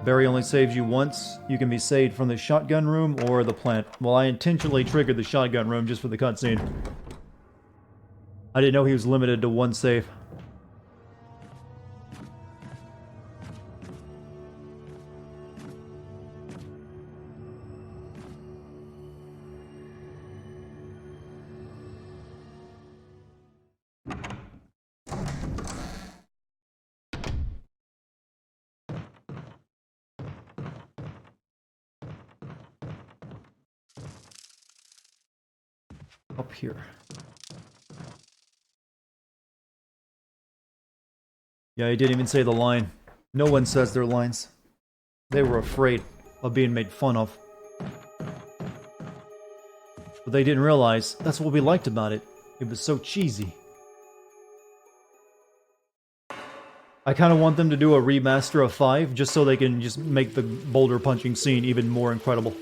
Barry only saves you once. You can be saved from the shotgun room or the plant. Well, I intentionally triggered the shotgun room just for the cutscene. I didn't know he was limited to one save. Up here. Yeah, he didn't even say the line. No one says their lines. They were afraid of being made fun of. But they didn't realize that's what we liked about it. It was so cheesy. I kind of want them to do a remaster of 5 just so they can just make the boulder punching scene even more incredible.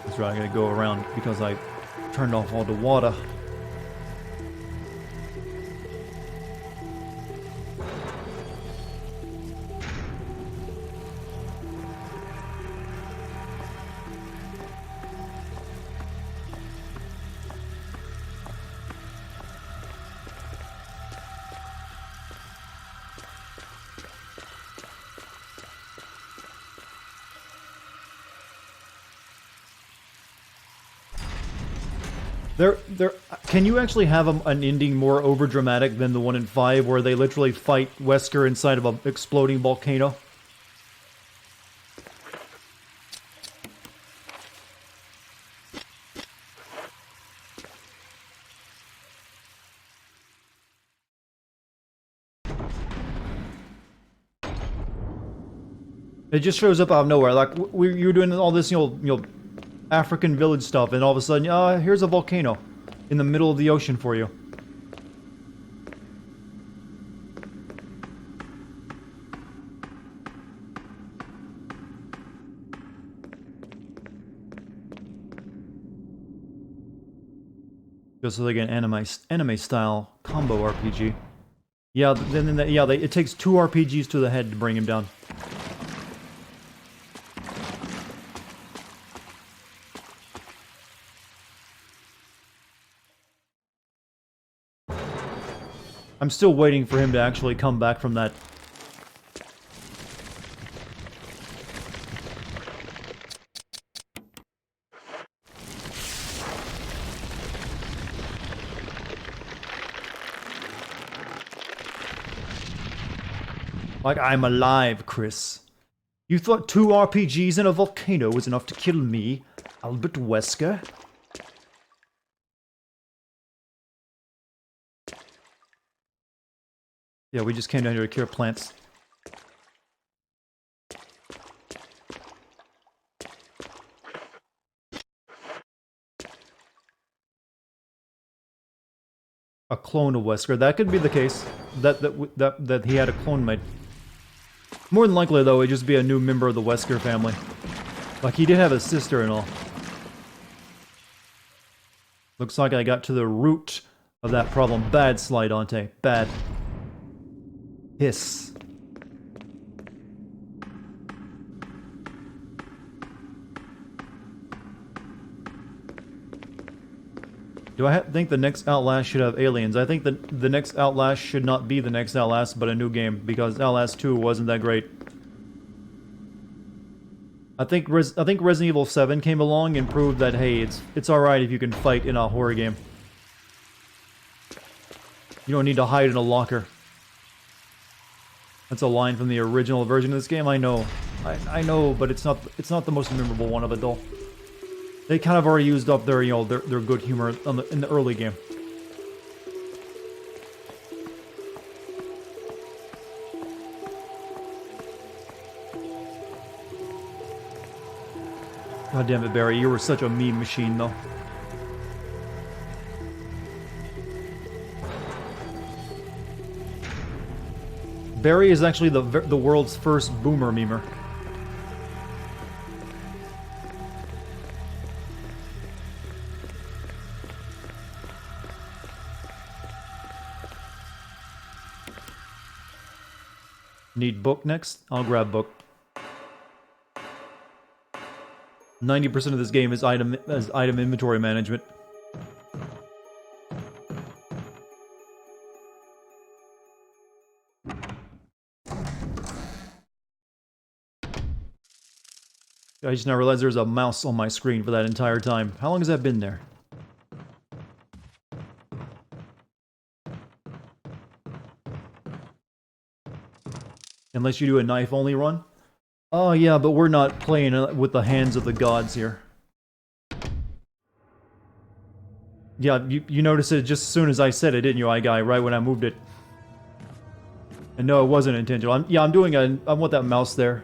That's right, I'm gonna go around because I turned off all the water. Can you actually have an ending more overdramatic than the one in 5 where they literally fight Wesker inside of an exploding volcano? It just shows up out of nowhere. Like, you're doing all this, you know, African village stuff, and all of a sudden, here's a volcano in the middle of the ocean for you. Just so they get an anime style combo RPG. Yeah, it takes 2 RPGs to the head to bring him down. I'm still waiting for him to actually come back from that. Like, I'm alive, Chris. You thought 2 RPGs and a volcano was enough to kill me, Albert Wesker? Yeah, we just came down here to cure plants. A clone of Wesker. That could be the case. That he had a clone made. More than likely, though, it'd just be a new member of the Wesker family. Like, he did have a sister and all. Looks like I got to the root of that problem. Bad, Sly Dante. Bad. Hiss. Do I think the next Outlast should have aliens? I think that the next Outlast should not be the next Outlast, but a new game, because Outlast 2 wasn't that great. I think Resident Evil 7 came along and proved that, hey, it's alright if you can fight in a horror game. You don't need to hide in a locker. That's a line from the original version of this game. I know, I know, but it's not the most memorable one of it, though. They kind of already used up their their good humor in the early game. God damn it, Barry, you were such a mean machine, though. Barry is actually the world's first boomer memer. Need book next? I'll grab book. 90% of this game is item inventory management. I just now realized there's a mouse on my screen for that entire time. How long has that been there? Unless you do a knife-only run? Oh yeah, but we're not playing with the hands of the gods here. Yeah, you noticed it just as soon as I said it, didn't you, guy? Right when I moved it. And no, it wasn't intentional. I want that mouse there.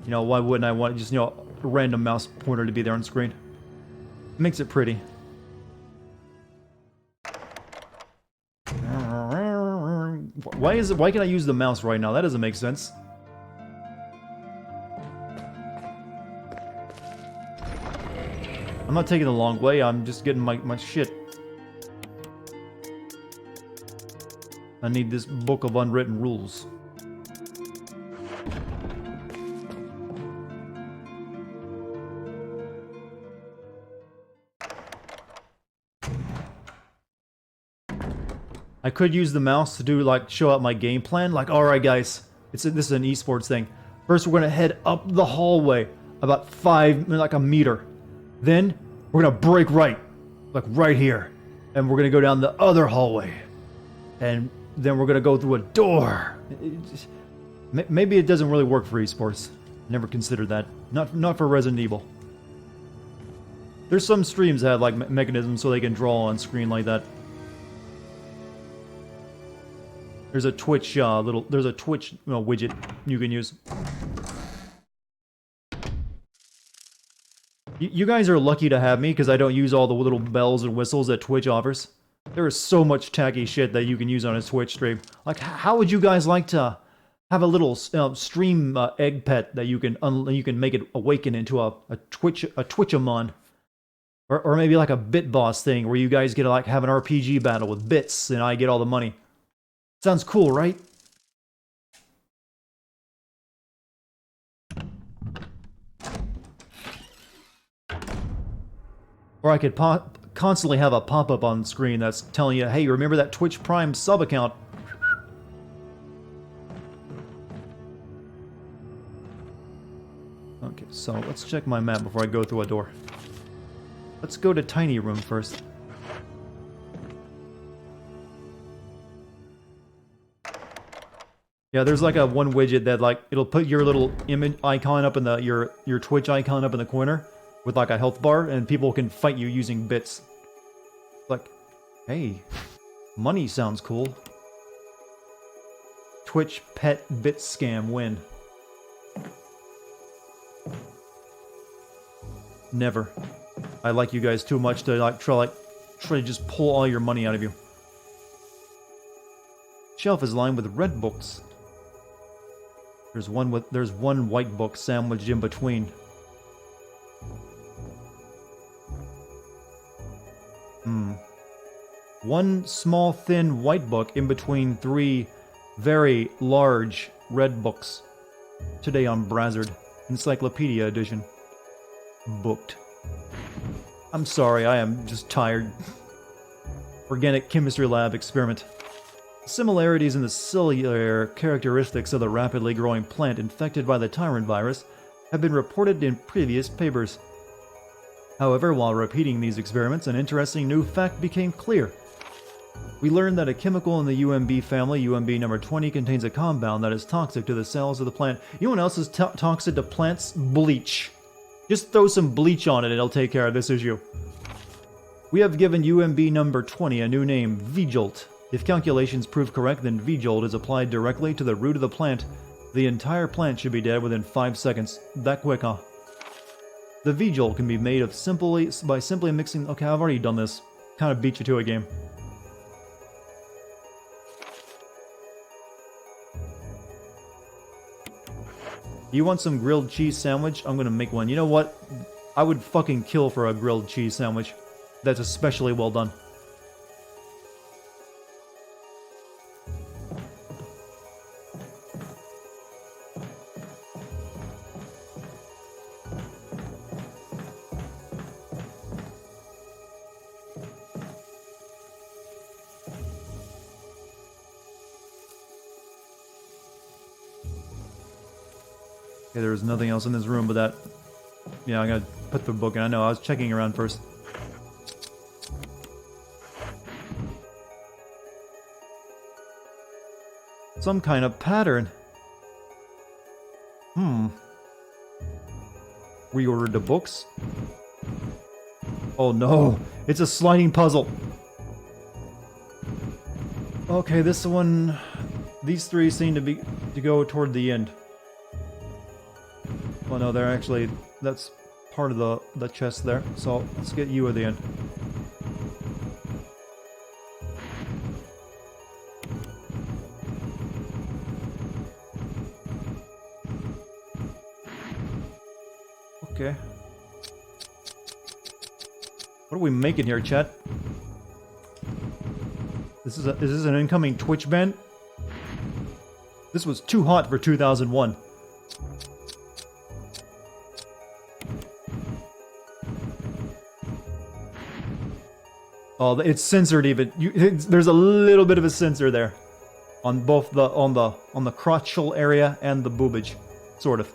You know, why wouldn't I want just, you know, a random mouse pointer to be there on screen? It makes it pretty. Why can I use the mouse right now? That doesn't make sense. I'm not taking the long way, I'm just getting my shit. I need this book of unwritten rules. I could use the mouse to do, like, show out my game plan. Like, alright guys, this is an esports thing. First we're gonna head up the hallway about like a meter. Then we're gonna break right, like right here. And we're gonna go down the other hallway. And then we're gonna go through a door. Maybe it doesn't really work for esports. Never considered that. Not for Resident Evil. There's some streams that have, like, mechanisms so they can draw on screen like that. There's a Twitch widget you can use. You guys are lucky to have me because I don't use all the little bells and whistles that Twitch offers. There is so much tacky shit that you can use on a Twitch stream. Like, how would you guys like to have a little stream egg pet that you can make it awaken into a Twitchamon, or maybe like a bit boss thing where you guys get to, like, have an RPG battle with bits and I get all the money. Sounds cool, right? Or I could constantly have a pop-up on screen that's telling you, hey, remember that Twitch Prime sub account? Okay, so let's check my map before I go through a door. Let's go to Tiny Room first. Yeah, there's like one widget that, like, it'll put your little image icon up in your Twitch icon up in the corner with, like, a health bar, and people can fight you using bits. Like, hey, money sounds cool. Twitch pet bit scam win. Never. I like you guys too much to, like, try to just pull all your money out of you. Shelf is lined with red books. There's one white book sandwiched in between. One small thin white book in between three very large red books. Today on Brazzard, Encyclopedia Edition. Booked. I'm sorry, I am just tired. Organic Chemistry Lab experiment. Similarities in the cellular characteristics of the rapidly growing plant infected by the tyrant virus have been reported in previous papers. However, while repeating these experiments, an interesting new fact became clear. We learned that a chemical in the UMB family, UMB number 20, contains a compound that is toxic to the cells of the plant. You know what else is toxic to plants? Bleach. Just throw some bleach on it and it'll take care of this issue. We have given UMB number 20 a new name, Vijolt. If calculations prove correct, then Vijolt is applied directly to the root of the plant. The entire plant should be dead within 5 seconds. That quick, huh? The V-Jolt can be made of by simply mixing... Okay, I've already done this. Kind of beat you to a game. You want some grilled cheese sandwich? I'm gonna make one. You know what? I would fucking kill for a grilled cheese sandwich. That's especially well done. Okay, there was nothing else in this room but that. Yeah, I'm gonna put the book in. I know, I was checking around first. Some kind of pattern. Reordered the books? Oh no, it's a sliding puzzle. Okay, this one... These three seem to go toward the end. Well, no, they're actually... That's part of the chest there. So, let's get you at the end. Okay. What are we making here, chat? Is this an incoming Twitch ban? This was too hot for 2001. Oh, it's censored even. There's a little bit of a censor there, on both the on the crotchal area and the boobage, sort of.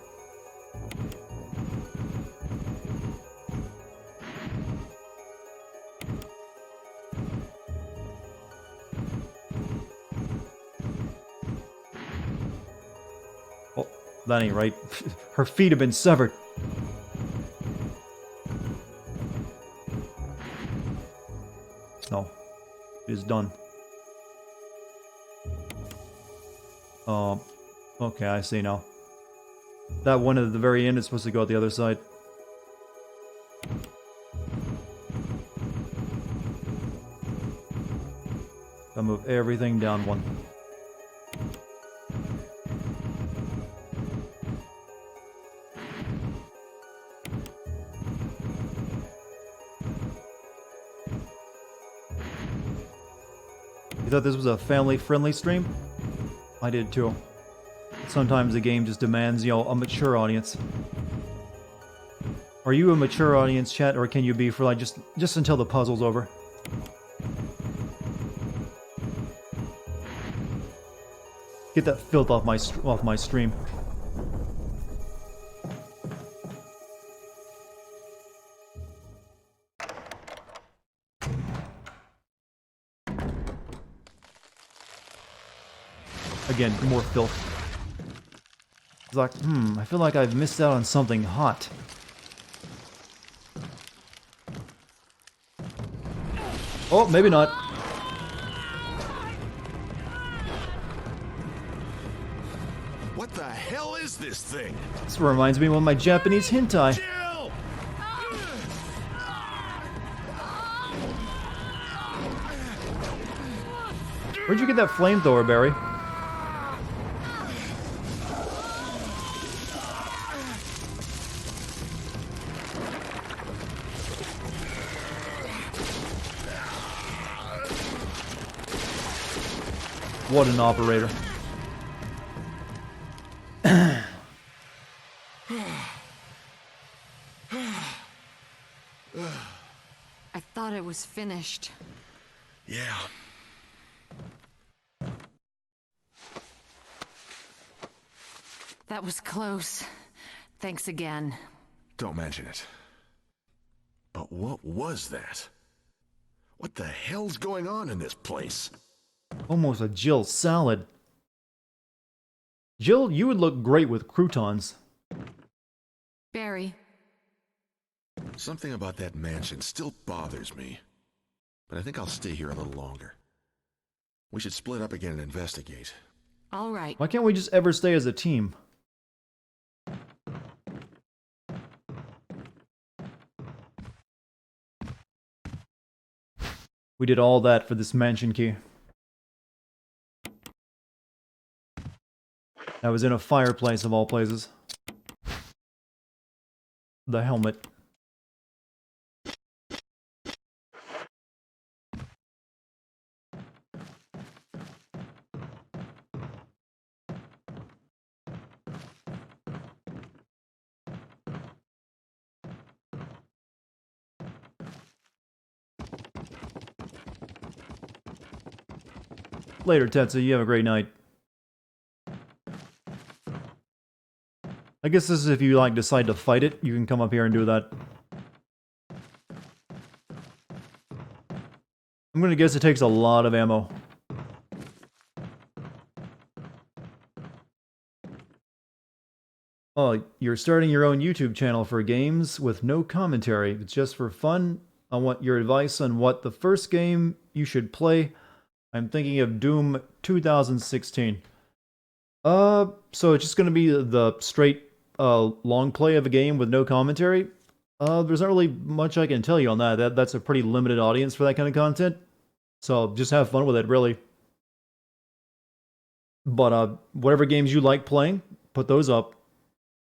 Oh, that ain't right. Her feet have been severed. No, it is done. Okay, I see now. That one at the very end is supposed to go out the other side. I'll move everything down one. You thought this was a family-friendly stream? I did too. Sometimes the game just demands, you know, a mature audience. Are you a mature audience, chat, or can you be for like just until the puzzle's over? Get that filth off my stream. Again, more filth. It's like, I feel like I've missed out on something hot. Oh, maybe not. What the hell is this thing? This reminds me of one of my Japanese hentai. Jill! Where'd you get that flamethrower, Barry? What an operator. I thought it was finished. Yeah. That was close. Thanks again. Don't mention it. But what was that? What the hell's going on in this place? Almost a Jill salad. Jill, you would look great with croutons. Barry. Something about that mansion still bothers me. But I think I'll stay here a little longer. We should split up again and investigate. All right. Why can't we just ever stay as a team? We did all that for this mansion key. That was in a fireplace of all places. The helmet. Later, Tetsu. You have a great night. I guess this is if you like decide to fight it, you can come up here and do that. I'm gonna guess it takes a lot of ammo. Oh, you're starting your own YouTube channel for games with no commentary. It's just for fun. I want your advice on what the first game you should play. I'm thinking of Doom 2016. So it's just gonna be the straight long play of a game with no commentary. There's not really much I can tell you on that. That's a pretty limited audience for that kind of content. So just have fun with it, really. But whatever games you like playing, put those up.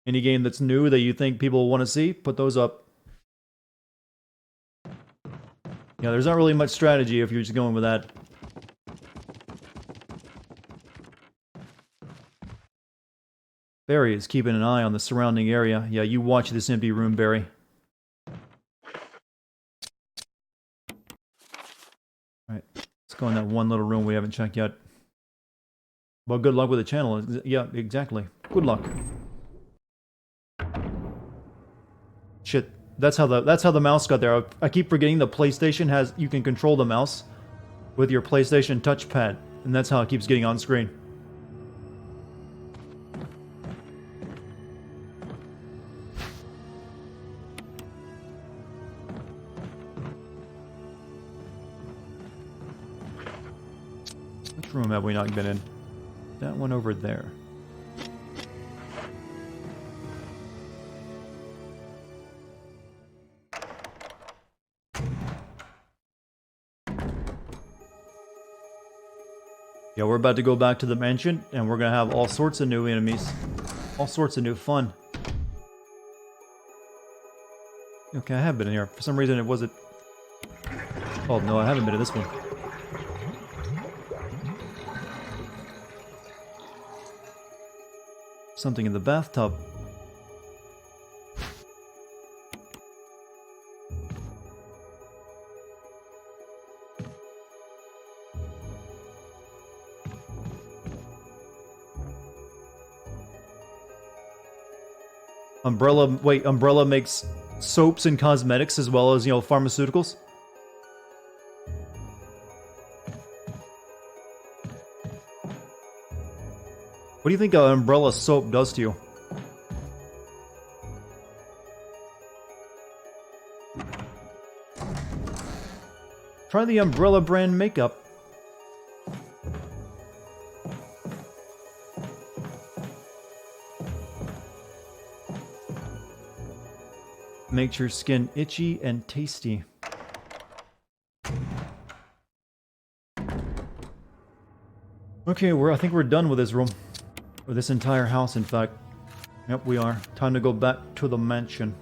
Any game that's new that you think people want to see, put those up. Yeah, there's not really much strategy if you're just going with that. Barry is keeping an eye on the surrounding area. Yeah, you watch this empty room, Barry. Alright, let's go in that one little room we haven't checked yet. Well, good luck with the channel. Yeah, exactly. Good luck. Shit, that's how the mouse got there. I keep forgetting the PlayStation has... You can control the mouse with your PlayStation touchpad, and that's how it keeps getting on screen. Which room have we not been in? That one over there. Yeah, we're about to go back to the mansion, and we're gonna have all sorts of new enemies. All sorts of new fun. Okay, I have been in here. For some reason it wasn't... Oh, no, I haven't been in this one. Something in the bathtub. Umbrella makes soaps and cosmetics as well as, you know, pharmaceuticals? What do you think Umbrella soap does to you? Try the Umbrella brand makeup. Makes your skin itchy and tasty. Okay, I think we're done with this room. Or this entire house, in fact. Yep, we are. Time to go back to the mansion.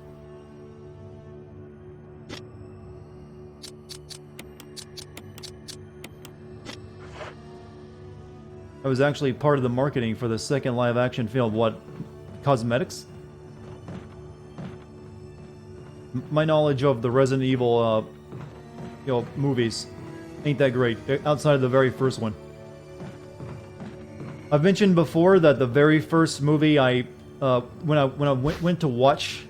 I was actually part of the marketing for the second live-action film. What? Cosmetics? My knowledge of the Resident Evil, movies ain't that great, outside of the very first one. I've mentioned before that the very first movie when I went to watch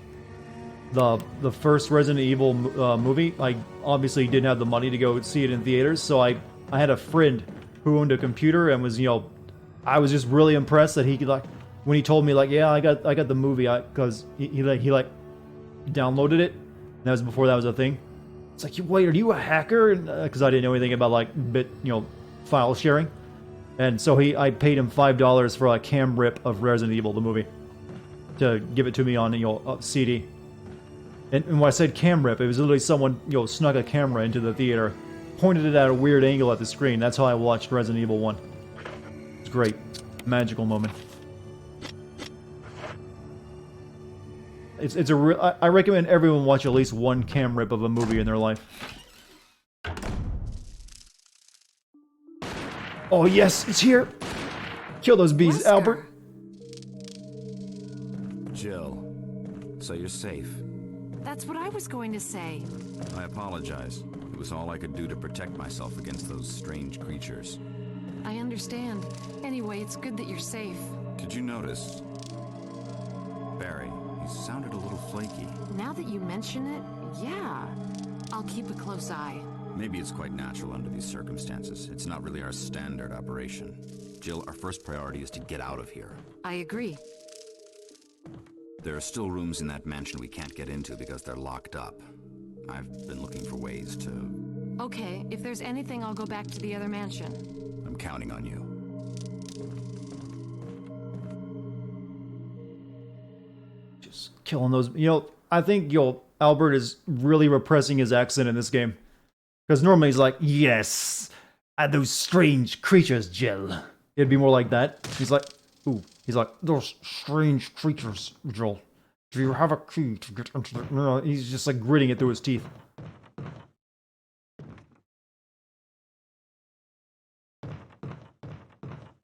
the first Resident Evil movie, I obviously didn't have the money to go see it in theaters, so I had a friend who owned a computer and was, I was just really impressed that he could, when he told me, yeah, I got the movie, because he downloaded it, and that was before that was a thing. It's like, wait, are you a hacker? Because I didn't know anything about file sharing, and so I paid him $5 for a cam rip of Resident Evil the movie to give it to me on a CD. And when I said cam rip, it was literally someone snuck a camera into the theater pointed it at a weird angle at the screen. That's how I watched Resident Evil 1. It's great. Magical moment. It's a real... I recommend everyone watch at least one cam rip of a movie in their life. Oh yes, it's here! Kill those bees, Wesker. Albert! Jill, so you're safe. That's what I was going to say. I apologize. It was all I could do to protect myself against those strange creatures. I understand. Anyway, it's good that you're safe. Did you notice? Barry, he sounded a little flaky. Now that you mention it, yeah. I'll keep a close eye. Maybe it's quite natural under these circumstances. It's not really our standard operation. Jill, our first priority is to get out of here. I agree. There are still rooms in that mansion we can't get into because they're locked up. I've been looking for ways to... Okay, if there's anything, I'll go back to the other mansion. I'm counting on you. Just killing those... You know, I think, Albert is really repressing his accent in this game. Because normally he's like, yes, and those strange creatures, Jill. It'd be more like that. He's like, ooh. He's like, those strange creatures, Jill. Do you have a key to get into the... No, he's just like gritting it through his teeth.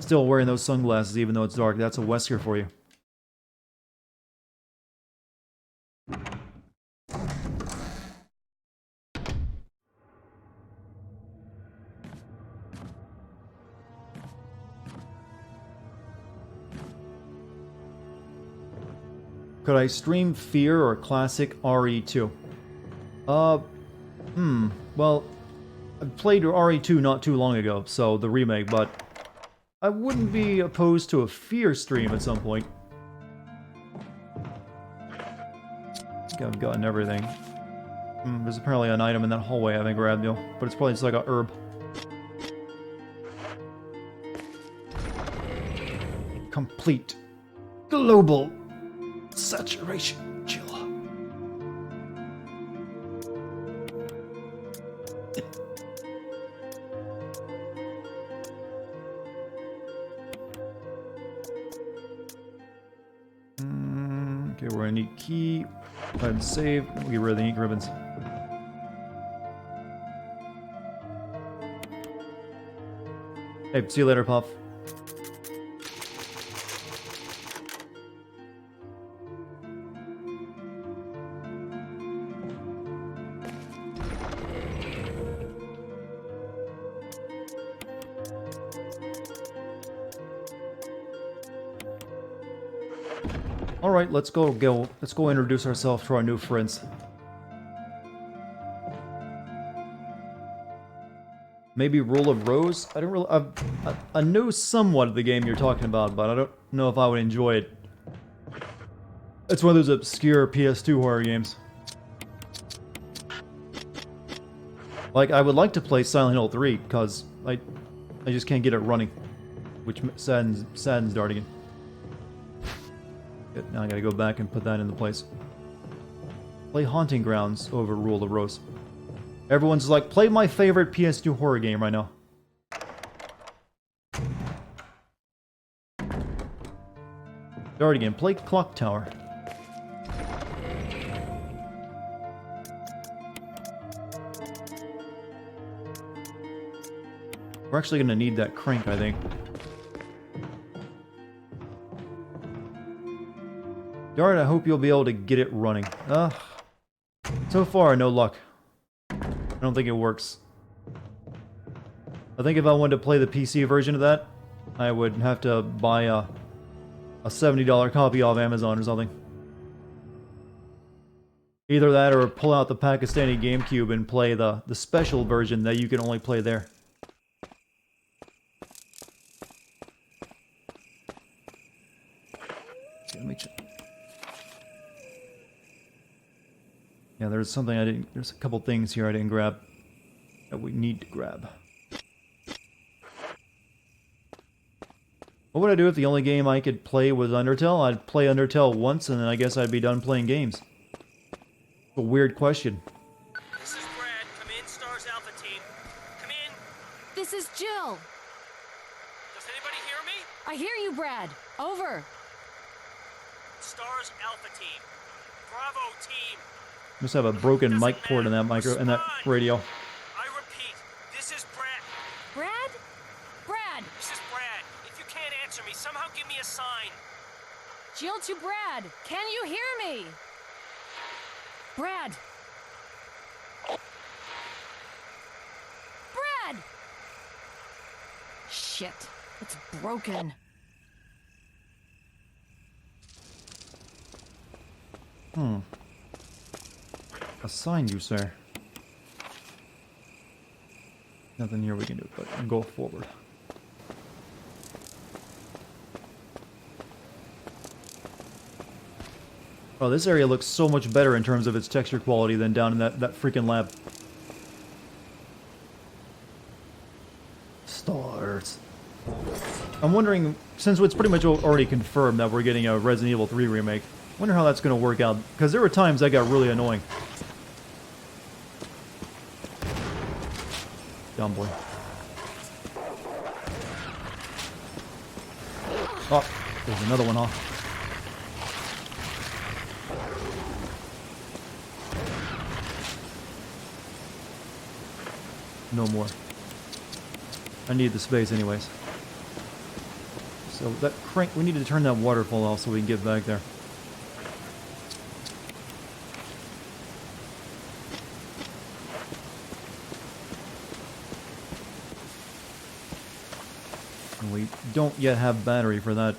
Still wearing those sunglasses even though it's dark. That's a Wesker for you. Could I stream Fear or Classic RE2? Well, I played RE2 not too long ago, so the remake, but I wouldn't be opposed to a Fear stream at some point. I think I've gotten everything. There's apparently an item in that hallway I haven't grabbed, though, but it's probably just like a herb. Complete. Global. Saturation, Jill. Okay, we're gonna need key. Go ahead and save. We'll get rid of the ink ribbons. Hey, see you later, Puff. Alright, let's go introduce ourselves to our new friends. Maybe Rule of Rose? I don't really... I know somewhat of the game you're talking about, but I don't know if I would enjoy it. It's one of those obscure PS2 horror games. Like, I would like to play Silent Hill 3, because I just can't get it running. Which saddens Dartigan. Good, now I gotta go back and put that into place. Play Haunting Grounds over Rule of Rose. Everyone's like, play my favorite PS2 horror game right now. Dartigan, play Clock Tower. We're actually gonna need that crank, I think. Dart, I hope you'll be able to get it running. So far, no luck. I don't think it works. I think if I wanted to play the PC version of that, I would have to buy a $70 copy off Amazon or something. Either that or pull out the Pakistani GameCube and play the special version that you can only play there. Let me check. Yeah, there's something I didn't... There's a couple things here I didn't grab that we need to grab. What would I do if the only game I could play was Undertale? I'd play Undertale once and then I guess I'd be done playing games. A weird question. This is Brad. Come in, S.t.a.R.s Alpha Team. Come in. This is Jill. Does anybody hear me? I hear you, Brad. Over. S.t.a.r.s Alpha Team. Bravo Team. Must have a broken Doesn't mic port in that matter. in that Respond. radio. I repeat, this is Brad. Brad? Brad! This is Brad. If you can't answer me, somehow give me a sign. Jill to Brad. Can you hear me? Brad! Brad! Shit. It's broken. Assign you, sir. Nothing here we can do but go forward. Oh, this area looks so much better in terms of its texture quality than down in that freaking lab. S.t.a.r.s. I'm wondering, since it's pretty much already confirmed that we're getting a Resident Evil 3 remake, I wonder how that's going to work out. Because there were times that got really annoying. Dumb boy. Oh, there's another one off. No more. I need the space anyways. So that crank, we need to turn that waterfall off so we can get back there. And we don't yet have battery for that.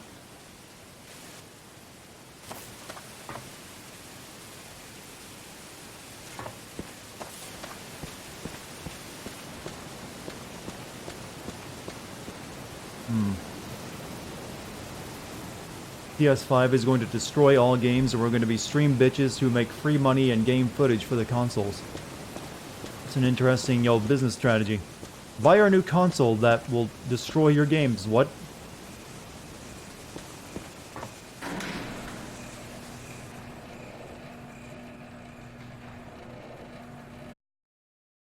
PS5 is going to destroy all games, and we're going to be stream bitches who make free money and game footage for the consoles. It's an interesting, business strategy. Buy our new console that will destroy your games. What?